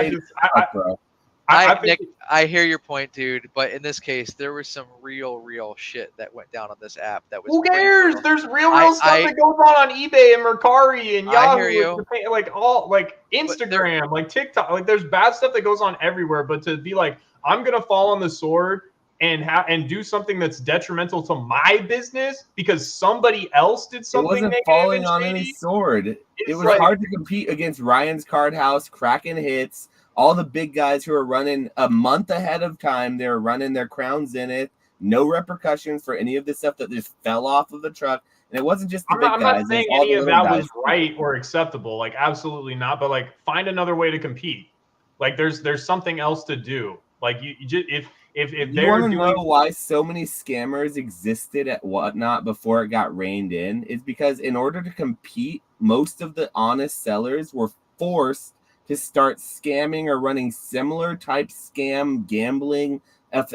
Speaker 4: Nick, I hear your point, dude. But in this case, there was some real shit that went down on this app. That was.
Speaker 2: Who cares? There's real stuff that goes on eBay and Mercari and Yahoo.
Speaker 4: I hear you.
Speaker 2: Like all like Instagram, like TikTok. Like there's bad stuff that goes on everywhere. But to be like, I'm gonna fall on the sword and do something that's detrimental to my business because somebody else did something.
Speaker 1: It wasn't falling on any sword. It was hard to compete against Ryan's Card House, Kraken Hits, all the big guys who are running a month ahead of time. They were running their Crown Zenith. No repercussions for any of the stuff that just fell off of the truck. And it wasn't just the big guys.
Speaker 2: I'm not saying any of that was right or acceptable. Like, absolutely not. But, like, find another way to compete. Like, there's something else to do. Like, you just if
Speaker 1: you want to know why so many scammers existed at Whatnot before it got reined in, is because in order to compete, most of the honest sellers were forced to start scamming or running similar type scam gambling,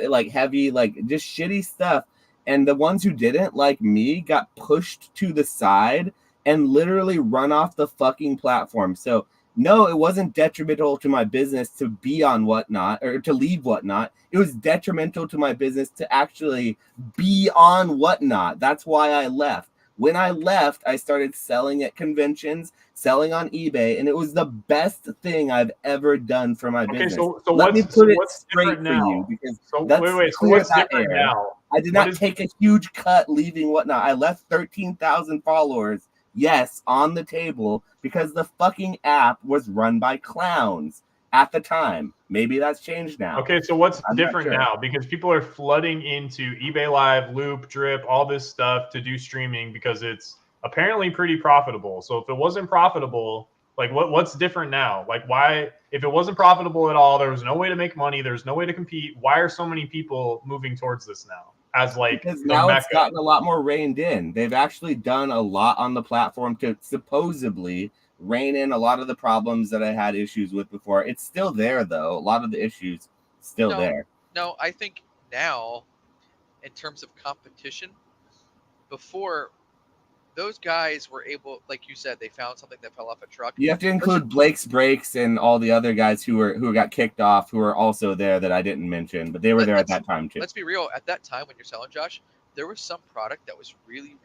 Speaker 1: like heavy, like just shitty stuff. And the ones who didn't, like me, got pushed to the side and literally run off the fucking platform. So no, it wasn't detrimental to my business to be on Whatnot or to leave Whatnot. It was detrimental to my business to actually be on Whatnot. That's why I left. When I left, I started selling at conventions, selling on eBay, and it was the best thing I've ever done for my business.
Speaker 2: So
Speaker 1: let me put it straight for you, because that's clear that air.
Speaker 2: Now?
Speaker 1: I did not take a huge cut leaving Whatnot. I left 13,000 followers. Yes, on the table, because the fucking app was run by clowns at the time. Maybe that's changed now.
Speaker 2: Okay, so what's different now? Because people are flooding into eBay Live, Loop, Drip, all this stuff to do streaming because it's apparently pretty profitable. So if it wasn't profitable, like what's different now? Like why, if it wasn't profitable at all, there was no way to make money, there's no way to compete, why are so many people moving towards this now? As like,
Speaker 1: because now it's gotten a lot more reined in. They've actually done a lot on the platform to supposedly rein in a lot of the problems that I had issues with before. It's still there, though. A lot of the issues still there.
Speaker 4: No, I think now, in terms of competition, before those guys were able, like you said, they found something that fell off a truck.
Speaker 1: You have to include Blake's Brakes and all the other guys who got kicked off, who are also there that I didn't mention, but they were there at that time too.
Speaker 4: Let's be real. At that time when you're selling, Josh, there was some product that was really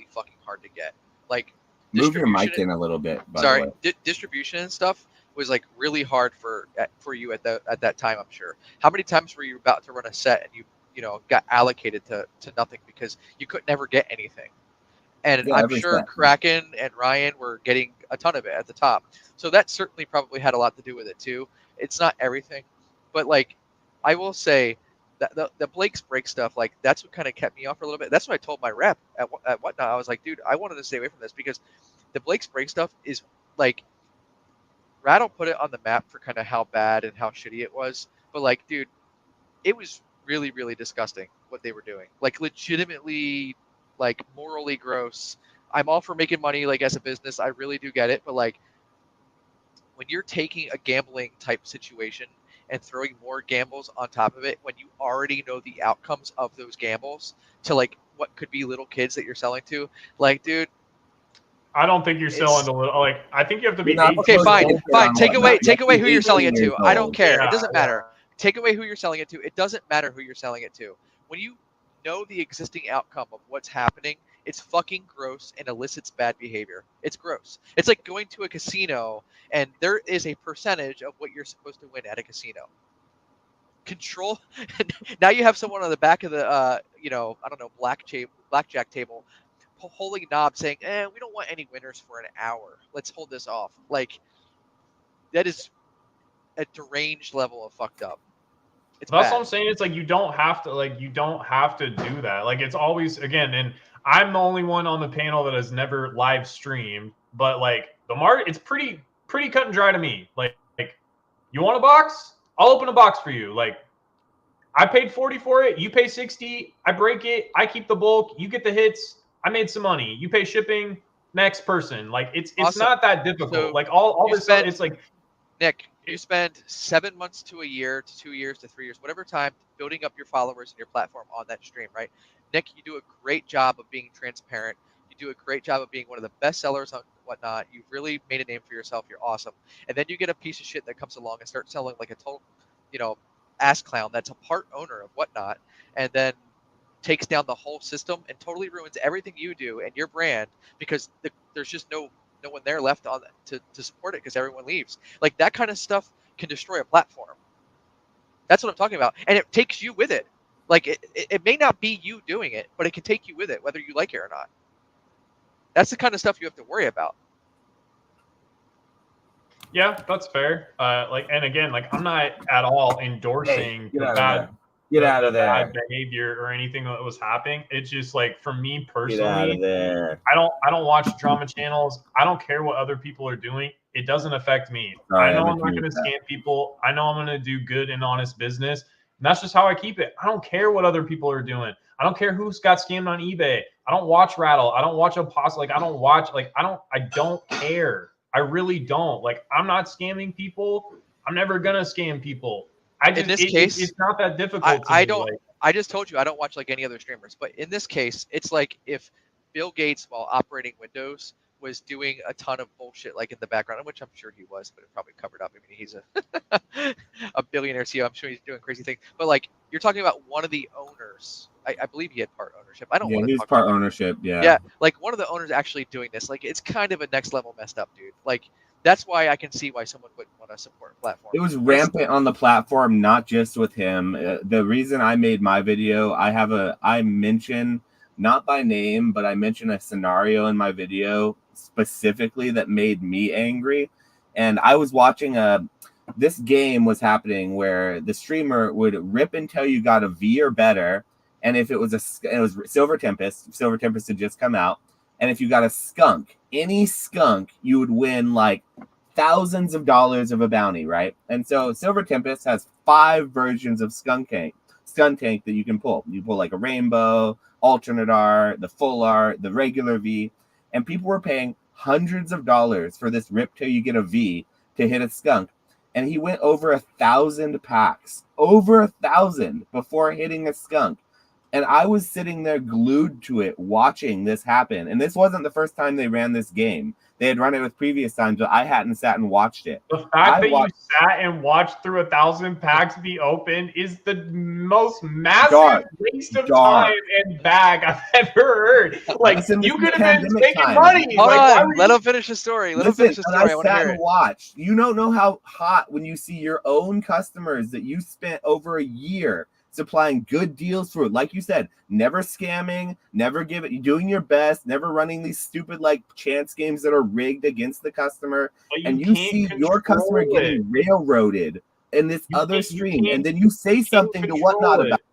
Speaker 4: fucking hard to get. Like,
Speaker 1: move your mic in a little bit.
Speaker 4: Sorry, distribution and stuff was like really hard for you at that time. I'm sure. How many times were you about to run a set and you got allocated to nothing because you could never get anything? And I'm sure Kraken and Ryan were getting a ton of it at the top. So that certainly probably had a lot to do with it too. It's not everything, but like I will say, the Blake's break stuff, like that's what kind of kept me off for a little bit. That's what I told my rep at Whatnot. I was like, dude, I wanted to stay away from this because the Blake's break stuff is like Rattle put it on the map for kind of how bad and how shitty it was. But like, dude, it was really, really disgusting what they were doing. Like legitimately, like morally gross. I'm all for making money, like as a business. I really do get it. But like when you're taking a gambling type situation and throwing more gambles on top of it, when you already know the outcomes of those gambles to like what could be little kids that you're selling to, like, dude,
Speaker 2: I don't think you're selling to little. Like, I think you have to be
Speaker 1: You're not
Speaker 2: 18.
Speaker 4: okay,
Speaker 1: supposed
Speaker 4: fine.
Speaker 1: to
Speaker 4: Take
Speaker 1: Whatnot.
Speaker 4: away
Speaker 1: You have to
Speaker 4: who
Speaker 1: be
Speaker 4: you're selling it
Speaker 1: 18
Speaker 4: to.
Speaker 1: years
Speaker 4: I don't
Speaker 1: old.
Speaker 4: care.
Speaker 2: Yeah,
Speaker 4: It doesn't matter. Take away who you're selling it to. It doesn't matter who you're selling it to. When you know the existing outcome of what's happening, it's fucking gross and elicits bad behavior. It's gross. It's like going to a casino and there is a percentage of what you're supposed to win at a casino. Control. Now you have someone on the back of the, I don't know, blackjack table, holding a knob saying, we don't want any winners for an hour. Let's hold this off. Like, that is a deranged level of fucked up. It's
Speaker 2: That's
Speaker 4: bad.
Speaker 2: what I'm saying. It's like you don't have to do that. Like it's always again, and I'm the only one on the panel that has never live streamed, but like the market, it's pretty cut and dry to me. Like you want a box? I'll open a box for you. Like I paid 40 for it, you pay 60, I break it, I keep the bulk, you get the hits, I made some money. You pay shipping, next person. Like it's
Speaker 4: Awesome.
Speaker 2: not that difficult.
Speaker 4: So
Speaker 2: like all this stuff, it's like
Speaker 4: Nick, you spend 7 months to a year to 2 years to 3 years, whatever time, building up your followers and your platform on that stream, right? Nick, you do a great job of being transparent. You do a great job of being one of the best sellers on Whatnot. You've really made a name for yourself. You're awesome. And then you get a piece of shit that comes along and starts selling like a total, ass clown that's a part owner of Whatnot, and then takes down the whole system and totally ruins everything you do and your brand because there's just no one there left on to support it because everyone leaves. Like that kind of stuff can destroy a platform. That's what I'm talking about, and it takes you with it. Like it may not be you doing it, but it can take you with it, whether you like it or not. That's the kind of stuff you have to worry about.
Speaker 2: yeah, that's fair. And again, like I'm not at all endorsing
Speaker 1: Get
Speaker 2: the
Speaker 1: out of
Speaker 2: bad.
Speaker 1: there. Get out of there.
Speaker 2: Bad behavior or anything that was happening. It's just like for me
Speaker 1: Get out
Speaker 2: personally,
Speaker 1: of there.
Speaker 2: I don't watch drama channels. I don't care what other people are doing. It doesn't affect me.
Speaker 1: Sorry,
Speaker 2: I know
Speaker 1: I'm
Speaker 2: I'm not
Speaker 1: agree
Speaker 2: going to
Speaker 1: with
Speaker 2: scam people. I know I'm going to do good and honest business. And that's just how I keep it. I don't care what other people are doing. I don't care who's got scammed on eBay. I don't watch Rattle. I don't watch Apostle. Like I don't care. I really don't. Like I'm not scamming people. I'm never gonna scam people.
Speaker 4: In this case,
Speaker 2: it's not that difficult.
Speaker 4: I don't. I just told you I don't watch like any other streamers, but in this case, it's like if Bill Gates, while operating Windows, was doing a ton of bullshit like in the background, which I'm sure he was, but it probably covered up. I mean, he's a billionaire CEO. I'm sure he's doing crazy things. But like you're talking about one of the owners. I believe he had part ownership. I don't want to
Speaker 1: he's
Speaker 4: talk
Speaker 1: part
Speaker 4: about
Speaker 1: ownership. Yeah.
Speaker 4: Yeah, like one of the owners actually doing this. Like it's kind of a next level messed up, dude. Like that's why I can see why someone wouldn't want to support a platform.
Speaker 1: It was rampant on the platform, not just with him. The reason I made my video, I mention, not by name, but I mention a scenario in my video specifically that made me angry. And I was watching this game was happening where the streamer would rip until you got a V or better. And if it was Silver Tempest had just come out. And if you got a skunk, any skunk, you would win like thousands of dollars of a bounty, right? And so Silver Tempest has 5 versions of Skunk Tank that you can pull. You pull like a rainbow, alternate art, the full art, the regular V. And people were paying hundreds of dollars for this rip till you get a V to hit a skunk. And he went over 1,000 packs, over 1,000 before hitting a skunk. And I was sitting there glued to it, watching this happen. And this wasn't the first time they ran this game. They had run it with previous times, but I hadn't sat and watched it.
Speaker 2: The fact that you sat and watched through 1,000 packs be opened is the most massive waste of time and bag I've ever heard. Like, you could have been taking money.
Speaker 4: Hold on. Let him finish the story. Let him finish the story. I want to hear it.
Speaker 1: Watch. You don't know how hot when you see your own customers that you spent over a year supplying good deals for, like you said, never scamming, never doing your best, never running these stupid like chance games that are rigged against the customer, and you see your customer getting railroaded in this
Speaker 2: You
Speaker 1: other
Speaker 2: can't-
Speaker 1: stream,
Speaker 2: you
Speaker 1: and then you say
Speaker 2: can't
Speaker 1: something to
Speaker 2: control
Speaker 1: Whatnot
Speaker 2: it.
Speaker 1: about it.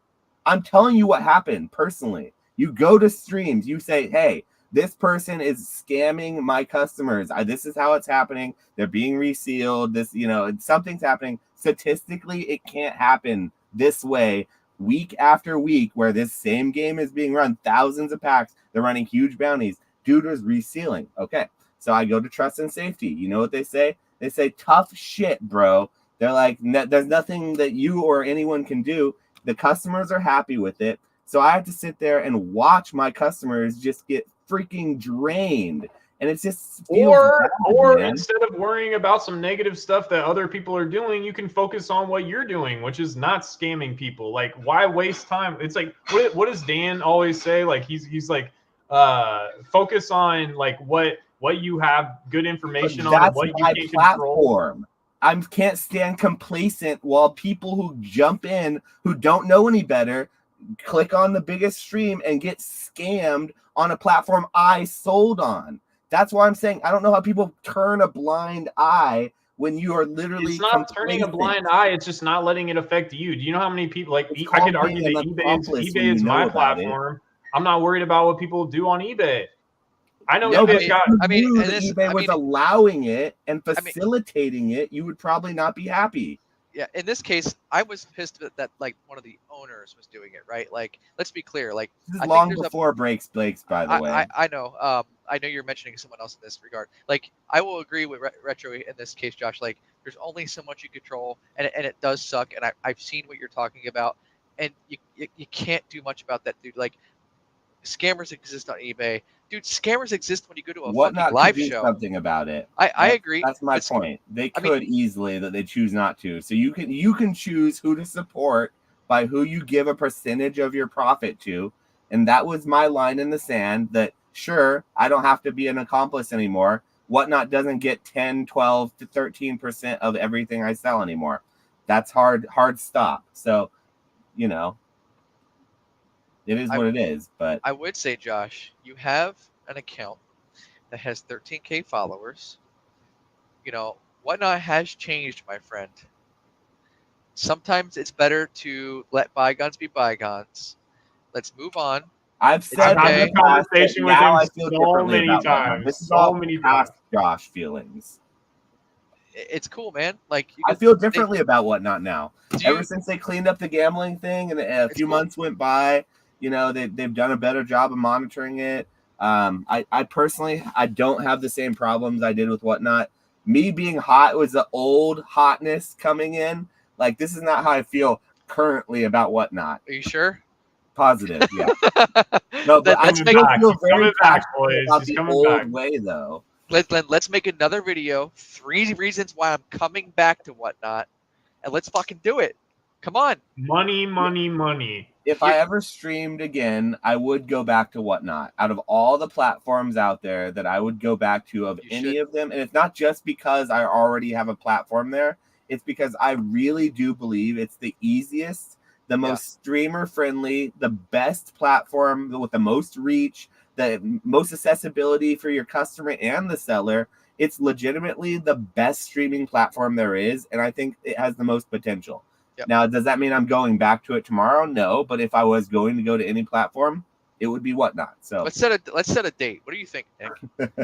Speaker 1: I'm telling you what happened personally. You go to streams, you say, hey, this person is scamming my customers. This is how it's happening. They're being resealed. This, something's happening. Statistically, it can't happen this way week after week where this same game is being run, thousands of packs. They're running huge bounties. Dude was resealing. Okay. So I go to trust and safety. You know what they say? They say, tough shit, bro. They're like, there's nothing that you or anyone can do. The customers are happy with it. So I have to sit there and watch my customers just get freaking drained. And it's just
Speaker 2: Or
Speaker 1: man.
Speaker 2: instead of worrying about some negative stuff that other people are doing, you can focus on what you're doing, which is not scamming people. Like, why waste time? It's like, what does Dan always say? Like, he's like, focus on like what you have good information on and what you
Speaker 1: my
Speaker 2: can
Speaker 1: platform.
Speaker 2: control.
Speaker 1: I can't stand complacent while people who jump in who don't know any better click on the biggest stream and get scammed on a platform I sold on. That's why I'm saying I don't know how people turn a blind eye when you are literally.
Speaker 2: It's not turning a blind eye. It's just not letting it affect you. Do you know how many people like I could argue that eBay is my platform. I'm not worried about what people do on eBay. I know eBay's got.
Speaker 1: I mean, eBay was allowing it and facilitating it. You would probably not be happy.
Speaker 4: Yeah, in this case, I was pissed that like one of the owners was doing it, right? Like, let's be clear. Like,
Speaker 1: this is long before Breaks, by the way.
Speaker 4: I know. I know you're mentioning someone else in this regard. Like, I will agree with Retro in this case, Josh. Like, there's only so much you control, and it does suck. And I've seen what you're talking about, and you can't do much about that, dude. Like, scammers exist on eBay, dude. Scammers exist when you go to a fucking live show.
Speaker 1: Something about it.
Speaker 4: I agree.
Speaker 1: That's my point. They could easily, that they choose not to. So you can choose who to support by who you give a percentage of your profit to, and that was my line in the sand. That sure, I don't have to be an accomplice anymore. Whatnot doesn't get 10, 12 to 13% of everything I sell anymore. That's hard stop. So, it is what it is, but
Speaker 4: I would say, Josh, you have an account that has 13K followers. Whatnot has changed, my friend. Sometimes it's better to let bygones be bygones. Let's move on.
Speaker 1: I've said
Speaker 2: this conversation with him so many times.
Speaker 1: This is
Speaker 2: so many times.
Speaker 1: Josh feelings.
Speaker 4: It's cool, man. Like,
Speaker 1: I feel differently about Whatnot now. Ever since they cleaned up the gambling thing and a few months went by, they've done a better job of monitoring it. I personally, I don't have the same problems I did with Whatnot. Me being hot was the old hotness coming in. Like, this is not how I feel currently about Whatnot.
Speaker 4: Are you sure?
Speaker 1: Positive, yeah. No, but
Speaker 2: let's
Speaker 1: I
Speaker 2: make
Speaker 1: feel very
Speaker 2: back, boys.
Speaker 1: about
Speaker 2: He's
Speaker 1: the
Speaker 2: coming
Speaker 1: old
Speaker 2: back.
Speaker 1: way, though.
Speaker 4: Let's make another video. 3 reasons why I'm coming back to Whatnot, and let's fucking do it. Come on.
Speaker 2: Money.
Speaker 1: If I ever streamed again, I would go back to Whatnot. Out of all the platforms out there that I would go back to of any of them, and it's not just because I already have a platform there, it's because I really do believe it's the easiest, the most streamer friendly, the best platform with the most reach, the most accessibility for your customer and the seller. It's legitimately the best streaming platform there is, and I think it has the most potential. Yep. Now, does that mean I'm going back to it tomorrow? No, but if I was going to go to any platform, it would be Whatnot. So
Speaker 4: let's set a date. What do you think, Nick?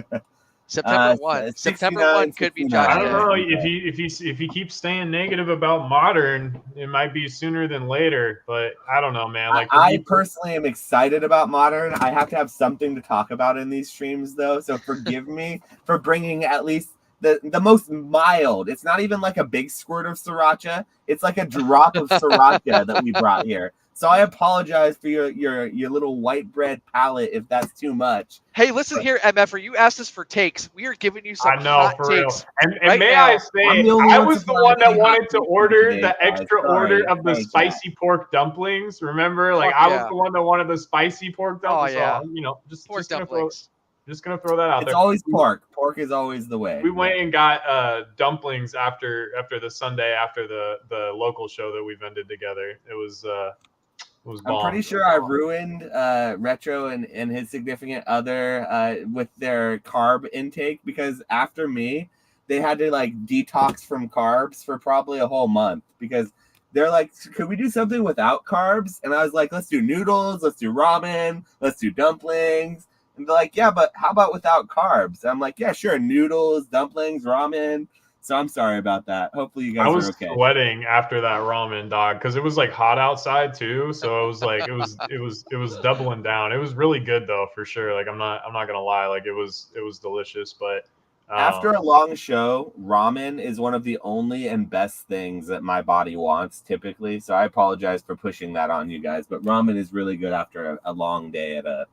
Speaker 4: September 1. September 1 could be Josh.
Speaker 2: I don't know if he keeps staying negative about Modern, it might be sooner than later. But I don't know, man. Like,
Speaker 1: I personally am excited about Modern. I have to have something to talk about in these streams, though. So forgive me for bringing at least the most mild. It's not even like a big squirt of sriracha. It's like a drop of sriracha that we brought here. So I apologize for your little white bread palate if that's too much.
Speaker 4: Hey, listen here, MFer. You asked us for takes. We are giving you some hot takes.
Speaker 2: And may I say, I was the one that wanted to order the extra order of the spicy pork dumplings. Remember? Like, I was the one that wanted the spicy pork dumplings.
Speaker 4: Oh, yeah.
Speaker 2: So, just gonna throw that out there.
Speaker 1: It's always pork. Pork is always the way.
Speaker 2: We went and got dumplings after the Sunday after the local show that we vended together. It was bomb.
Speaker 1: I'm pretty sure I ruined Retro and his significant other with their carb intake, because after me, they had to like detox from carbs for probably a whole month because they're like, could we do something without carbs? And I was like, let's do noodles, let's do ramen, let's do dumplings. And they're like, yeah, but how about without carbs? I'm like, yeah, sure, noodles, dumplings, ramen. So I'm sorry about that. Hopefully you guys
Speaker 2: I was
Speaker 1: are okay.
Speaker 2: sweating after that ramen, dog, because it was like hot outside too. So it was like it was doubling down. It was really good though, for sure. Like I'm not gonna lie, like it was delicious. But
Speaker 1: after a long show, ramen is one of the only and best things that my body wants typically. So I apologize for pushing that on you guys, but ramen is really good after a long day at a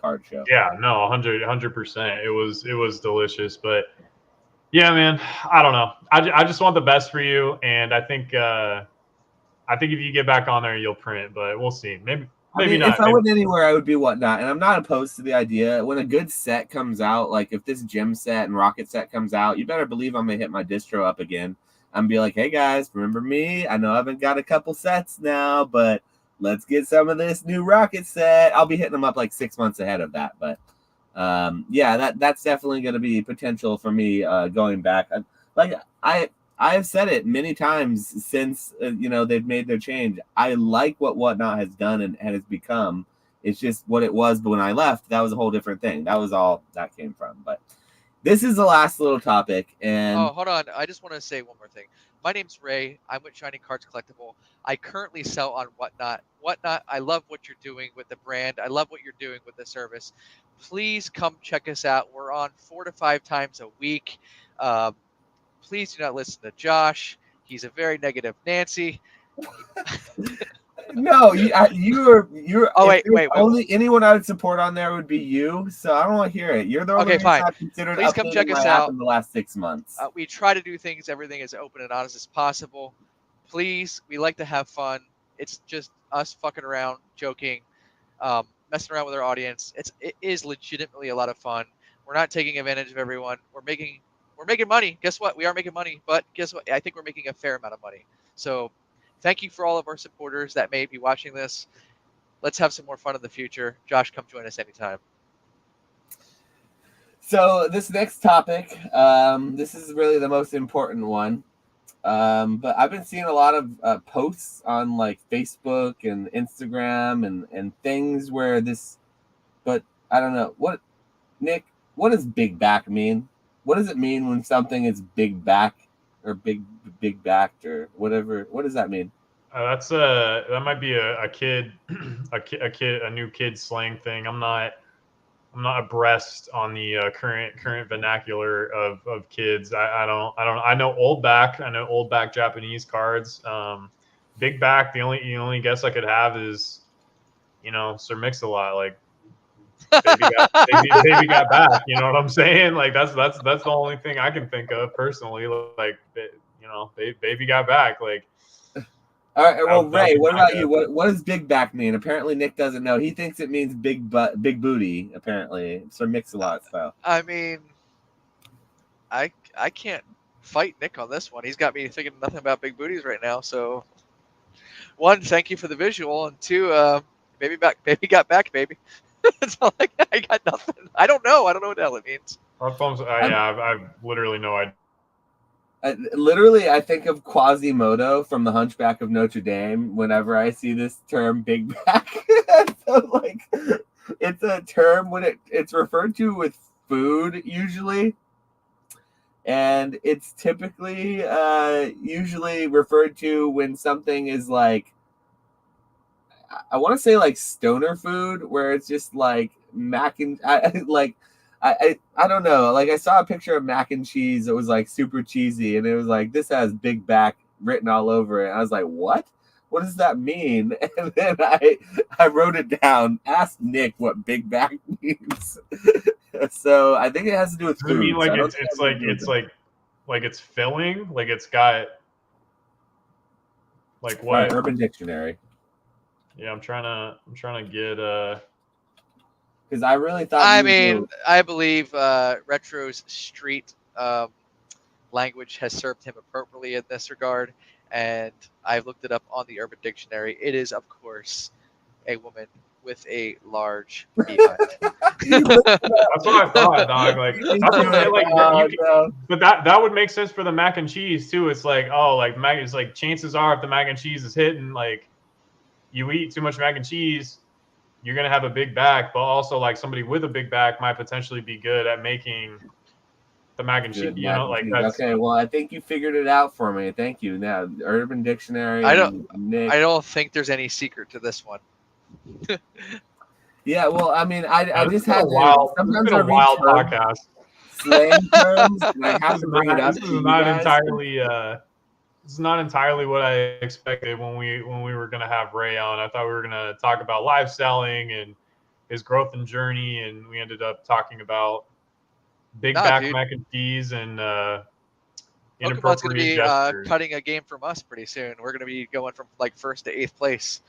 Speaker 1: card show.
Speaker 2: Yeah, no, 100%. It was delicious, but yeah, man, I don't know. I just want the best for you, and I think if you get back on there, you'll print, but we'll see. Maybe not.
Speaker 1: If I went anywhere, I would be whatnot, and I'm not opposed to the idea. When a good set comes out, like if this gym set and rocket set comes out, you better believe I'm gonna hit my distro up again. I'm gonna be like, hey guys, remember me? I know I haven't got a couple sets now, but let's get some of this new rocket set. I'll be hitting them up like 6 months ahead of that, but yeah, that's definitely gonna be potential for me going back. I have said it many times since they've made their change. I like what Whatnot has done and has become. It's just what it was, but when I left, that was a whole different thing. That was all that came from. But this is the last little topic. And
Speaker 4: hold on, I just want to say one more thing. My name's Ray. I'm with Shiny Cards Collectible. I currently sell on Whatnot. Whatnot, I love what you're doing with the brand. I love what you're doing with the service. Please come check us out. We're on 4 to 5 times a week. Please do not listen to Josh. He's a very negative Nancy.
Speaker 1: No, you're.
Speaker 4: Oh wait.
Speaker 1: Only anyone I would support on there would be you. So I don't want to hear it. You're the only
Speaker 4: okay, fine.
Speaker 1: I've considered
Speaker 4: Please come check
Speaker 1: updating
Speaker 4: us
Speaker 1: my app
Speaker 4: out
Speaker 1: in the last 6 months.
Speaker 4: We try to do things, everything as open and honest as possible. Please, we like to have fun. It's just us fucking around, joking, messing around with our audience. It is legitimately a lot of fun. We're not taking advantage of everyone. We're making money. Guess what? We are making money, but guess what? I think we're making a fair amount of money. So thank you for all of our supporters that may be watching this. Let's have some more fun in the future. Josh, come join us anytime.
Speaker 1: So this next topic, this is really the most important one. But I've been seeing a lot of posts on like Facebook and Instagram and things where this, but I don't know Nick, what does big back mean? What does it mean when something is big back or big backed or whatever? What does that mean?
Speaker 2: That might be a kid, a new kid slang thing. I'm not abreast on the current vernacular of kids. I know old back. I know old back Japanese cards. Big back. The only guess I could have is, Sir Mix-a-Lot. Like baby got back. You know what I'm saying? Like that's the only thing I can think of personally. Like baby got back. Like.
Speaker 1: All right. Well, Ray, what about you? What does big back mean? Apparently, Nick doesn't know. He thinks it means big booty. Apparently, Sir Mix-a-Lot style.
Speaker 4: I mean, I can't fight Nick on this one. He's got me thinking nothing about big booties right now. So, one, thank you for the visual, and two, baby got back, baby. That's all I got nothing. I don't know what the hell it means.
Speaker 2: I've literally no idea.
Speaker 1: Literally, I think of Quasimodo from The Hunchback of Notre Dame whenever I see this term "big back." So, like, it's a term when it's referred to with food usually, and it's typically usually referred to when something is like, I want to say like stoner food, where it's just like mac and I don't know. Like I saw a picture of mac and cheese that was like super cheesy, and it was like, this has big back written all over it. And I was like, what? What does that mean? And then I wrote it down. Asked Nick what big back means. So I think it has to do with food.
Speaker 2: Does it mean like like it's filling? Like it's got like what?
Speaker 1: Right, Urban Dictionary.
Speaker 2: Yeah, I'm trying to get
Speaker 1: because I really thought.
Speaker 4: I believe Retro's street language has served him appropriately in this regard, and I've looked it up on the Urban Dictionary. It is, of course, a woman with a large behind.
Speaker 2: That's what I thought, dog. Like, that's what I'm saying. Like,
Speaker 1: no.
Speaker 2: but that would make sense for the mac and cheese too. It's like, oh, like it's like chances are if the mac and cheese is hitting, like you eat too much mac and cheese, you're gonna have a big back. But also, like somebody with a big back might potentially be good at making the mac and cheese.
Speaker 1: Good
Speaker 2: You
Speaker 1: mac
Speaker 2: know,
Speaker 1: and
Speaker 2: like
Speaker 1: cheese.
Speaker 2: that's
Speaker 1: Okay. Well, I think you figured it out for me. Thank you. Now, Urban Dictionary.
Speaker 4: I
Speaker 1: and Nick.
Speaker 4: I don't think there's any secret to this one.
Speaker 1: Yeah. Well, I mean, I
Speaker 2: this
Speaker 1: just
Speaker 2: has been
Speaker 1: had
Speaker 2: a wild,
Speaker 1: to.
Speaker 2: this has
Speaker 1: Sometimes
Speaker 2: been
Speaker 1: I
Speaker 2: a
Speaker 1: read
Speaker 2: wild
Speaker 1: terms,
Speaker 2: podcast.
Speaker 1: slang terms, and I have to bring it up
Speaker 2: This
Speaker 1: to
Speaker 2: is
Speaker 1: you
Speaker 2: not
Speaker 1: guys.
Speaker 2: entirely. This is not entirely what I expected when we were gonna have Ray on. I thought we were gonna talk about live selling and his growth and journey, and we ended up talking about big back
Speaker 4: Dude.
Speaker 2: mac and cheese and
Speaker 4: Pokemon's going to
Speaker 2: inappropriate
Speaker 4: be
Speaker 2: gestures.
Speaker 4: cutting a game from us pretty soon. We're going to be going from like 1st to 8th place.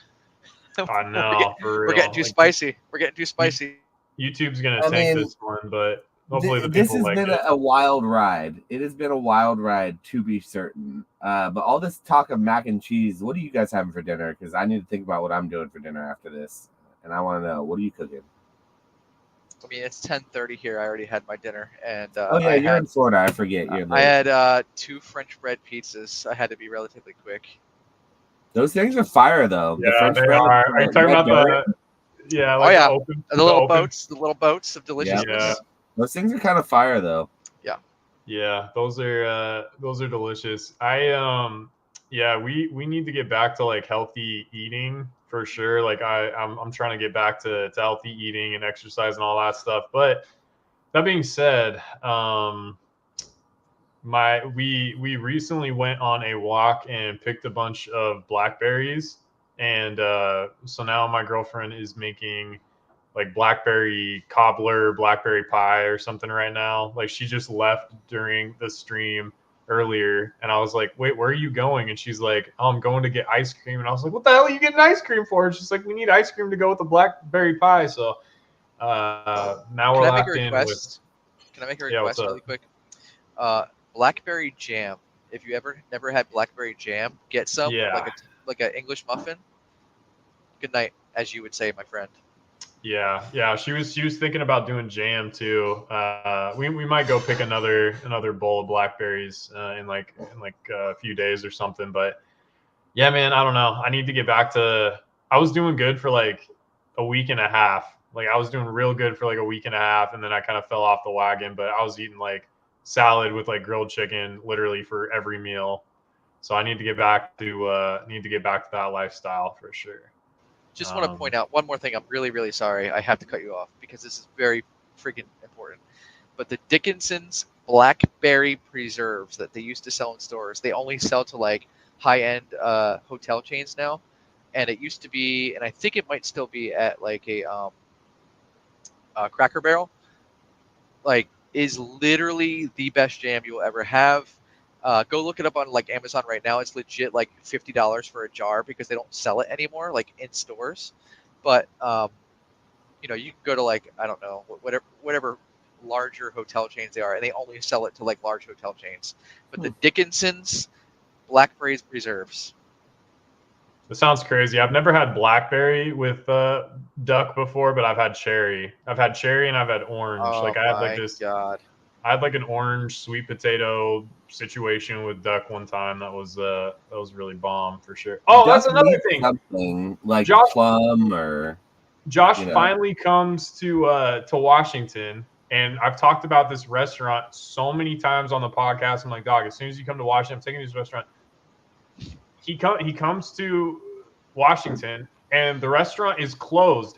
Speaker 2: I know, for real.
Speaker 4: We're getting too spicy. We're getting too spicy.
Speaker 2: YouTube's gonna
Speaker 1: I
Speaker 2: tank
Speaker 1: mean,
Speaker 2: this one, but hopefully the
Speaker 1: this
Speaker 2: people
Speaker 1: has
Speaker 2: like
Speaker 1: been
Speaker 2: it.
Speaker 1: a wild ride. It has been a wild ride, to be certain. But all this talk of mac and cheese, what are you guys having for dinner? Because I need to think about what I'm doing for dinner after this, and I want to know, what are you cooking?
Speaker 4: I mean, it's 10:30 here. I already had my dinner, and
Speaker 1: Oh yeah, you're in Florida. I forget you're
Speaker 4: I
Speaker 1: late.
Speaker 4: had 2 French bread pizzas. I had to be relatively quick.
Speaker 1: Those things are fire, though. The
Speaker 2: Yeah,
Speaker 1: French
Speaker 2: they
Speaker 1: bread.
Speaker 2: are. Are you talking
Speaker 1: red
Speaker 2: about
Speaker 1: dirt.
Speaker 2: like
Speaker 4: yeah.
Speaker 2: the open,
Speaker 4: The little
Speaker 2: open
Speaker 4: boats, the little boats of deliciousness.
Speaker 2: Yeah.
Speaker 1: Those things are kind of fire, though.
Speaker 2: Yeah, those are delicious. We need to get back to like healthy eating for sure. Like I'm trying to get back to healthy eating and exercise and all that stuff. But that being said, we recently went on a walk and picked a bunch of blackberries, and so now my girlfriend is making like blackberry cobbler, blackberry pie or something right now. Like she just left during the stream earlier, and I was like, "Wait, where are you going?" And she's like, "Oh, I'm going to get ice cream." And I was like, "What the hell are you getting ice cream for?" And she's like, "We need ice cream to go with the blackberry pie." So now we're locked in with.
Speaker 4: Can I make a
Speaker 2: Yeah, what's
Speaker 4: request
Speaker 2: up?
Speaker 4: really quick? Blackberry jam. If you never had blackberry jam, get some
Speaker 2: Yeah.
Speaker 4: like an English muffin. Good night, as you would say, my friend.
Speaker 2: Yeah. She was thinking about doing jam too. We might go pick another bowl of blackberries in like a few days or something. But yeah, man, I don't know. I need to get back to. I was doing good for like a week and a half. Like I was doing real good for like a week and a half, and then I kind of fell off the wagon. But I was eating like salad with like grilled chicken literally for every meal. So I need to get back to that lifestyle for sure.
Speaker 4: Just want to point out one more thing. I'm really, really sorry. I have to cut you off because this is very freaking important. But the Dickinson's blackberry preserves that they used to sell in stores, they only sell to like high-end hotel chains now. And it used to be, and I think it might still be at like a Cracker Barrel. Like, is literally the best jam you'll ever have. Go look it up on like Amazon right now. It's legit like $50 for a jar because they don't sell it anymore like in stores. But you can go to like I don't know whatever larger hotel chains they are, and they only sell it to like large hotel chains. But the Dickinson's blackberries preserves.
Speaker 2: It sounds crazy. I've never had blackberry with duck before, but I've had cherry. I've had cherry and I've had orange.
Speaker 4: Oh,
Speaker 2: like I had like this.
Speaker 4: God.
Speaker 2: I had like an orange sweet potato situation with duck one time. That was really bomb for sure. Oh,
Speaker 1: Duck
Speaker 2: that's another
Speaker 1: needs
Speaker 2: thing.
Speaker 1: Something like
Speaker 2: Josh-
Speaker 1: plum or
Speaker 2: Josh finally comes to Washington, and I've talked about this restaurant so many times on the podcast. I'm like, dog, as soon as you come to Washington, I'm taking you to this restaurant. He comes to Washington, and the restaurant is closed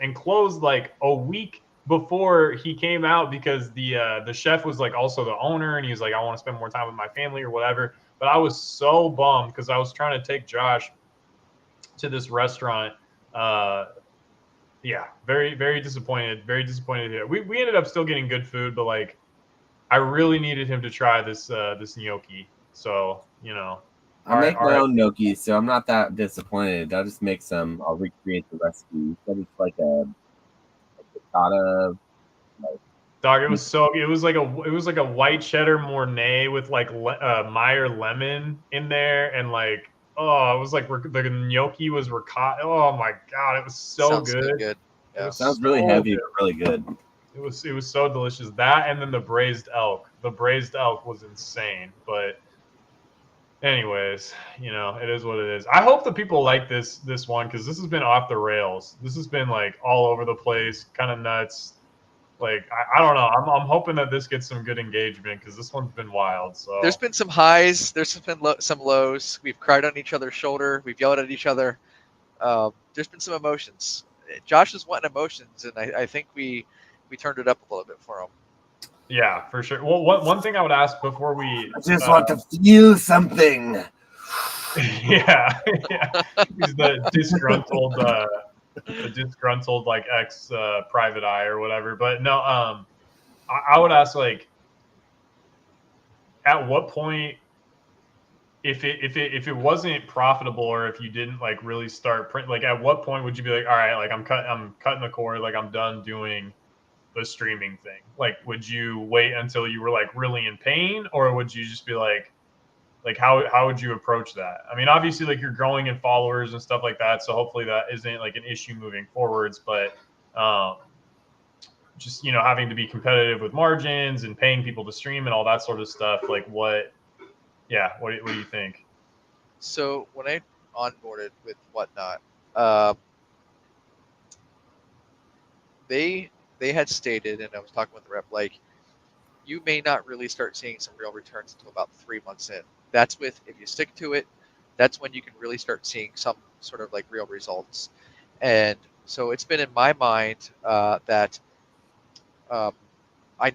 Speaker 2: like a week before he came out because the chef was like also the owner, and he was like, I want to spend more time with my family or whatever. But I was so bummed because I was trying to take Josh to this restaurant. Yeah, very, very disappointed. Very disappointed here. We ended up still getting good food, but like I really needed him to try this gnocchi. So
Speaker 1: I make my own gnocchi, so I'm not that disappointed. I'll just make some. I'll recreate the recipe. But it's like a ricotta.
Speaker 2: Dog, it was like a white cheddar Mornay with like Meyer lemon in there, and like it was like the gnocchi was ricotta. Oh my god, it was so
Speaker 4: Sounds
Speaker 2: good.
Speaker 4: good. Yeah.
Speaker 1: It sounds really heavy, but really good.
Speaker 2: It was so delicious. That and then the braised elk. The braised elk was insane. But anyways, it is what it is. I hope the people like this one because this has been off the rails. This has been like all over the place, kind of nuts. Like I don't know. I'm hoping that this gets some good engagement because this one's been wild. So
Speaker 4: There's been some highs. There's been some lows. We've cried on each other's shoulder. We've yelled at each other. There's been some emotions. Josh is wanting emotions, and I think we turned it up a little bit for him.
Speaker 2: yeah, for sure. Well, one thing I would ask before we
Speaker 1: I just want to feel something.
Speaker 2: yeah, he's the disgruntled like ex private eye or whatever. But no, I would ask like, at what point, if it wasn't profitable or if you didn't like really start print, like at what point would you be like, all right, like I'm cutting the cord, like I'm done doing the streaming thing? Like, would you wait until you were like really in pain, or would you just be like how would you approach that? I mean, obviously like you're growing in followers and stuff like that, so hopefully that isn't like an issue moving forwards, but just having to be competitive with margins and paying people to stream and all that sort of stuff, like what do you think?
Speaker 4: So when I onboarded with Whatnot, they had stated, and I was talking with the rep, like, you may not really start seeing some real returns until about 3 months in. That's if you stick to it, that's when you can really start seeing some sort of like real results. And so it's been in my mind that I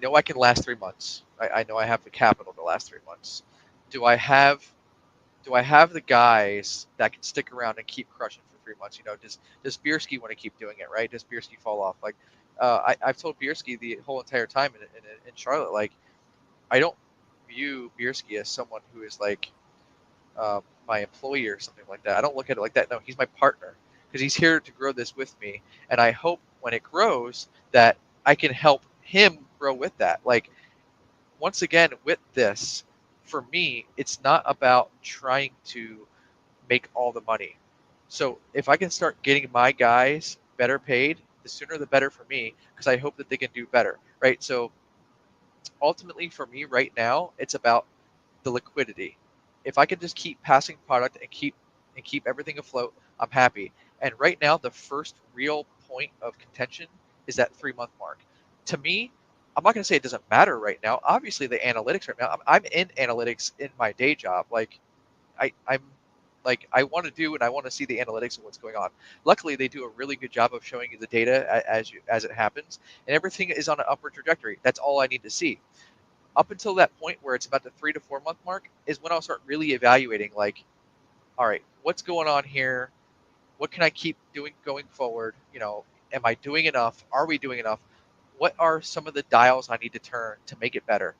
Speaker 4: know I can last 3 months. I know I have the capital to last 3 months. Do I have the guys that can stick around and keep crushing for 3 months? Does Bierski want to keep doing it, right? Does Bierski fall off? Like, I've told Bierski the whole entire time in Charlotte, like, I don't view Bierski as someone who is like my employee or something like that. I don't look at it like that. No, he's my partner because he's here to grow this with me. And I hope when it grows that I can help him grow with that. Like, once again, with this, for me, it's not about trying to make all the money. So if I can start getting my guys better paid, the sooner the better for me, because I hope that they can do better, right? So ultimately for me right now, it's about the liquidity. If I can just keep passing product and keep everything afloat, I'm happy. And right now, the first real point of contention is that 3 month mark. To me, I'm not going to say it doesn't matter right now. Obviously, the analytics right now, I'm in analytics in my day job. Like, I'm like, I want to do and I want to see the analytics of what's going on. Luckily, they do a really good job of showing you the data as it happens, and everything is on an upward trajectory. That's all I need to see. Up until that point where it's about the 3 to 4 month mark is when I'll start really evaluating, like, all right, what's going on here? What can I keep doing going forward? Am I doing enough? Are we doing enough? What are some of the dials I need to turn to make it better?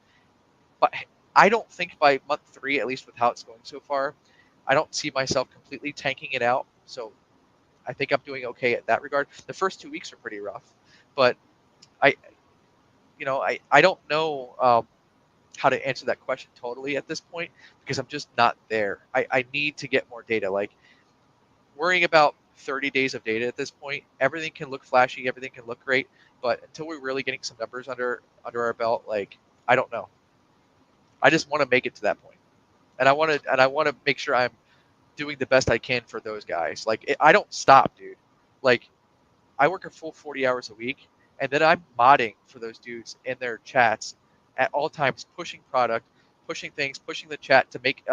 Speaker 4: But I don't think by month 3, at least with how it's going so far, I don't see myself completely tanking it out. So I think I'm doing okay at that regard. The first 2 weeks are pretty rough, but I don't know how to answer that question totally at this point because I'm just not there. I need to get more data. Like, worrying about 30 days of data at this point, everything can look flashy, everything can look great, but until we're really getting some numbers under our belt, like, I don't know. I just want to make it to that point, and I want to make sure I'm doing the best I can for those guys. Like, I don't stop, dude. Like, I work a full 40 hours a week, and then I'm modding for those dudes in their chats at all times, pushing product, pushing things, pushing the chat to make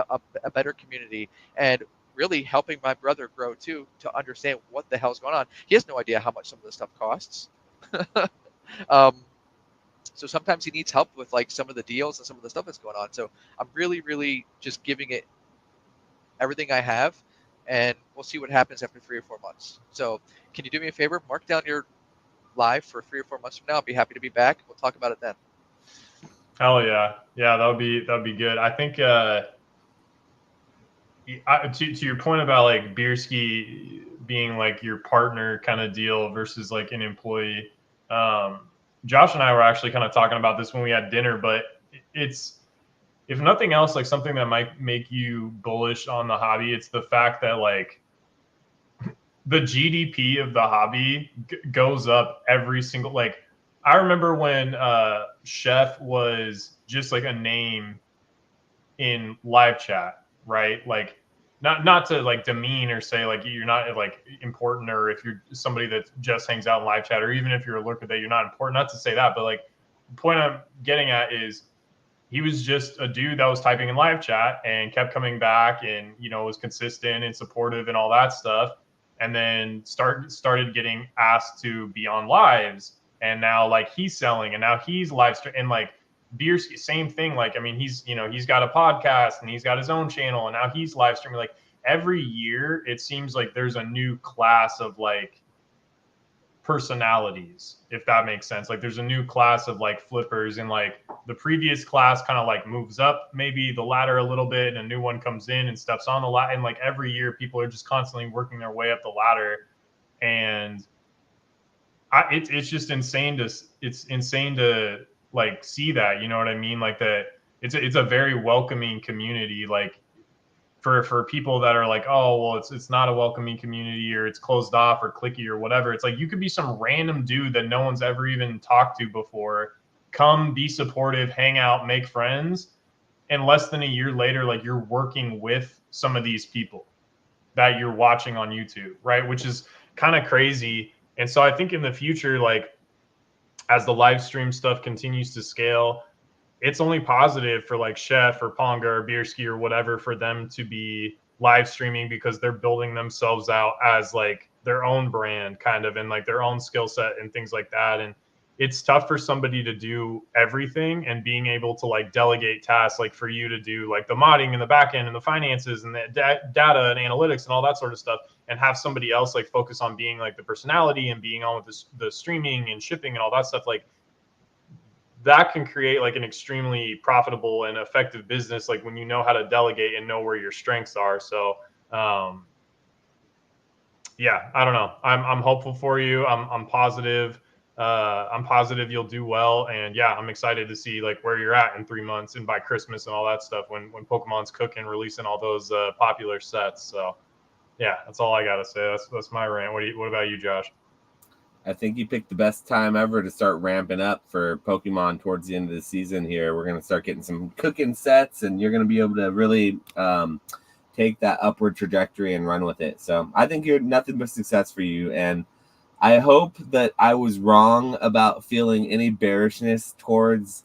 Speaker 4: a better community, and really helping my brother grow too, to understand what the hell's going on. He has no idea how much some of this stuff costs. So sometimes he needs help with like some of the deals and some of the stuff that's going on. So I'm really, really just giving it everything I have, and we'll see what happens after 3 or 4 months. So can you do me a favor? Mark down your live for 3 or 4 months from now. I'll be happy to be back. We'll talk about it then.
Speaker 2: Hell yeah. Yeah, that would be good. I think to your point about like Bierski being like your partner kind of deal versus like an employee, Josh and I were actually kind of talking about this when we had dinner, but it's, if nothing else, like something that might make you bullish on the hobby, it's the fact that like the GDP of the hobby goes up every single, like I remember when Chef was just like a name in live chat, right? Like not to like demean or say like you're not like important, or if you're somebody that just hangs out in live chat, or even if you're a lurker that you're not important, not to say that, but like the point I'm getting at is he was just a dude that was typing in live chat and kept coming back, and was consistent and supportive and all that stuff, and then started getting asked to be on lives, and now like he's selling, and now he's live stream, and like Bierski, same thing. Like, I mean, he's got a podcast and he's got his own channel, and now he's live streaming. Like every year it seems like there's a new class of like personalities, if that makes sense. Like there's a new class of like flippers, and like the previous class kind of like moves up maybe the ladder a little bit, and a new one comes in and steps on the ladder, and like every year people are just constantly working their way up the ladder. And it's just insane to like see that, you know what I mean? Like that it's a very welcoming community. Like for people that are like, oh well, it's not a welcoming community, or it's closed off or clicky or whatever. It's like you could be some random dude that no one's ever even talked to before, come be supportive, hang out, make friends, and less than a year later, like you're working with some of these people that you're watching on YouTube, right? Which is kind of crazy. And so I think in the future, like as the live stream stuff continues to scale, it's only positive for like Chef or Ponga or Bierski or whatever for them to be live streaming, because they're building themselves out as like their own brand kind of, and like their own skill set and things like that. And it's tough for somebody to do everything, and being able to like delegate tasks, like for you to do like the modding and the back end and the finances and the data and analytics and all that sort of stuff, and have somebody else like focus on being like the personality and being on with the streaming and shipping and all that stuff. Like that can create like an extremely profitable and effective business, like when you know how to delegate and know where your strengths are. So yeah, I don't know, I'm hopeful for you. I'm positive. I'm positive you'll do well, and yeah, I'm excited to see like where you're at in 3 months and by Christmas and all that stuff, when Pokemon's cooking, releasing all those popular sets. So yeah, that's all I gotta say. That's my rant. What about you, Josh?
Speaker 1: I think you picked the best time ever to start ramping up for Pokemon towards the end of the season here. We're going to start getting some cooking sets, and you're going to be able to really take that upward trajectory and run with it. So I think you're nothing but success for you. And I hope that I was wrong about feeling any bearishness towards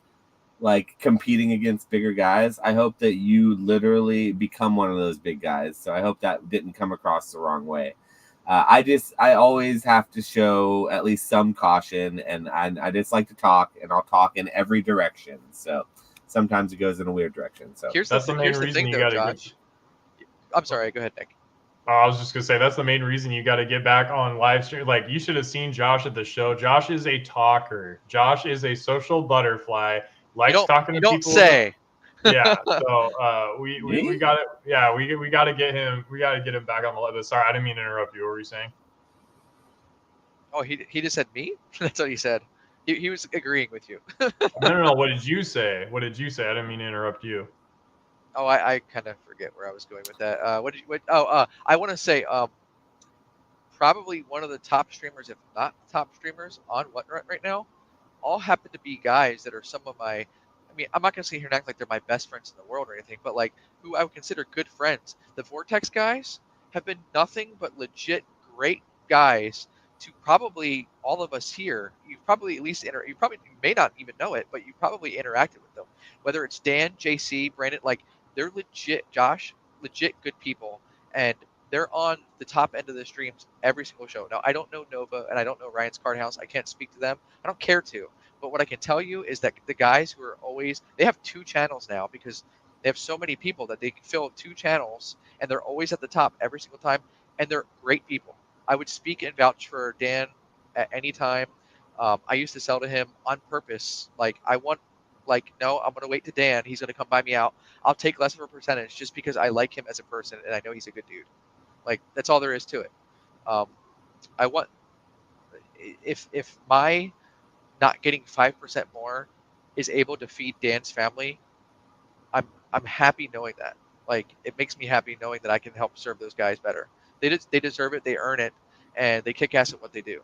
Speaker 1: like competing against bigger guys. I hope that you literally become one of those big guys. So I hope that didn't come across the wrong way. I always have to show at least some caution, and I just like to talk, and I'll talk in every direction. So sometimes it goes in a weird direction. So
Speaker 4: Here's
Speaker 2: that's the main
Speaker 4: here's the
Speaker 2: reason
Speaker 4: thing,
Speaker 2: you
Speaker 4: though,
Speaker 2: got to
Speaker 4: Josh. I'm sorry. Go ahead, Nick.
Speaker 2: I was just gonna say that's the main reason you got to get back on live stream. Like you should have seen Josh at the show. Josh is a talker. Josh is a social butterfly. Likes talking to people.
Speaker 4: You don't say.
Speaker 2: Yeah. So we got it. Yeah, we got to get him. We got to get him back on the level. Sorry, I didn't mean to interrupt you. What were you saying?
Speaker 4: Oh, he just said me? That's what he said. He was agreeing with you.
Speaker 2: No. What did you say? What did you say? I didn't mean to interrupt you.
Speaker 4: Oh, I kind of forget where I was going with that. I want to say probably one of the top streamers, if not the top streamers on Whatnot right now, all happen to be guys that are some of my. I mean, I'm not gonna sit here and act like they're my best friends in the world or anything, but like who I would consider good friends. The Vortex guys have been nothing but legit great guys to probably all of us here. You've probably at least you may not even know it, but you probably interacted with them. Whether it's Dan, JC, Brandon, like they're legit, Josh, legit good people, and they're on the top end of the streams every single show. Now, I don't know Nova and I don't know Ryan's Card House. I can't speak to them. I don't care to. But what I can tell you is that the guys who are always, they have 2 channels now because they have so many people that they can fill 2 channels, and they're always at the top every single time, and they're great people. I would speak and vouch for Dan at any time. I used to sell to him on purpose. Like, no, I'm going to wait to Dan. He's going to come buy me out. I'll take less of a percentage just because I like him as a person and I know he's a good dude. Like, that's all there is to it. I want, if my not getting 5% more is able to feed Dan's family, I'm happy knowing that. Like, it makes me happy knowing that I can help serve those guys better. They deserve it, they earn it, and they kick ass at what they do.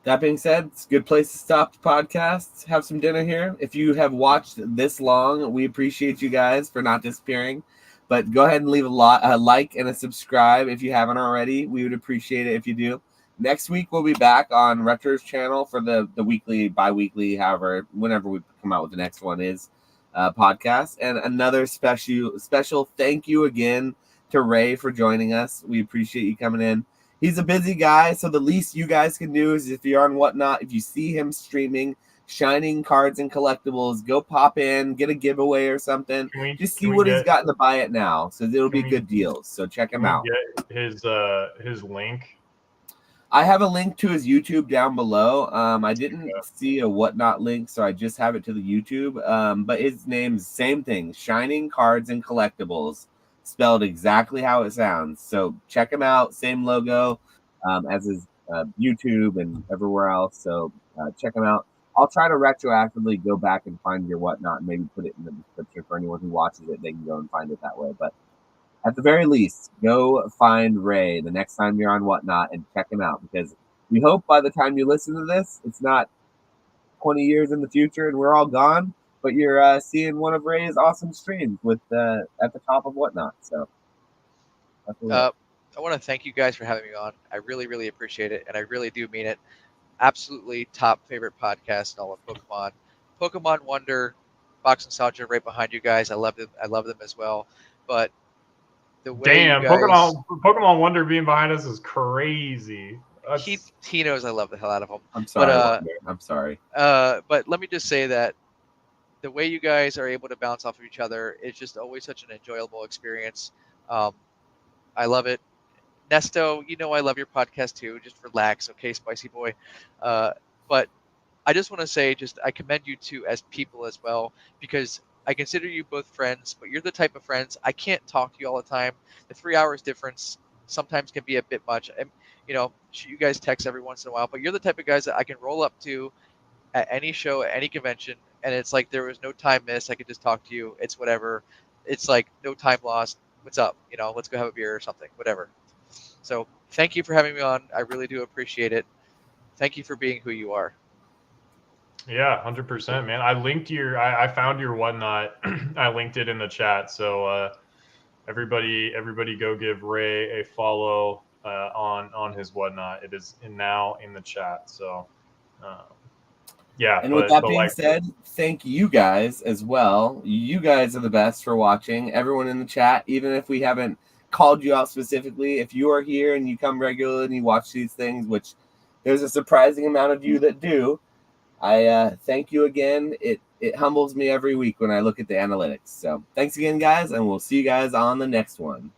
Speaker 1: That being said, it's a good place to stop the podcast, have some dinner here. If you have watched this long, we appreciate you guys for not disappearing. But go ahead and leave a like and a subscribe if you haven't already. We would appreciate it if you do. Next week, we'll be back on Retro's channel for the weekly, bi-weekly, however, whenever we come out with the next one is podcast. And another special thank you again to Ray for joining us. We appreciate you coming in. He's a busy guy, so the least you guys can do is if you're on Whatnot, if you see him streaming Shining Cards and Collectibles, go pop in, get a giveaway or something. Just see what he's gotten to buy it now. So it'll be good deals. So check him out.
Speaker 2: Get his link.
Speaker 1: I have a link to his YouTube down below. I didn't see a Whatnot link, so I just have it to the YouTube. But his name's same thing, Shining Cards and Collectibles, spelled exactly how it sounds. So check him out. Same logo as his YouTube and everywhere else. So check him out. I'll try to retroactively go back and find your Whatnot and maybe put it in the description for anyone who watches it. They can go and find it that way. But at the very least, go find Ray the next time you're on Whatnot and check him out, because we hope by the time you listen to this, it's not 20 years in the future and we're all gone, but you're seeing one of Ray's awesome streams with at the top of Whatnot. So
Speaker 4: I want to thank you guys for having me on. I really, really appreciate it, and I really do mean it. Absolutely top favorite podcast in all of Pokemon. Pokemon Wonder, Box Nostalgia right behind you guys. I love them. I love them as well. But the way you guys,
Speaker 2: Pokemon Wonder being behind us is crazy.
Speaker 4: He knows I love the hell out of him.
Speaker 1: I'm sorry, Wonder. I'm sorry.
Speaker 4: But let me just say that the way you guys are able to bounce off of each other is just always such an enjoyable experience. I love it. Nesto, you know I love your podcast too. Just relax, okay, Spicy Boy. But I just want to say, I commend you two as people as well, because I consider you both friends, but you're the type of friends I can't talk to you all the time. The 3 hours difference sometimes can be a bit much. And, you guys text every once in a while, but you're the type of guys that I can roll up to at any show, at any convention, and it's like there was no time missed. I could just talk to you. It's whatever. It's like no time lost. What's up? Let's go have a beer or something, whatever. So thank you for having me on. I really do appreciate it. Thank you for being who you are.
Speaker 2: Yeah, 100%, man. I found your Whatnot. I linked it in the chat. So everybody go give Ray a follow on his Whatnot. It is now in the chat. So yeah.
Speaker 1: And with that being said, thank you guys as well. You guys are the best for watching. Everyone in the chat, even if we haven't called you out specifically, if you are here and you come regularly and you watch these things, which there's a surprising amount of you that do, I thank you again. It humbles me every week when I look at the analytics. So thanks again, guys, and we'll see you guys on the next one.